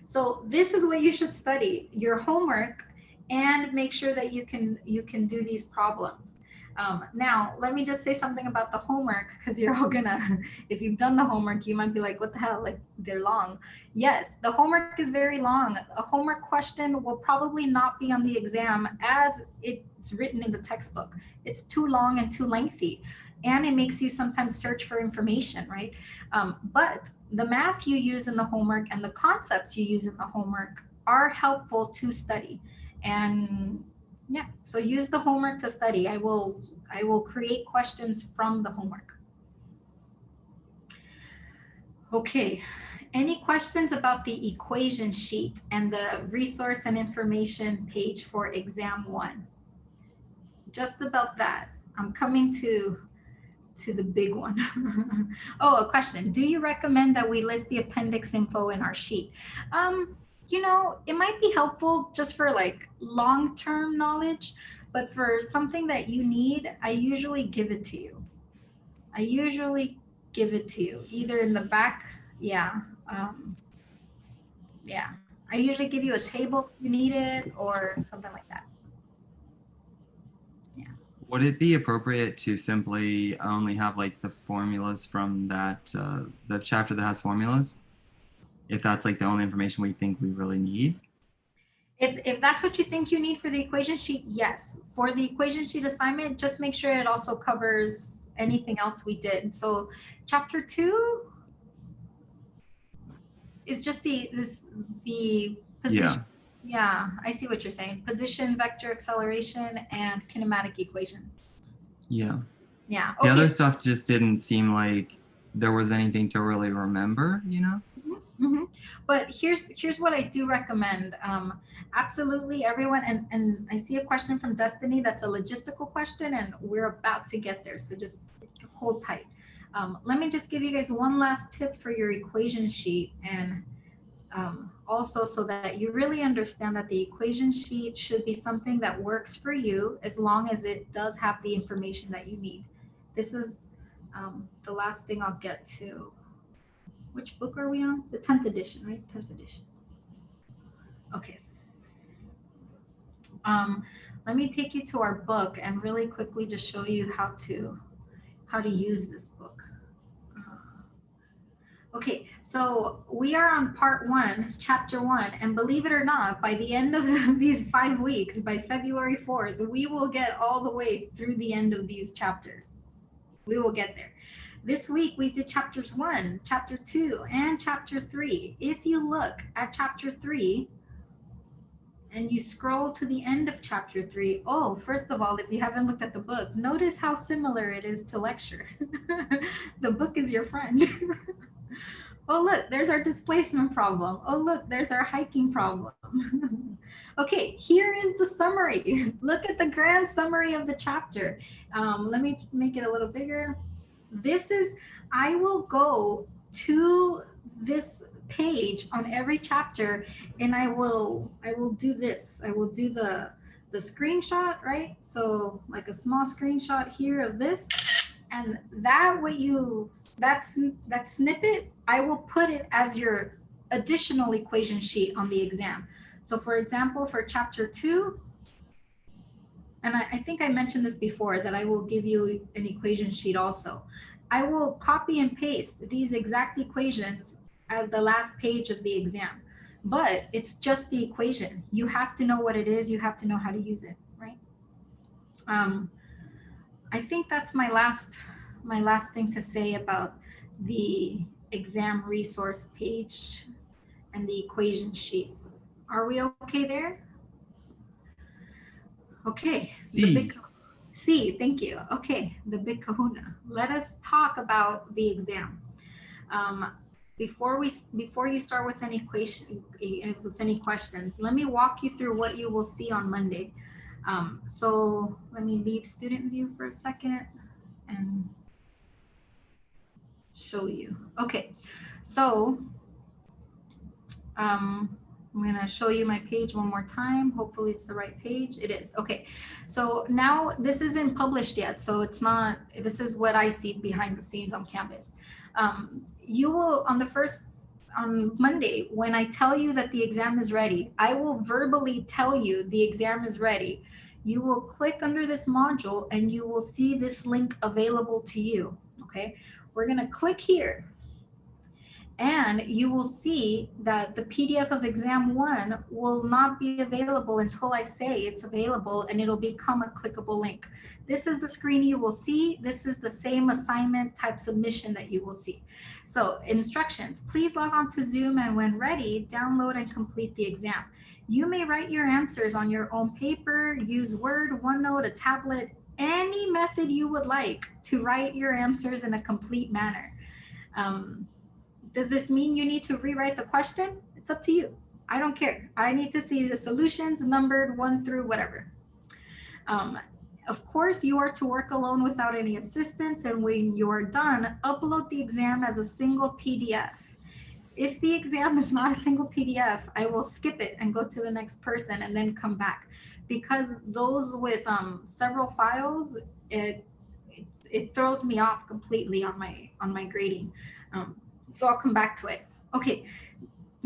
So this is what you should study, your homework, and make sure that you can do these problems. Now, let me just say something about the homework, because you're all gonna, if you've done the homework, you might be like, what the hell, like they're long. Yes, the homework is very long. A homework question will probably not be on the exam as it's written in the textbook. It's too long and too lengthy, and it makes you sometimes search for information, right? But the math you use in the homework and the concepts you use in the homework are helpful to study. And yeah, so use the homework to study. I will create questions from the homework. Okay, any questions about the equation sheet and the resource and information page for exam 1? Just about that. I'm coming to the big one. Oh, a question. Do you recommend that we list the appendix info in our sheet? It might be helpful just for like long-term knowledge, but for something that you need, I usually give it to you. Either in the back Yeah. Yeah. I usually give you a table if you need it or something like that. Yeah. Would it be appropriate to simply only have like the formulas from that the chapter that has formulas, if that's like the only information we think we really need? If that's what you think you need for the equation sheet, yes. For the equation sheet assignment, just make sure it also covers anything else we did. So chapter 2 is just the position. Yeah, I see what you're saying. Position, vector acceleration, and kinematic equations. Yeah. Yeah. The Okay. other stuff just didn't seem like there was anything to really remember, you know? Mm-hmm. But here's what I do recommend. Absolutely, everyone. And I see a question from Destiny that's a logistical question, and we're about to get there. So just hold tight. Let me just give you guys one last tip for your equation sheet, and also so that you really understand that the equation sheet should be something that works for you as long as it does have the information that you need. This is the last thing I'll get to. Which book are we on? The 10th edition, right? 10th edition. Okay. Um, Let me take you to our book and really quickly just show you how to use this book. Okay, so we are on part 1, chapter 1, and believe it or not, by the end of these 5 weeks, by February 4th, we will get all the way through the end of these chapters. We will get there. This week we did chapters 1, chapter 2, and chapter 3. If you look at chapter 3 and you scroll to the end of chapter 3, oh, first of all, if you haven't looked at the book, notice how similar it is to lecture. The book is your friend. Oh, look, there's our displacement problem. Oh, look, there's our hiking problem. Okay, here is the summary. Look at the grand summary of the chapter. Let me make it a little bigger. This is, I will go to this page on every chapter and I will do this. I will do the screenshot, right? So like a small screenshot here of this. And that what you that snippet, I will put it as your additional equation sheet on the exam. So for example, for chapter 2, and I think I mentioned this before, that I will give you an equation sheet also. I will copy and paste these exact equations as the last page of the exam, but it's just the equation. You have to know what it is. You have to know how to use it, right? I think that's my last thing to say about the exam resource page and the equation sheet. Are we okay there? Okay, the big C, thank you. Okay, the big kahuna. Let us talk about the exam. Before you start with any questions, let me walk you through what you will see on Monday. So let me leave student view for a second and show you. Okay, so I'm gonna show you my page one more time. Hopefully it's the right page. It is. Okay, so now this isn't published yet, so it's not, this is what I see behind the scenes on Canvas. You will, on Monday, when I tell you that the exam is ready, I will verbally tell you the exam is ready. You will click under this module and you will see this link available to you, okay? We're gonna click here. And you will see that the PDF of exam 1 will not be available until I say it's available, and it'll become a clickable link. This is the screen you will see. This is the same assignment type submission that you will see. So instructions, please log on to Zoom, and when ready, download and complete the exam. You may write your answers on your own paper, use Word, OneNote, a tablet, any method you would like to write your answers in a complete manner. Does this mean you need to rewrite the question? It's up to you. I don't care. I need to see the solutions numbered 1 through whatever. Of course, you are to work alone without any assistance, and when you're done, upload the exam as a single PDF. If the exam is not a single PDF, I will skip it and go to the next person and then come back, because those with several files, it throws me off completely on my grading. So I'll come back to it. Okay,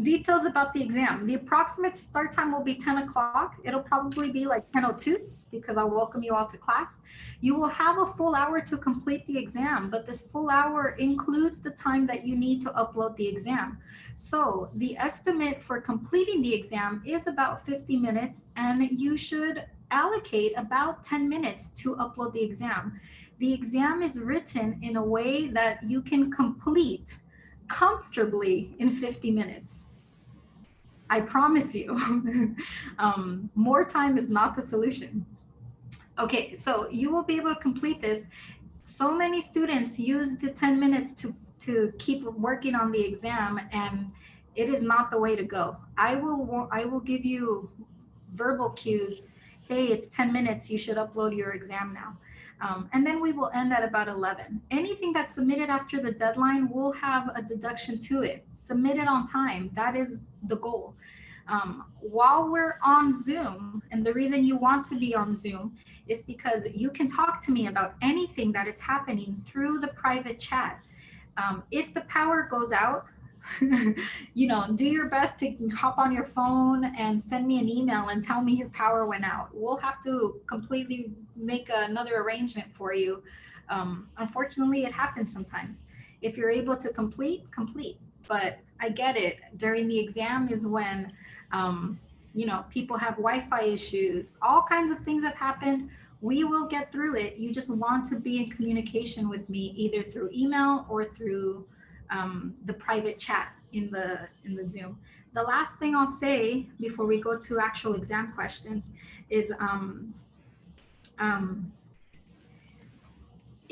details about the exam. The approximate start time will be 10 o'clock. It'll probably be like 10:02 because I'll welcome you all to class. You will have a full hour to complete the exam, but this full hour includes the time that you need to upload the exam. So the estimate for completing the exam is about 50 minutes, and you should allocate about 10 minutes to upload the exam. The exam is written in a way that you can complete comfortably in 50 minutes. I promise you. More time is not the solution. Okay, so you will be able to complete this. So many students use the 10 minutes to keep working on the exam, and it is not the way to go. I will give you verbal cues. Hey, it's 10 minutes. You should upload your exam now. And then we will end at about 11. Anything that's submitted after the deadline will have a deduction to it. Submit it on time. That is the goal. While we're on Zoom, and the reason you want to be on Zoom is because you can talk to me about anything that is happening through the private chat. If the power goes out, do your best to hop on your phone and send me an email and tell me your power went out. We'll have to completely make another arrangement for you. Unfortunately, it happens sometimes. If you're able to complete. But I get it. During the exam is when, people have Wi-Fi issues. All kinds of things have happened. We will get through it. You just want to be in communication with me, either through email or through the private chat in the Zoom. The last thing I'll say before we go to actual exam questions is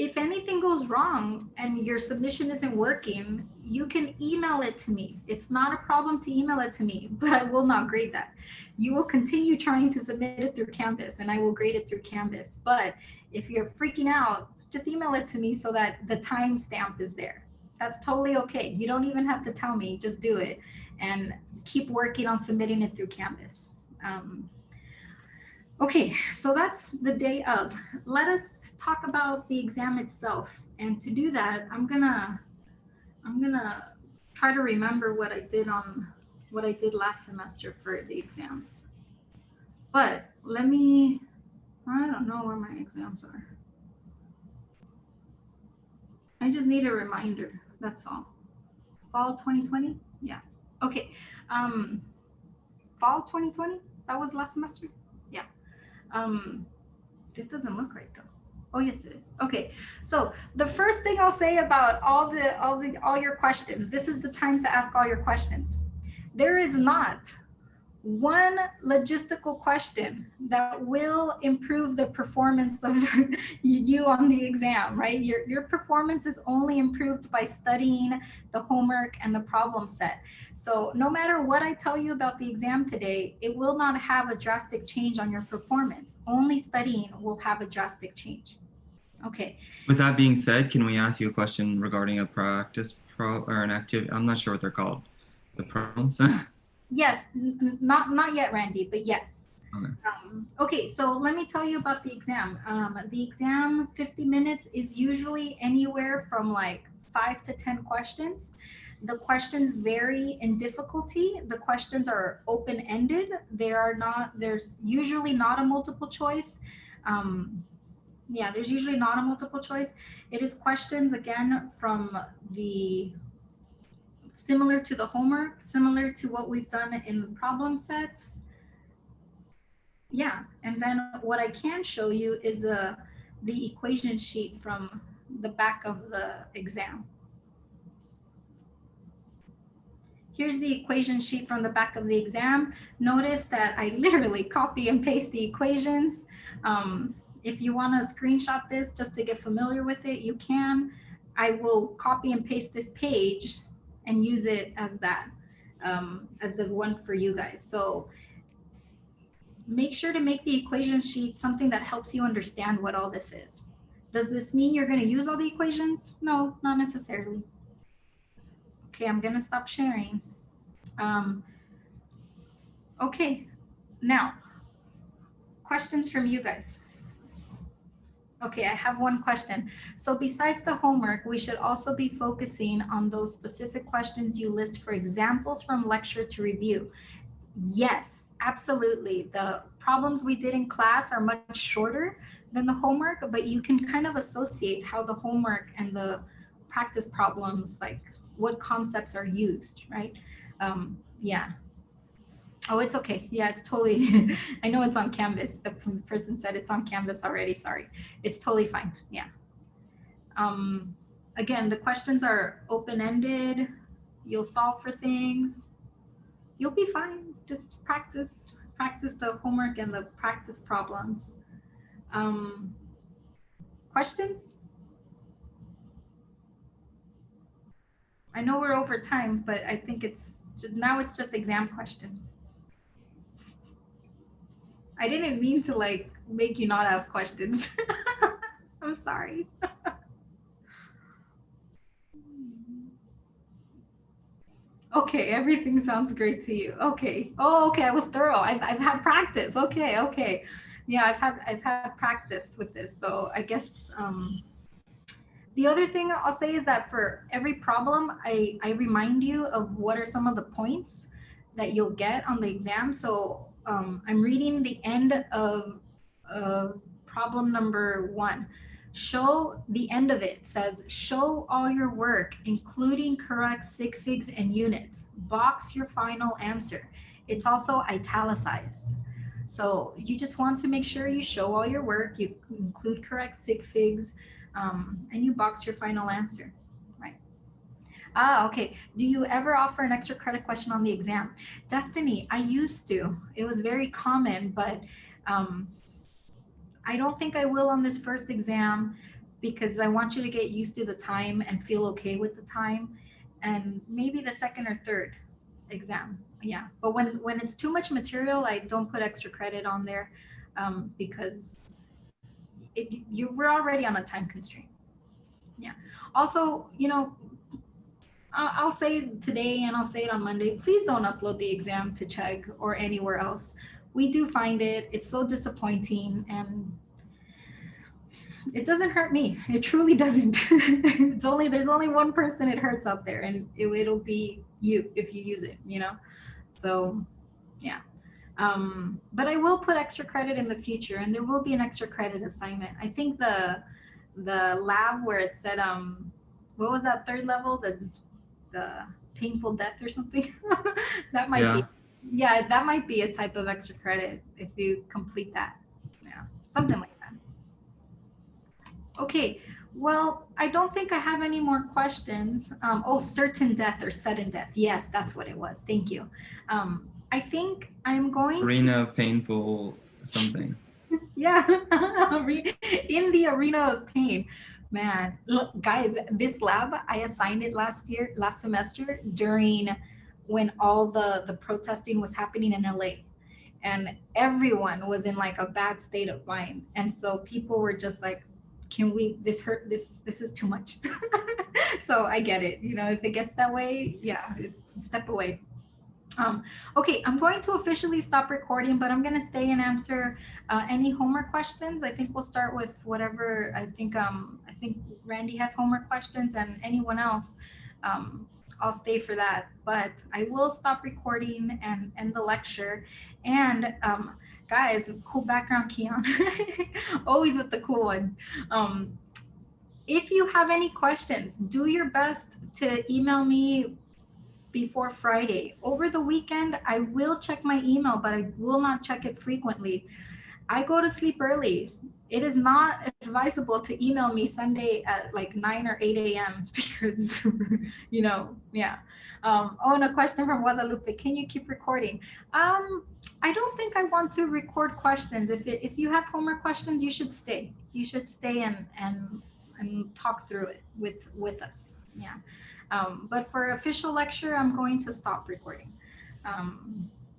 if anything goes wrong and your submission isn't working, you can email it to me. It's not a problem to email it to me, but I will not grade that. You will continue trying to submit it through Canvas, and I will grade it through Canvas. But if you're freaking out, just email it to me so that the timestamp is there. That's totally okay. You don't even have to tell me, just do it and keep working on submitting it through Canvas. Okay, so that's the day of. Let us talk about the exam itself. And to do that, I'm gonna try to remember what I did last semester for the exams. But I don't know where my exams are. I just need a reminder, that's all. Fall 2020? Yeah. Okay. Fall 2020? That was last semester? Yeah. This doesn't look right though. Oh yes, it is. Okay, so the first thing I'll say about all your questions. This is the time to ask all your questions. There is not one logistical question that will improve the performance of you on the exam, right? Your performance is only improved by studying the homework and the problem set. So no matter what I tell you about the exam today, it will not have a drastic change on your performance. Only studying will have a drastic change. Okay. With that being said, can we ask you a question regarding a practice or an activity? I'm not sure what they're called. The problems? Yes, not yet, Randy, but yes. Okay. Okay, so let me tell you about the exam. The exam, 50 minutes, is usually anywhere from like 5 to 10 questions. The questions vary in difficulty. The questions are open-ended. There's usually not a multiple choice. There's usually not a multiple choice. It is questions, again, from similar to the homework, similar to what we've done in the problem sets. Yeah, and then what I can show you is the equation sheet from the back of the exam. Here's the equation sheet from the back of the exam. Notice that I literally copy and paste the equations. If you want to screenshot this just to get familiar with it, you can. I will copy and paste this page and use it as that, as the one for you guys. So make sure to make the equation sheet something that helps you understand what all this is. Does this mean you're going to use all the equations? No, not necessarily. Okay, I'm going to stop sharing. Okay, now, questions from you guys. Okay, I have one question. So besides the homework, we should also be focusing on those specific questions you list for examples from lecture to review. Yes, absolutely. The problems we did in class are much shorter than the homework, but you can kind of associate how the homework and the practice problems, like what concepts are used, right? Yeah. Oh, it's okay. Yeah, it's totally, I know it's on Canvas. The person said it's on Canvas already. Sorry. It's totally fine. Yeah. Um, Again, the questions are open-ended. You'll solve for things. You'll be fine. Just practice the homework and the practice problems. Um, Questions? I know we're over time, but I think now it's just exam questions. I didn't mean to like make you not ask questions. I'm sorry. Okay, everything sounds great to you. Okay. Oh, okay. I was thorough. I've had practice. Okay, okay. Yeah, I've had practice with this. So I guess the other thing I'll say is that for every problem, I remind you of what are some of the points that you'll get on the exam. So I'm reading the end of problem number 1. Show the end of it says, show all your work, including correct sig figs and units. Box your final answer. It's also italicized. So you just want to make sure you show all your work, you include correct sig figs, and you box your final answer, right? Ah, okay. Do you ever offer an extra credit question on the exam? Destiny, I used to. It was very common, but um, I don't think I will on this first exam because I want you to get used to the time and feel okay with the time. And maybe the second or third exam. Yeah. But when it's too much material, I don't put extra credit on there because we're already on a time constraint. Yeah. Also, I'll say it today and I'll say it on Monday. Please don't upload the exam to Chegg or anywhere else. We do find it. It's so disappointing and it doesn't hurt me. It truly doesn't. There's only one person it hurts out there and it'll be you if you use it. So yeah. But I will put extra credit in the future and there will be an extra credit assignment. I think the lab where it said what was that third level? The painful death or something. That might be, Yeah. yeah, that might be a type of extra credit if you complete that. Yeah, something like that. Okay, well, I don't think I have any more questions. Oh, certain death or sudden death. Yes, that's what it was. Thank you. I think I'm going to, Arena of painful something. yeah, in the arena of pain. Man, look, guys, this lab, I assigned it last semester during when all the protesting was happening in LA. And everyone was in like a bad state of mind. And so people were just like, can we, this is too much. So I get it. If it gets that way, yeah, it's step away. Um, okay, I'm going to officially stop recording, but I'm going to stay and answer any homework questions. I think we'll start with whatever. I think Randy has homework questions, and anyone else, I'll stay for that. But I will stop recording and end the lecture. And guys, cool background, Keon. Always with the cool ones. If you have any questions, do your best to email me before Friday. Over the weekend, I will check my email, but I will not check it frequently. I go to sleep early. It is not advisable to email me Sunday at like 9 or 8 a.m. because, yeah. Oh, and a question from Guadalupe. Can you keep recording? I don't think I want to record questions. If you have homework questions, you should stay. You should stay and talk through it with us. Yeah. But for official lecture, I'm going to stop recording.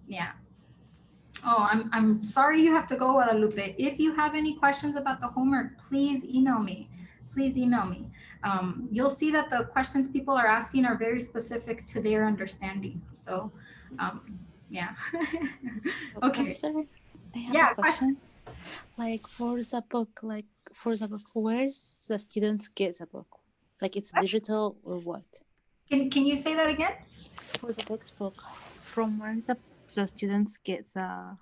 Yeah. Oh, I'm sorry you have to go, Guadalupe. If you have any questions about the homework, please email me. Please email me. You'll see that the questions people are asking are very specific to their understanding. So, yeah. Okay. Professor, I have Yeah, a question. Like for the book, like where's the students get the book? Like it's digital or what? Can you say that again? For the textbook, from where the students get the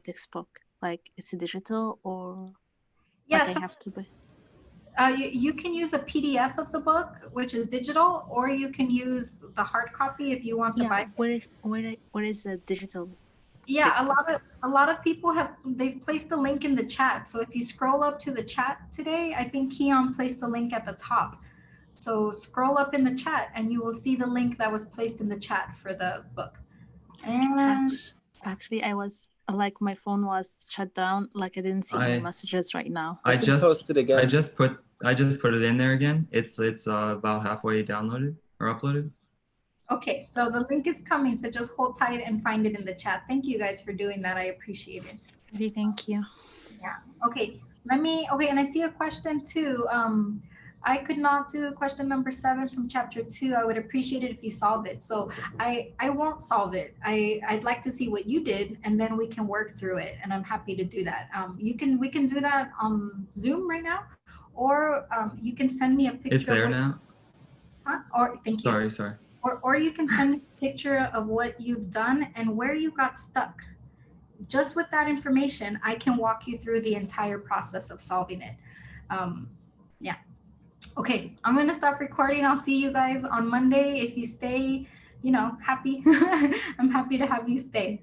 textbook? Like it's digital or like Yeah, I have to buy? you can use a PDF of the book, which is digital, or you can use the hard copy if you want to buy. Where is the digital? Yeah, textbook? a lot of people they've placed the link in the chat. So if you scroll up to the chat today, I think Keon placed the link at the top. So scroll up in the chat and you will see the link that was placed in the chat for the book. And Actually, I was like my phone was shut down. Like I didn't see any messages right now. I can just post it again. I just put it in there again. It's about halfway downloaded or uploaded. okay, so the link is coming. So just hold tight and find it in the chat. Thank you guys for doing that. I appreciate it. Okay, thank you. Yeah. Okay. Okay, and I see a question too. I could not do question number 7 from chapter 2. I would appreciate it if you solve it. So I won't solve it. I'd like to see what you did, and then we can work through it. And I'm happy to do that. We can do that on Zoom right now, or you can send me a picture. It's there now. Huh? Or thank you. Sorry. Or you can send me a picture of what you've done and where you got stuck. Just with that information, I can walk you through the entire process of solving it. Yeah. Okay, I'm gonna stop recording. I'll see you guys on Monday. If you stay, happy, I'm happy to have you stay.